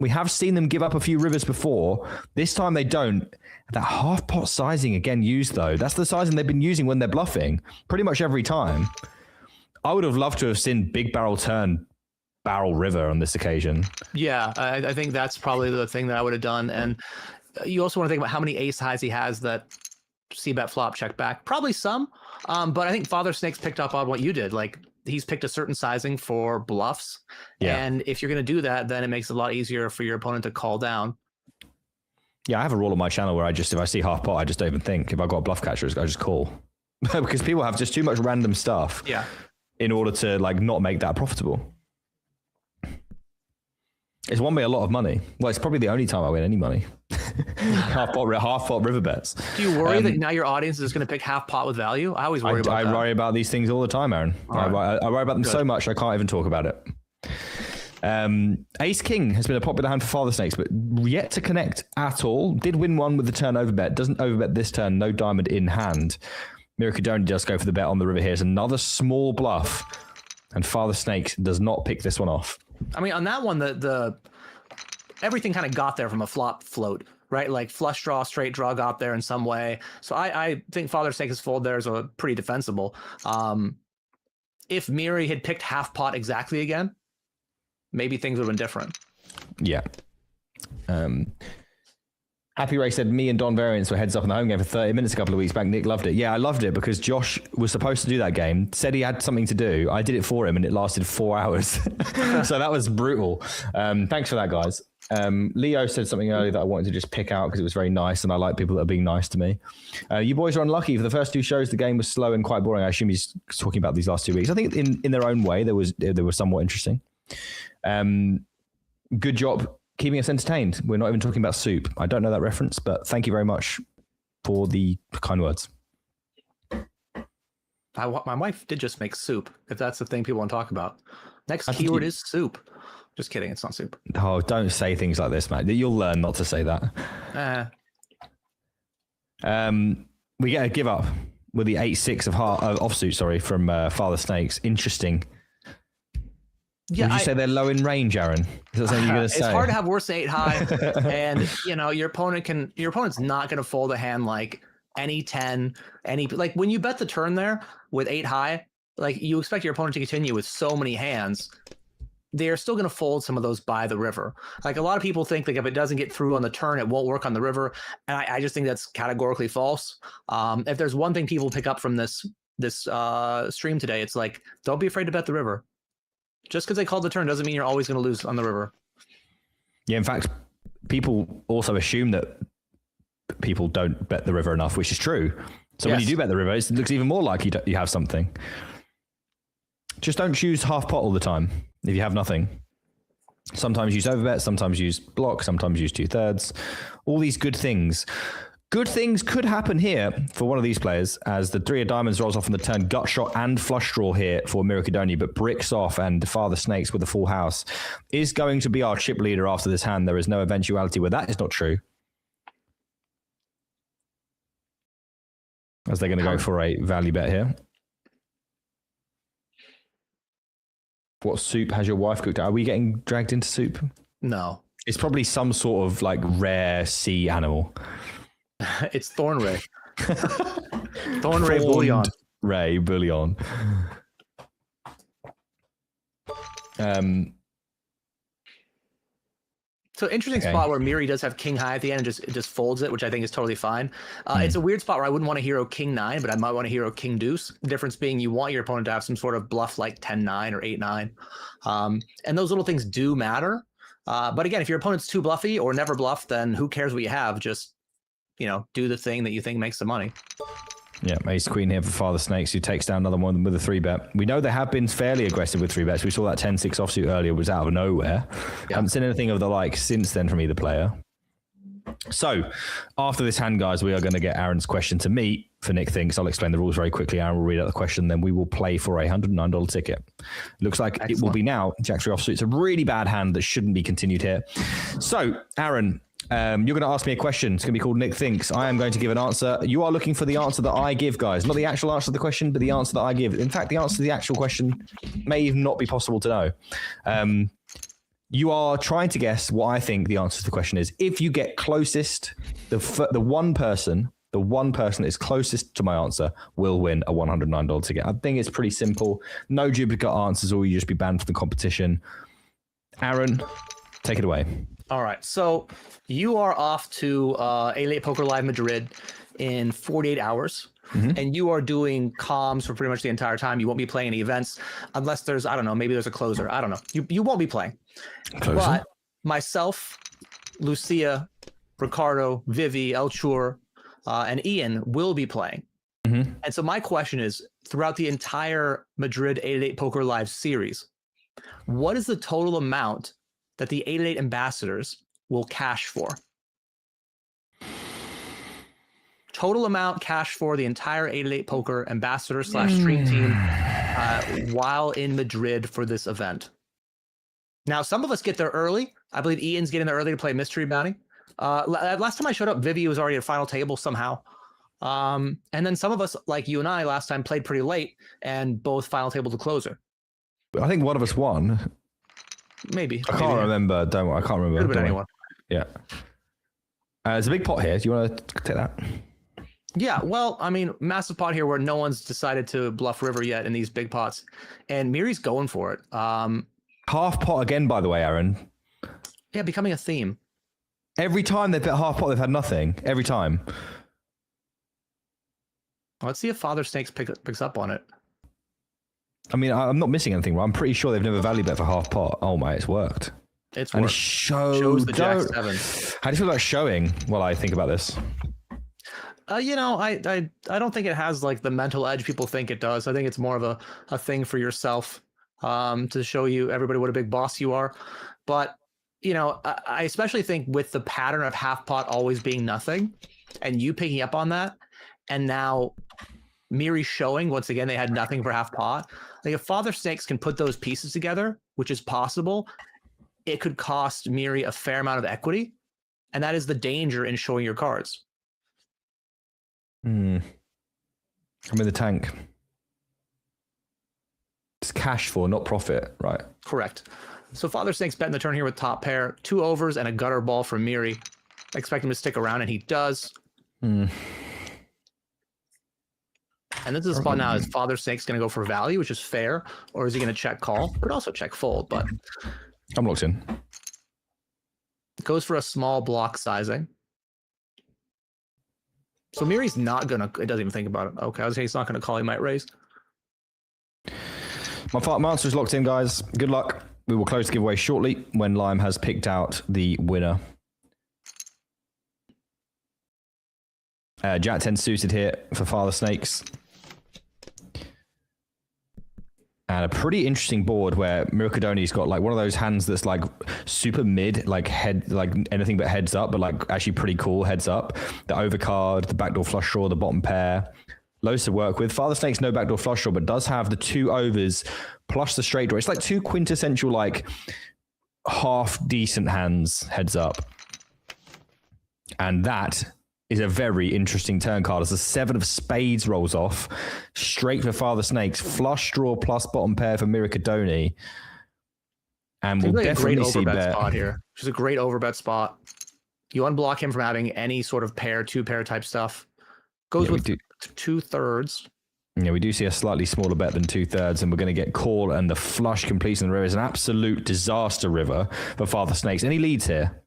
A: we have seen them give up a few rivers before. This time they don't. That half pot sizing again used, though. That's the sizing they've been using when they're bluffing pretty much every time. I would have loved to have seen big barrel turn barrel river on this occasion.
B: Yeah, I think that's probably the thing that I would have done. And you also want to think about how many ace highs he has that c-bet flop check back. Probably some, but I think Father Snakes picked up on what you did. Like, he's picked a certain sizing for bluffs. Yeah. And if you're going to do that, then it makes it a lot easier for your opponent to call down.
A: Yeah, I have a rule on my channel where if I see half pot, I just don't even think. If I've got a bluff catcher, I just call. Because people have just too much random stuff.
B: Yeah.
A: In order to not make that profitable. It's won me a lot of money. Well, it's probably the only time I win any money. half pot river bets.
B: Do you worry that now your audience is going to pick half pot with value? I always worry about that.
A: I worry about these things all the time, Aaron. I worry about them so much I can't even talk about it. Ace King has been a popular hand for Father Snakes, but yet to connect at all. Did win one with the turn overbet. Doesn't overbet this turn. No diamond in hand. Miracadoni does go for the bet on the river here. It's another small bluff, and Father Snakes does not pick this one off.
B: I mean, on that one, the everything kind of got there from a flop float, right? Like flush draw, straight draw got there in some way. So I think Father Snakes' fold there is a pretty defensible. If Miri had picked half pot exactly again, maybe things would have been different.
A: Yeah. Happy Ray said, me and Don Variance were heads up in the home game for 30 minutes a couple of weeks back. Nick loved it. Yeah, I loved it because Josh was supposed to do that game, said he had something to do. I did it for him and it lasted 4 hours. So that was brutal. Thanks for that, guys. Leo said something earlier that I wanted to just pick out because it was very nice and I like people that are being nice to me. You boys are unlucky. For the first 2 shows, the game was slow and quite boring. I assume he's talking about these last 2 weeks. I think in their own way, they were somewhat interesting. Good job keeping us entertained. We're not even talking about soup. I don't know that reference, but thank you very much for the kind words.
B: My wife did just make soup, if that's the thing people want to talk about. Next keyword is soup. Just kidding, it's not soup.
A: Oh, don't say things like this, man. You'll learn not to say that. We get a give up with the 8-6 of offsuit, from Father Snakes. Interesting. Yeah, would you say they're low in range, Aaron? Is that something you're going to say?
B: It's hard to have worse 8 high, and your opponent's not going to fold a hand like any 10, like when you bet the turn there with 8 high, like you expect your opponent to continue with so many hands. They're still going to fold some of those by the river. Like a lot of people think like if it doesn't get through on the turn, it won't work on the river, and I just think that's categorically false. If there's one thing people pick up from this stream today, it's like don't be afraid to bet the river. Just because they called the turn doesn't mean you're always going to lose on the river. Yeah,
A: in fact, people also assume that people don't bet the river enough, which is true. So when you do bet the river, it looks even more like you have something. Just don't choose half pot all the time if you have nothing. Sometimes use overbet, sometimes use block, sometimes use 2/3. All these good things. Good things could happen here for one of these players as the 3 of diamonds rolls off on the turn, gut shot and flush draw here for Miracadoni, but bricks off and Father Snakes with the full house is going to be our chip leader after this hand. There is no eventuality where that is not true. As they're going to go for a value bet here. What soup has your wife cooked? Are we getting dragged into soup?
B: No.
A: It's probably some sort of like rare sea animal.
B: It's Thornray. Thornray Bullion.
A: Ray Bullion.
B: So interesting spot where Miri does have king high at the end and just folds it, which I think is totally fine. It's a weird spot where I wouldn't want to hero king 9, but I might want to hero king deuce. The difference being you want your opponent to have some sort of bluff like 10-9 or 8-9. And those little things do matter. But again, if your opponent's too bluffy or never bluff, then who cares what you have? Just, do the thing that you think makes the money.
A: Yeah, ace queen here for Father Snakes, who takes down another one with a 3-bet. We know they have been fairly aggressive with 3-bets. We saw that 10-6 offsuit earlier was out of nowhere. Haven't seen anything of the like since then from either player. So, after this hand, guys, we are going to get Aaron's question to me for Nick Thinks. I'll explain the rules very quickly. Aaron will read out the question, then we will play for a $109 ticket. Looks like Excellent. It will be now. Jack 3 offsuit. It's a really bad hand that shouldn't be continued here. So, Aaron, you're going to ask me a question. It's going to be called Nick Thinks. I am going to give an answer. You are looking for the answer that I give, guys. Not the actual answer to the question, but the answer that I give. In fact, the answer to the actual question may even not be possible to know. You are trying to guess what I think the answer to the question is. If you get closest, the one person that is closest to my answer will win a $109 ticket. I think it's pretty simple. No duplicate answers, or you just be banned from the competition. Aaron, take it away.
B: All right, so you are off to A-Late Poker Live Madrid in 48 hours, and you are doing comms for pretty much the entire time. You won't be playing any events unless there's, I don't know, maybe there's a closer. I don't know. You won't be playing. Closer? But myself, Lucia, Ricardo, Vivi, Elchur, and Ian will be playing. And so my question is, throughout the entire Madrid 8-8 Poker Live series, what is the total amount that the 8-8 ambassadors will cash for? Total amount cash for the entire 8-8 Poker ambassador / stream team while in Madrid for this event. Now, some of us get there early. I believe Ian's getting there early to play Mystery Bounty. Last time I showed up, Vivi was already at final table somehow. And then some of us, like you and I last time, played pretty late and both final table to closer.
A: I think one of us won.
B: Maybe.
A: I can't remember. Don't worry. I can't remember.
B: Could have been anyone.
A: Yeah. There's a big pot here. Do you want to take that?
B: Yeah, well, I mean, massive pot here where no one's decided to bluff river yet in these big pots. And Miri's going for it.
A: Half pot again, by the way, Aaron.
B: Yeah, becoming a theme.
A: Every time they've bet half pot, they've had nothing. Every time.
B: Let's see if Father Snakes picks up on it.
A: I mean, I'm not missing anything, right? I'm pretty sure they've never value bet for half pot. Oh, mate, it's worked.
B: It's
A: and
B: worked. Shows the Jack 7.
A: How do you feel about showing while I think about this?
B: I don't think it has like the mental edge people think it does. I think it's more of a thing for yourself to show you everybody what a big boss you are. But, I especially think with the pattern of half pot always being nothing and you picking up on that, and now Miri showing, once again, they had nothing for half pot. Like if Father Snakes can put those pieces together, which is possible, it could cost Miri a fair amount of equity. And that is the danger in showing your cards.
A: I'm in the tank. It's cash for, not profit, right?
B: Correct. So Father Snake's betting the turn here with top pair, 2 overs and a gutter ball from Miri. I expect him to stick around, and he does. And this is a spot now. Is Father Snake's going to go for value, which is fair, or is he going to check call? Could also check fold, but
A: I'm locked in.
B: Goes for a small block sizing. So Miri's not going to, it doesn't even think about it. Okay, I was saying he's not going to call, he might raise.
A: My answer is locked in, guys. Good luck. We will close the giveaway shortly when Lime has picked out the winner. Jack 10 suited here for Father Snakes. And a pretty interesting board where Mircadoni's got like one of those hands that's like super mid, like head, like anything but heads up, but like actually pretty cool heads up. The overcard, the backdoor flush draw, the bottom pair. Loads to work with. Father Snake's no backdoor flush draw, but does have the 2 overs plus the straight draw. It's like 2 quintessential, like half decent hands heads up. And that is a very interesting turn card as the 7 of spades rolls off. Straight for Father Snakes. Flush draw plus bottom pair for Mircadoni. And we'll definitely see bet.
B: Spot here. Which is a great overbet spot. You unblock him from having any sort of pair, 2-pair type stuff. Goes with 2/3.
A: Yeah, we do see a slightly smaller bet than 2/3, and we're going to get call, and the flush completes in the river is an absolute disaster river for Father Snakes. Any leads here?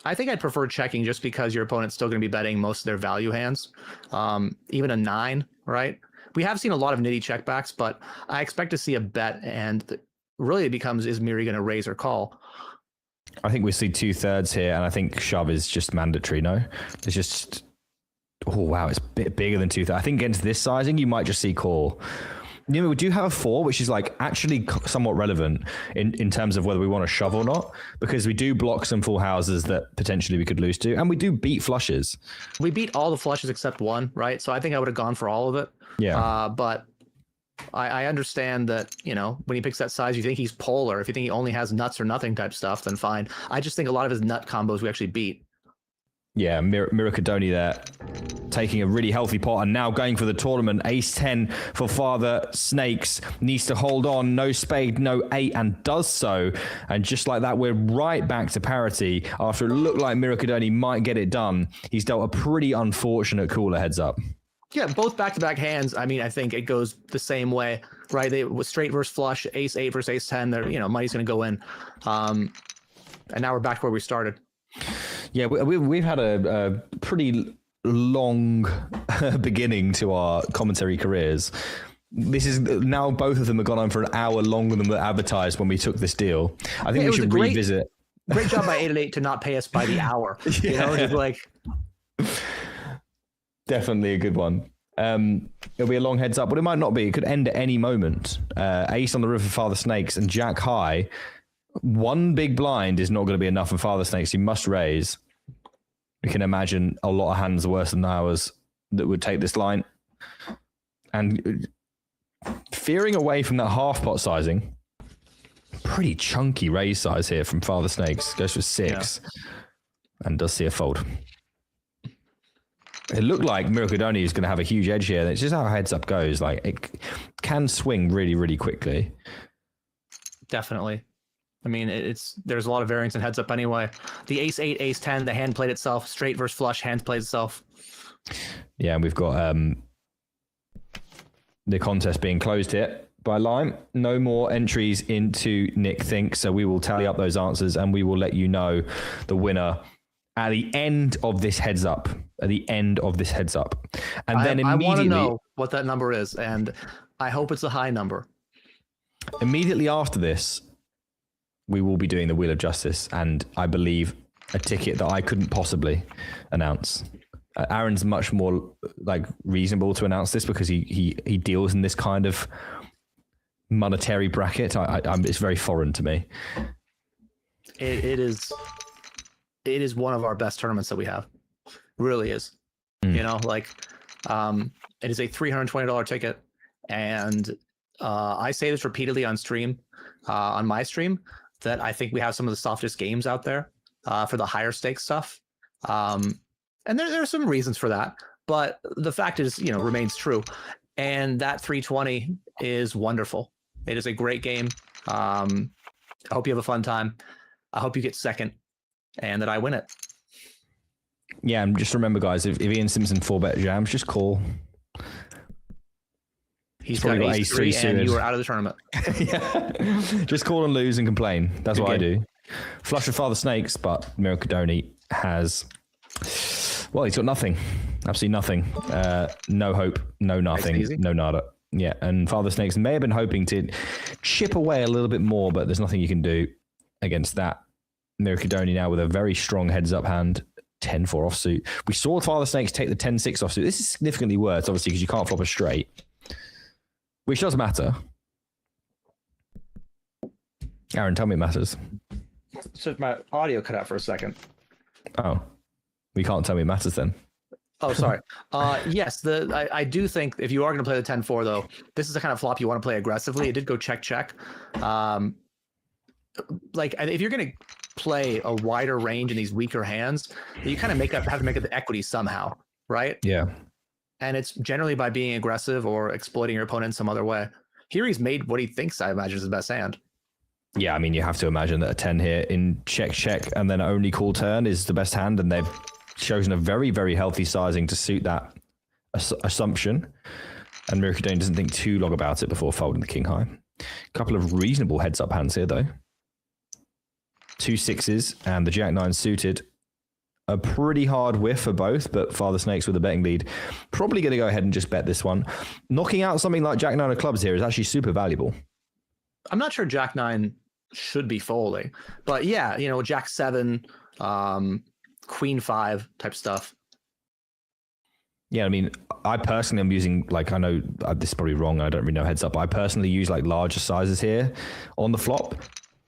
B: I think I'd prefer checking just because your opponent's still going to be betting most of their value hands. Even a 9, right? We have seen a lot of nitty checkbacks, but I expect to see a bet, and really it becomes, is Miri going to raise or call?
A: I think we see 2/3 here, and I think shove is just mandatory, no? It's just, oh wow, it's a bit bigger than 2/3. I think against this sizing, you might just see call. You know, we do have a 4, which is like actually somewhat relevant in terms of whether we want to shove or not, because we do block some full houses that potentially we could lose to, and we do beat flushes.
B: We beat all the flushes except 1, right? So I think I would have gone for all of it.
A: Yeah.
B: But I understand that, you know, when he picks that size, you think he's polar. If you think he only has nuts or nothing type stuff, then fine. I just think a lot of his nut combos we actually beat.
A: Yeah, Miracadoni there, taking a really healthy pot and now going for the tournament. Ace-10 for Father Snakes. Needs to hold on. No spade, no 8, and does so. And just like that, we're right back to parity. After it looked like Miracadoni might get it done, he's dealt a pretty unfortunate cooler heads up.
B: Yeah, both back-to-back hands. I mean, I think it goes the same way, right? They was straight versus flush, Ace-8 versus Ace-10. They're, you know, money's going to go in. And now we're back to where we started.
A: Yeah, we've had a pretty long beginning to our commentary careers. This is now both of them have gone on for an hour longer than we advertised when we took this deal. I think we should revisit.
B: Great job by 888 to not pay us by the hour. Yeah. You know, just like.
A: Definitely a good one. It'll be a long heads up, but it might not be. It could end at any moment. Ace on the river for Father Snakes and Jack high. One big blind is not going to be enough for Father Snakes. You must raise. We can imagine a lot of hands worse than ours that would take this line. And fearing away from that half pot sizing, pretty chunky raise size here from Father Snakes. Goes for 6 and does see a fold. It looked like Miracadoni is going to have a huge edge here. It's just how heads up goes. Like it can swing really, really quickly.
B: Definitely. I mean, there's a lot of variance in heads up anyway. The Ace-8, Ace-10, the hand played itself. Straight versus flush, hand plays itself.
A: Yeah, and we've got the contest being closed here by Lime. No more entries into Nick Think, so we will tally up those answers and we will let you know the winner at the end of this heads up. At the end of this heads up. And then immediately... I want to know
B: what that number is, and I hope it's a high number.
A: Immediately after this, we will be doing the Wheel of Justice, and I believe a ticket that I couldn't possibly announce. Aaron's much more like reasonable to announce this because he deals in this kind of monetary bracket. It's very foreign to me.
B: It is one of our best tournaments that we have. Really is. You know, like it is a $320 ticket, and I say this repeatedly on stream, on my stream, that I think we have some of the softest games out there for the higher stakes stuff. And there are some reasons for that, but the fact is, you know, remains true. And that 320 is wonderful. It is a great game. I hope you have a fun time. I hope you get second and that I win it.
A: Yeah, and just remember, guys, if Ian Simpson 4-bet jams, just call.
B: He's got ace-3 and you are out of the tournament.
A: Yeah. Just call and lose and complain. That's what I do. Flush with Father Snakes, but Miracadoni has... Well, he's got nothing. Absolutely nothing. No hope, no nothing, no nada. Yeah, and Father Snakes may have been hoping to chip away a little bit more, but there's nothing you can do against that. Miracadoni now with a very strong heads-up hand. 10-4 offsuit. We saw Father Snakes take the 10-6 offsuit. This is significantly worse, obviously, because you can't flop a straight. Which does matter. Aaron, tell me it matters.
B: So my audio cut out for a second.
A: Oh. We can't tell me it matters then.
B: Oh, sorry. Yes, I do think if you are going to play the 10-4, though, this is the kind of flop you want to play aggressively. It did go check. Like, if you're going to play a wider range in these weaker hands, you kind of have to make up the equity somehow, right?
A: Yeah.
B: And it's generally by being aggressive or exploiting your opponent in some other way. Here he's made what he thinks, I imagine, is his best hand.
A: Yeah, I mean, you have to imagine that a 10 here in check, and then only call turn is the best hand, and they've chosen a very, very healthy sizing to suit that assumption. And Mirkadane doesn't think too long about it before folding the king high. A couple of reasonable heads-up hands here, though. 2 6s and the jack-9 suited. A pretty hard whiff for both, but Father Snakes with a betting lead. Probably going to go ahead and just bet this one. Knocking out something like jack-9 of clubs here is actually super valuable.
B: I'm not sure jack-9 should be folding, but yeah, you know, jack-7, queen-5 type stuff.
A: Yeah, I mean, I personally am using, like, I know this is probably wrong, I don't really know heads up, but I personally use like larger sizes here on the flop.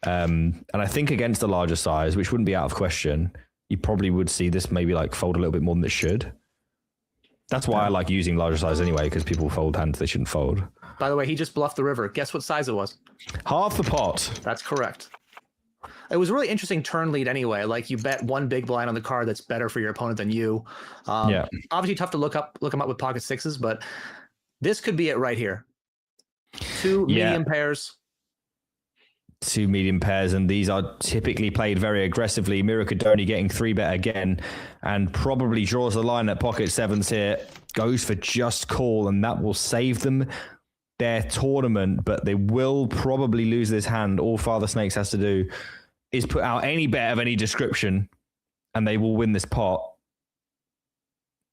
A: And I think against the larger size, which wouldn't be out of question, you probably would see this maybe like fold a little bit more than it should. That's why I like using larger size anyway, because people fold hands they shouldn't fold.
B: By the way, he just bluffed the river. Guess what size it was?
A: Half the pot.
B: That's correct. It was a really interesting turn lead anyway. Like you bet one big blind on the card that's better for your opponent than you.
A: Yeah.
B: Obviously tough to look them up with pocket sixes, but this could be it right here. 2 medium pairs.
A: 2 medium pairs, and these are typically played very aggressively. Mirkadone getting 3-bet again, and probably draws the line at pocket sevens here. Goes for just call, and that will save them their tournament, but they will probably lose this hand. All Father Snakes has to do is put out any bet of any description, and they will win this pot.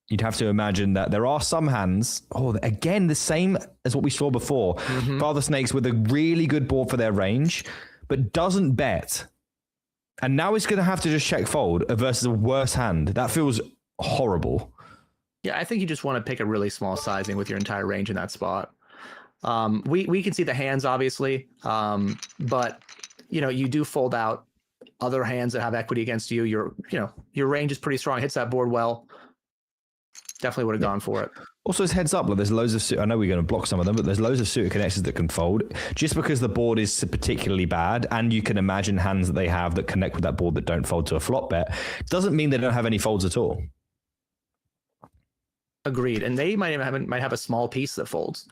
A: You'd have to imagine that there are some hands, again, the same as what we saw before. Mm-hmm. Father Snakes with a really good board for their range, but doesn't bet. And now it's going to have to just check fold versus a worse hand. That feels horrible.
B: Yeah, I think you just want to pick a really small sizing with your entire range in that spot. We can see the hands, obviously, but you know, you do fold out other hands that have equity against you. Your range is pretty strong, hits that board well. Definitely would have gone for it.
A: Also, as heads up, like there's loads of, I know we're going to block some of them, but there's loads of suited connections that can fold. Just because the board is particularly bad, and you can imagine hands that they have that connect with that board that don't fold to a flop bet, doesn't mean they don't have any folds at all.
B: Agreed. And they might have a small piece that folds,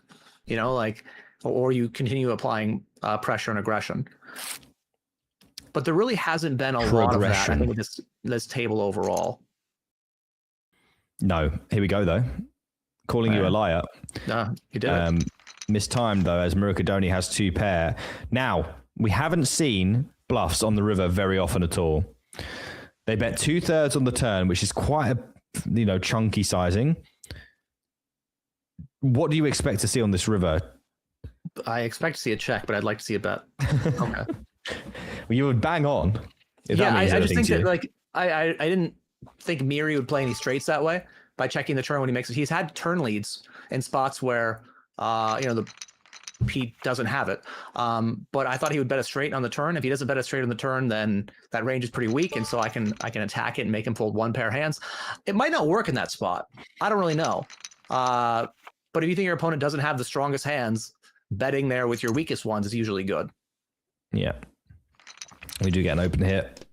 B: you know, like, or you continue applying pressure and aggression. But there really hasn't been a lot of that, I think, with this table overall.
A: No. Here we go, though. Calling you a liar.
B: No, you did it.
A: Mistimed, though, as Mirkadone has 2 pair. Now, we haven't seen bluffs on the river very often at all. They bet 2/3 on the turn, which is quite a chunky sizing. What do you expect to see on this river?
B: I expect to see a check, but I'd like to see a bet. Okay.
A: Well, you would bang on.
B: Yeah, I just think that, like, I didn't think Miri would play any straights that way by checking the turn when he makes it. He's had turn leads in spots where, he doesn't have it. But I thought he would bet a straight on the turn. If he doesn't bet a straight on the turn, then that range is pretty weak, and so I can attack it and make him fold 1 pair of hands. It might not work in that spot. I don't really know. But if you think your opponent doesn't have the strongest hands, betting there with your weakest ones is usually good.
A: Yeah. We do get an open hit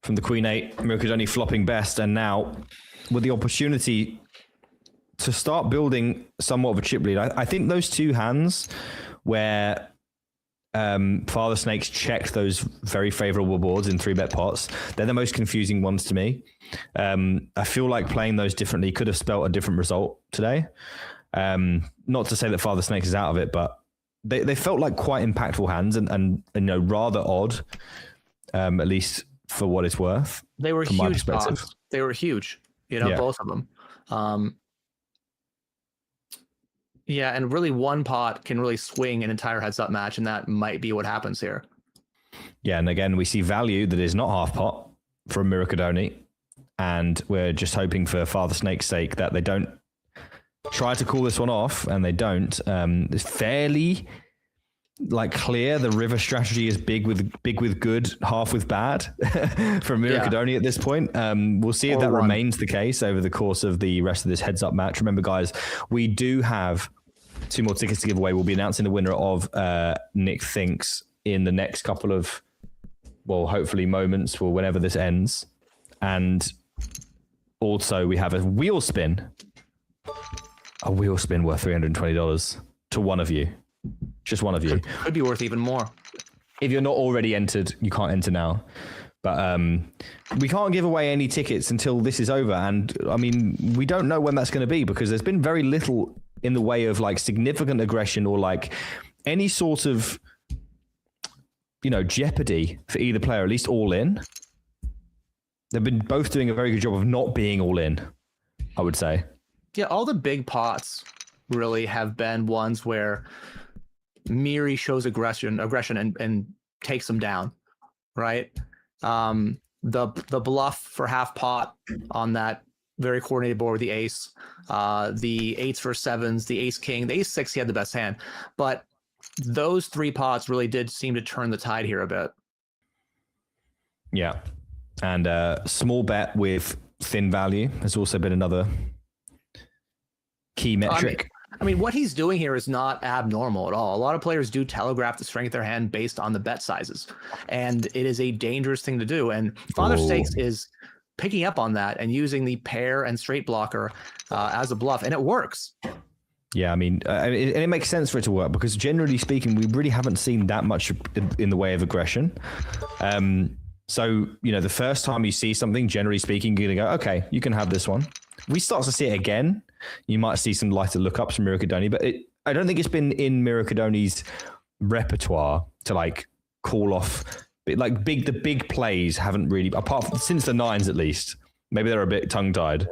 A: from the Queen 8. Mirkadone flopping best, and now with the opportunity to start building somewhat of a chip lead. I think those 2 hands where Father Snakes checked those very favorable boards in 3-bet pots, they're the most confusing ones to me. I feel like playing those differently could have spelt a different result today. Not to say that Father Snakes is out of it, but they felt like quite impactful hands and rather odd, at least for what it's worth.
B: They were huge pots. They were huge, both of them. Yeah, and really one pot can really swing an entire heads-up match, and that might be what happens here.
A: Yeah, and again, we see value that is not half pot from Mirkadone, and we're just hoping for Father Snake's sake that they don't try to call this one off, and they don't. It's fairly clear the river strategy is big with good, half with bad from Mirkadone at this point. We'll see if that remains the case over the course of the rest of this heads-up match. Remember, guys, we do have 2 more tickets to give away. We'll be announcing the winner of Nick Thinks in the next couple of, hopefully moments or whenever this ends. And also we have a wheel spin worth $320 to one of you. Just one of you.
B: Could be worth even more.
A: if you're not already entered, you can't enter now. But we can't give away any tickets until this is over. And I mean, we don't know when that's going to be because there's been very little in the way of like significant aggression or like any sort of, jeopardy for either player, at least all in. They've been both doing a very good job of not being all in, I would say.
B: Yeah, all the big pots really have been ones where Miri shows aggression and takes them down, right? The bluff for half pot on that very coordinated board with the ace, the 8s for 7s, the ace king, the ace 6, he had the best hand. But those 3 pots really did seem to turn the tide here a bit.
A: Yeah. And small bet with thin value has also been another key metric.
B: I mean, what he's doing here is not abnormal at all. A lot of players do telegraph the strength of their hand based on the bet sizes, and it is a dangerous thing to do. And Father Stakes is picking up on that and using the pair and straight blocker as a bluff, and it works.
A: Yeah, I mean, it makes sense for it to work because generally speaking, we really haven't seen that much in the way of aggression. So, the first time you see something, generally speaking, you're going to go, okay, you can have this one. If we start to see it again, you might see some lighter lookups from Miracadoni, but I don't think it's been in Miracadoni's repertoire to like call off, like the big plays haven't really, apart from since the 9s at least, maybe they're a bit tongue-tied.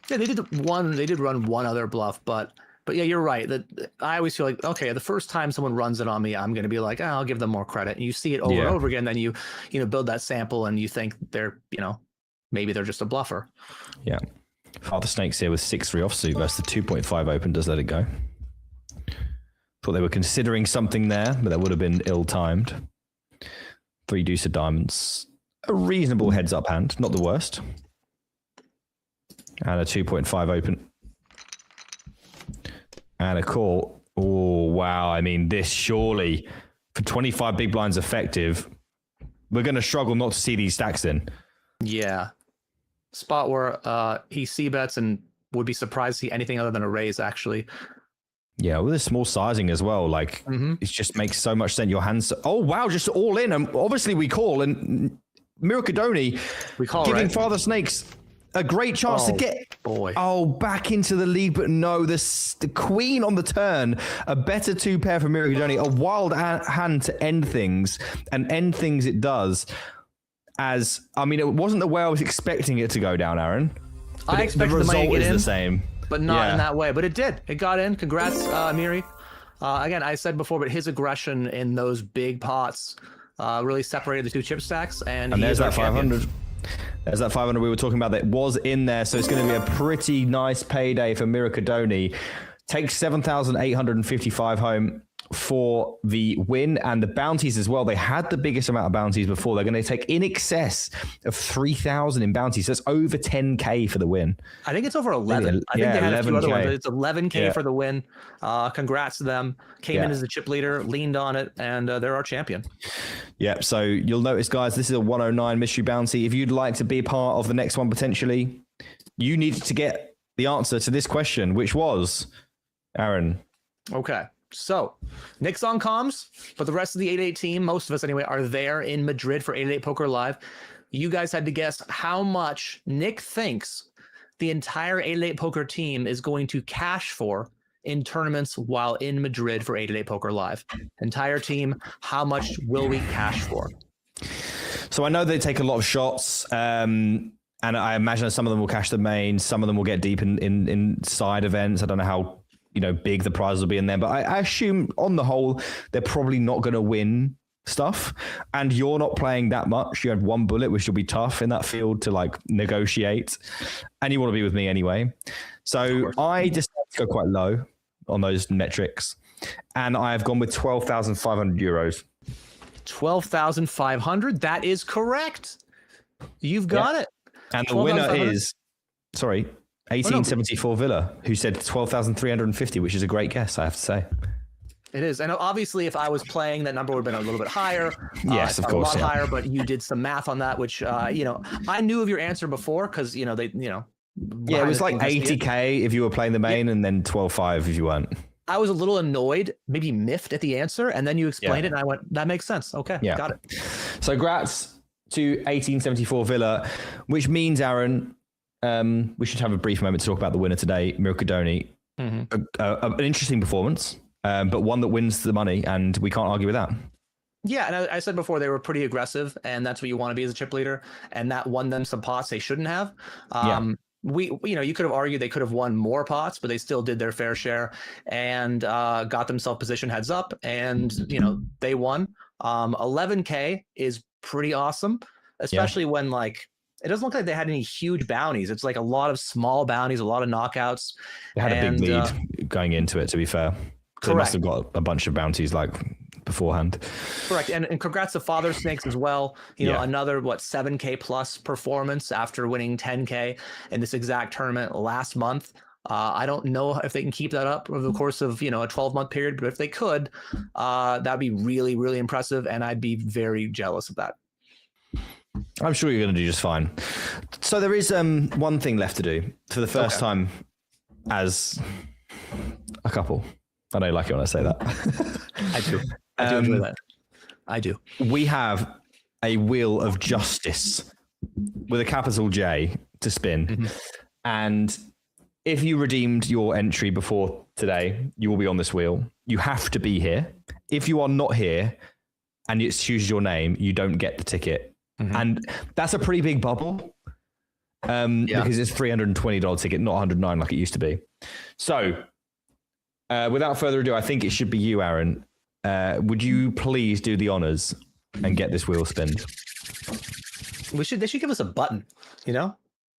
B: Yeah, they did run one other bluff, but yeah, you're right. That I always feel like, okay, the first time someone runs it on me, I'm going to be like, I'll give them more credit. And you see it over and over again, then you build that sample and you think they're, maybe they're just a bluffer. Yeah.
A: Father Snakes here with 6-3 offsuit versus the 2.5 open does let it go. Thought they were considering something there, but that would have been ill-timed. 3 deuce of diamonds. A reasonable heads-up hand, not the worst. And a 2.5 open. And a call. Oh, wow. I mean, this surely, for 25 big blinds effective, we're going to struggle not to see these stacks in.
B: Yeah. Spot where he c-bets and would be surprised to see anything other than a raise, actually.
A: Yeah, with a small sizing as well. Like, it just makes so much sense. Your hands... Oh, wow, just all in. And obviously, we call. And Miracadoni giving Father Snakes a great chance to get back into the lead, but no, the queen on the turn, a better 2 pair for Miracadoni, a wild hand to end things, and end things it does. It wasn't the way I was expecting it to go down, Aaron.
B: I expected
A: the result is the same,
B: but not in that way. But it did. It got in. Congrats, Miri. Again, I said before, but his aggression in those big pots really separated the 2 chip stacks, and
A: there's that 500. There's that 500 we were talking about that was in there. So it's going to be a pretty nice payday for Miracadoni. Takes 7,855 home for the win, and the bounties as well. They had the biggest amount of bounties before. They're going to take in excess of 3,000 in bounties. So that's over 10K for the win.
B: I think it's over 11. I think they had a few other ones, but it's 11K for the win. Congrats to them. Came in as the chip leader, leaned on it, and they're our champion.
A: Yeah, so you'll notice, guys, this is a 109 mystery bounty. If you'd like to be part of the next one potentially, you need to get the answer to this question, which was, Aaron.
B: Okay. So, Nick's on comms, but the rest of the 888 team, most of us anyway, are there in Madrid for 888 Poker Live. You guys had to guess how much Nick thinks the entire 888 Poker team is going to cash for in tournaments while in Madrid for 888 Poker Live. Entire team, how much will we cash for?
A: So I know they take a lot of shots, and I imagine some of them will cash the main, some of them will get deep in side events. I don't know how big the prizes will be in there, but I assume on the whole, they're probably not going to win stuff. And you're not playing that much. You had 1 bullet, which will be tough in that field to like negotiate. And you want to be with me anyway. So I decided to go quite low on those metrics. And I have gone with 12,500 euros.
B: 12,500. That is correct. You've got it.
A: And the winner is, 1874 Villa, who said 12,350, which is a great guess, I have to say.
B: It is. And obviously, if I was playing, that number would have been a little bit higher.
A: Yes, of course.
B: A lot higher, but you did some math on that, which, I knew of your answer before because, it
A: was like 80K if you were playing the main and then 12.5 if you weren't.
B: I was a little annoyed, maybe miffed at the answer, and then you explained it, and I went, "That makes sense." Okay, got it.
A: So, grats to 1874 Villa, which means, Aaron, we should have a brief moment to talk about the winner today, Mirkadoni. An interesting performance, but one that wins the money, and we can't argue with that.
B: Yeah, and I said before they were pretty aggressive, and that's what you want to be as a chip leader, and that won them some pots they shouldn't have. You could have argued they could have won more pots, but they still did their fair share and got themselves positioned heads up, and they won. 11K is pretty awesome, especially when like it doesn't look like they had any huge bounties. It's like a lot of small bounties, a lot of knockouts.
A: They had a big lead going into it, to be fair. So they must have got a bunch of bounties like beforehand.
B: Correct. And congrats to Father Snakes as well. Another 7K plus performance after winning 10K in this exact tournament last month. I don't know if they can keep that up over the course of a 12-month period, but if they could, that'd be really, really impressive, and I'd be very jealous of that.
A: I'm sure you're going to do just fine. So there is one thing left to do for the first time as a couple. I know you like it when I say that.
B: I do. I do enjoy that. I do.
A: We have a wheel of justice with a capital J to spin. And if you redeemed your entry before today, you will be on this wheel. You have to be here. If you are not here and it chooses your name, you don't get the ticket. And that's a pretty big bubble because it's $320 ticket, not $109 like it used to be. So without further ado, I think it should be you, Aaron. Would you please do the honors and get this wheel spinned?
B: They should give us a button,
A: Yeah,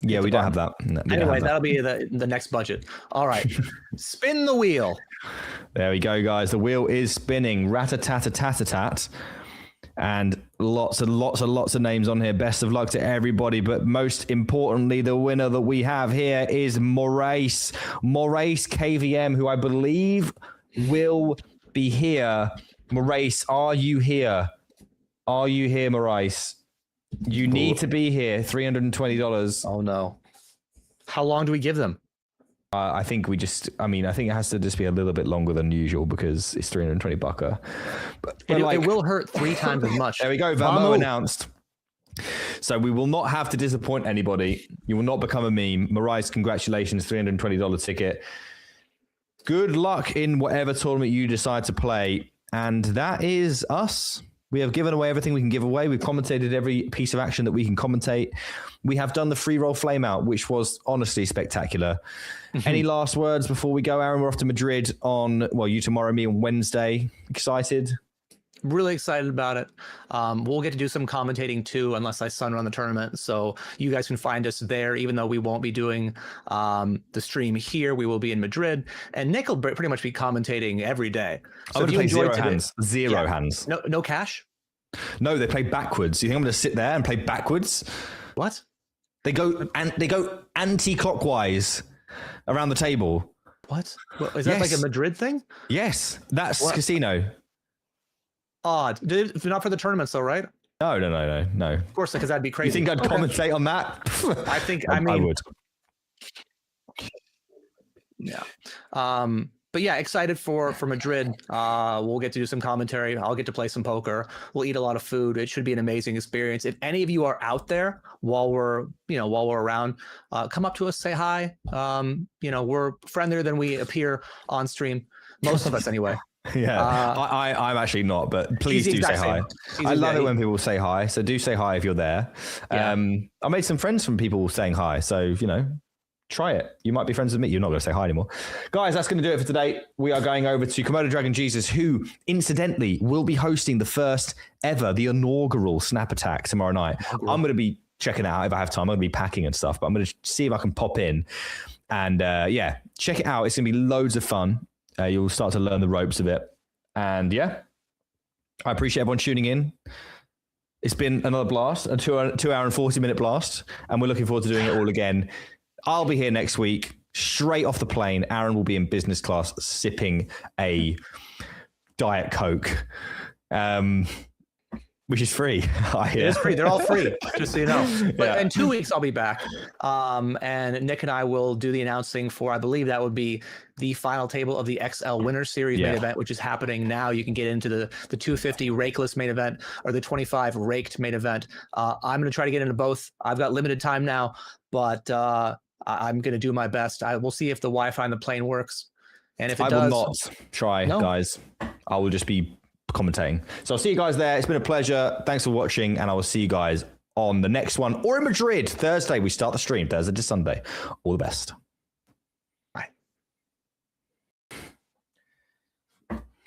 A: we don't have that.
B: Anyway, that'll be the next budget. All right. Spin the wheel.
A: There we go, guys. The wheel is spinning. Rat-a-tat-a-tat-a-tat. And lots and lots and lots of names on here. Best of luck to everybody. But most importantly, the winner that we have here is Maurice KVM, who I believe will be here. Maurice, are you here? Are you here, Maurice? You need to be here. $320.
B: Oh, no. How long do we give them?
A: I think I think it has to just be a little bit longer than usual because it's $320. But
B: it will hurt 3 times as much.
A: There we go. Vamo announced. So we will not have to disappoint anybody. You will not become a meme. Maurice, congratulations. $320 ticket. Good luck in whatever tournament you decide to play. And that is us. We have given away everything we can give away. We've commentated every piece of action that we can commentate. We have done the free roll flame out, which was honestly spectacular. Any last words before we go, Aaron? We're off to Madrid on, you tomorrow, me on Wednesday. Excited?
B: Really excited about it. We'll get to do some commentating too, unless I sun run the tournament. So you guys can find us there, even though we won't be doing the stream here. We will be in Madrid, and Nick will pretty much be commentating every day. So
A: I'm going to play zero hands.
B: No cash?
A: No, they play backwards. You think I'm going to sit there and play backwards?
B: What?
A: They go anti-clockwise around the table.
B: What? Is that like a Madrid thing?
A: Yes, that's casino.
B: Odd. Not for the tournaments, though, right?
A: No.
B: Of course, because that'd be crazy.
A: You think I'd commentate on that?
B: I
A: would.
B: Yeah. But yeah, excited for Madrid. We'll get to do some commentary. I'll get to play some poker. We'll eat a lot of food. It should be an amazing experience. If any of you are out there while we're around, come up to us, say hi. We're friendlier than we appear on stream. Most of us, anyway.
A: Yeah, I'm actually not, but please do say hi. I love it when people say hi. So do say hi if you're there. Yeah. I made some friends from people saying hi. So, try it. You might be friends with me. You're not going to say hi anymore. Guys, that's going to do it for today. We are going over to Komodo Dragon Jesus, who incidentally will be hosting the first ever, the inaugural Snap Attack tomorrow night. I'm going to be checking it out if I have time. I'm going to be packing and stuff, but I'm going to see if I can pop in and check it out. It's going to be loads of fun. You'll start to learn the ropes of it. And I appreciate everyone tuning in. It's been another blast, a 2 hour and 40 minute blast. And we're looking forward to doing it all again. I'll be here next week, straight off the plane. Aaron will be in business class sipping a Diet Coke. We'll Which is free.
B: It is free. They're all free, just so you know. But
A: Yeah.
B: in 2 weeks, I'll be back. And Nick and I will do the announcing for, I believe that would be the final table of the XL Winner Series main event, which is happening now. You can get into the 250 rakeless main event or the 25 raked main event. I'm going to try to get into both. I've got limited time now, but I'm going to do my best. We'll see if the Wi-Fi on the plane works. And if it does,
A: will not try, guys. I will just be commentating. So I'll see you guys there. It's been a pleasure. Thanks for watching, and I will see you guys on the next one or in Madrid Thursday. We start the stream Thursday to Sunday. All the best.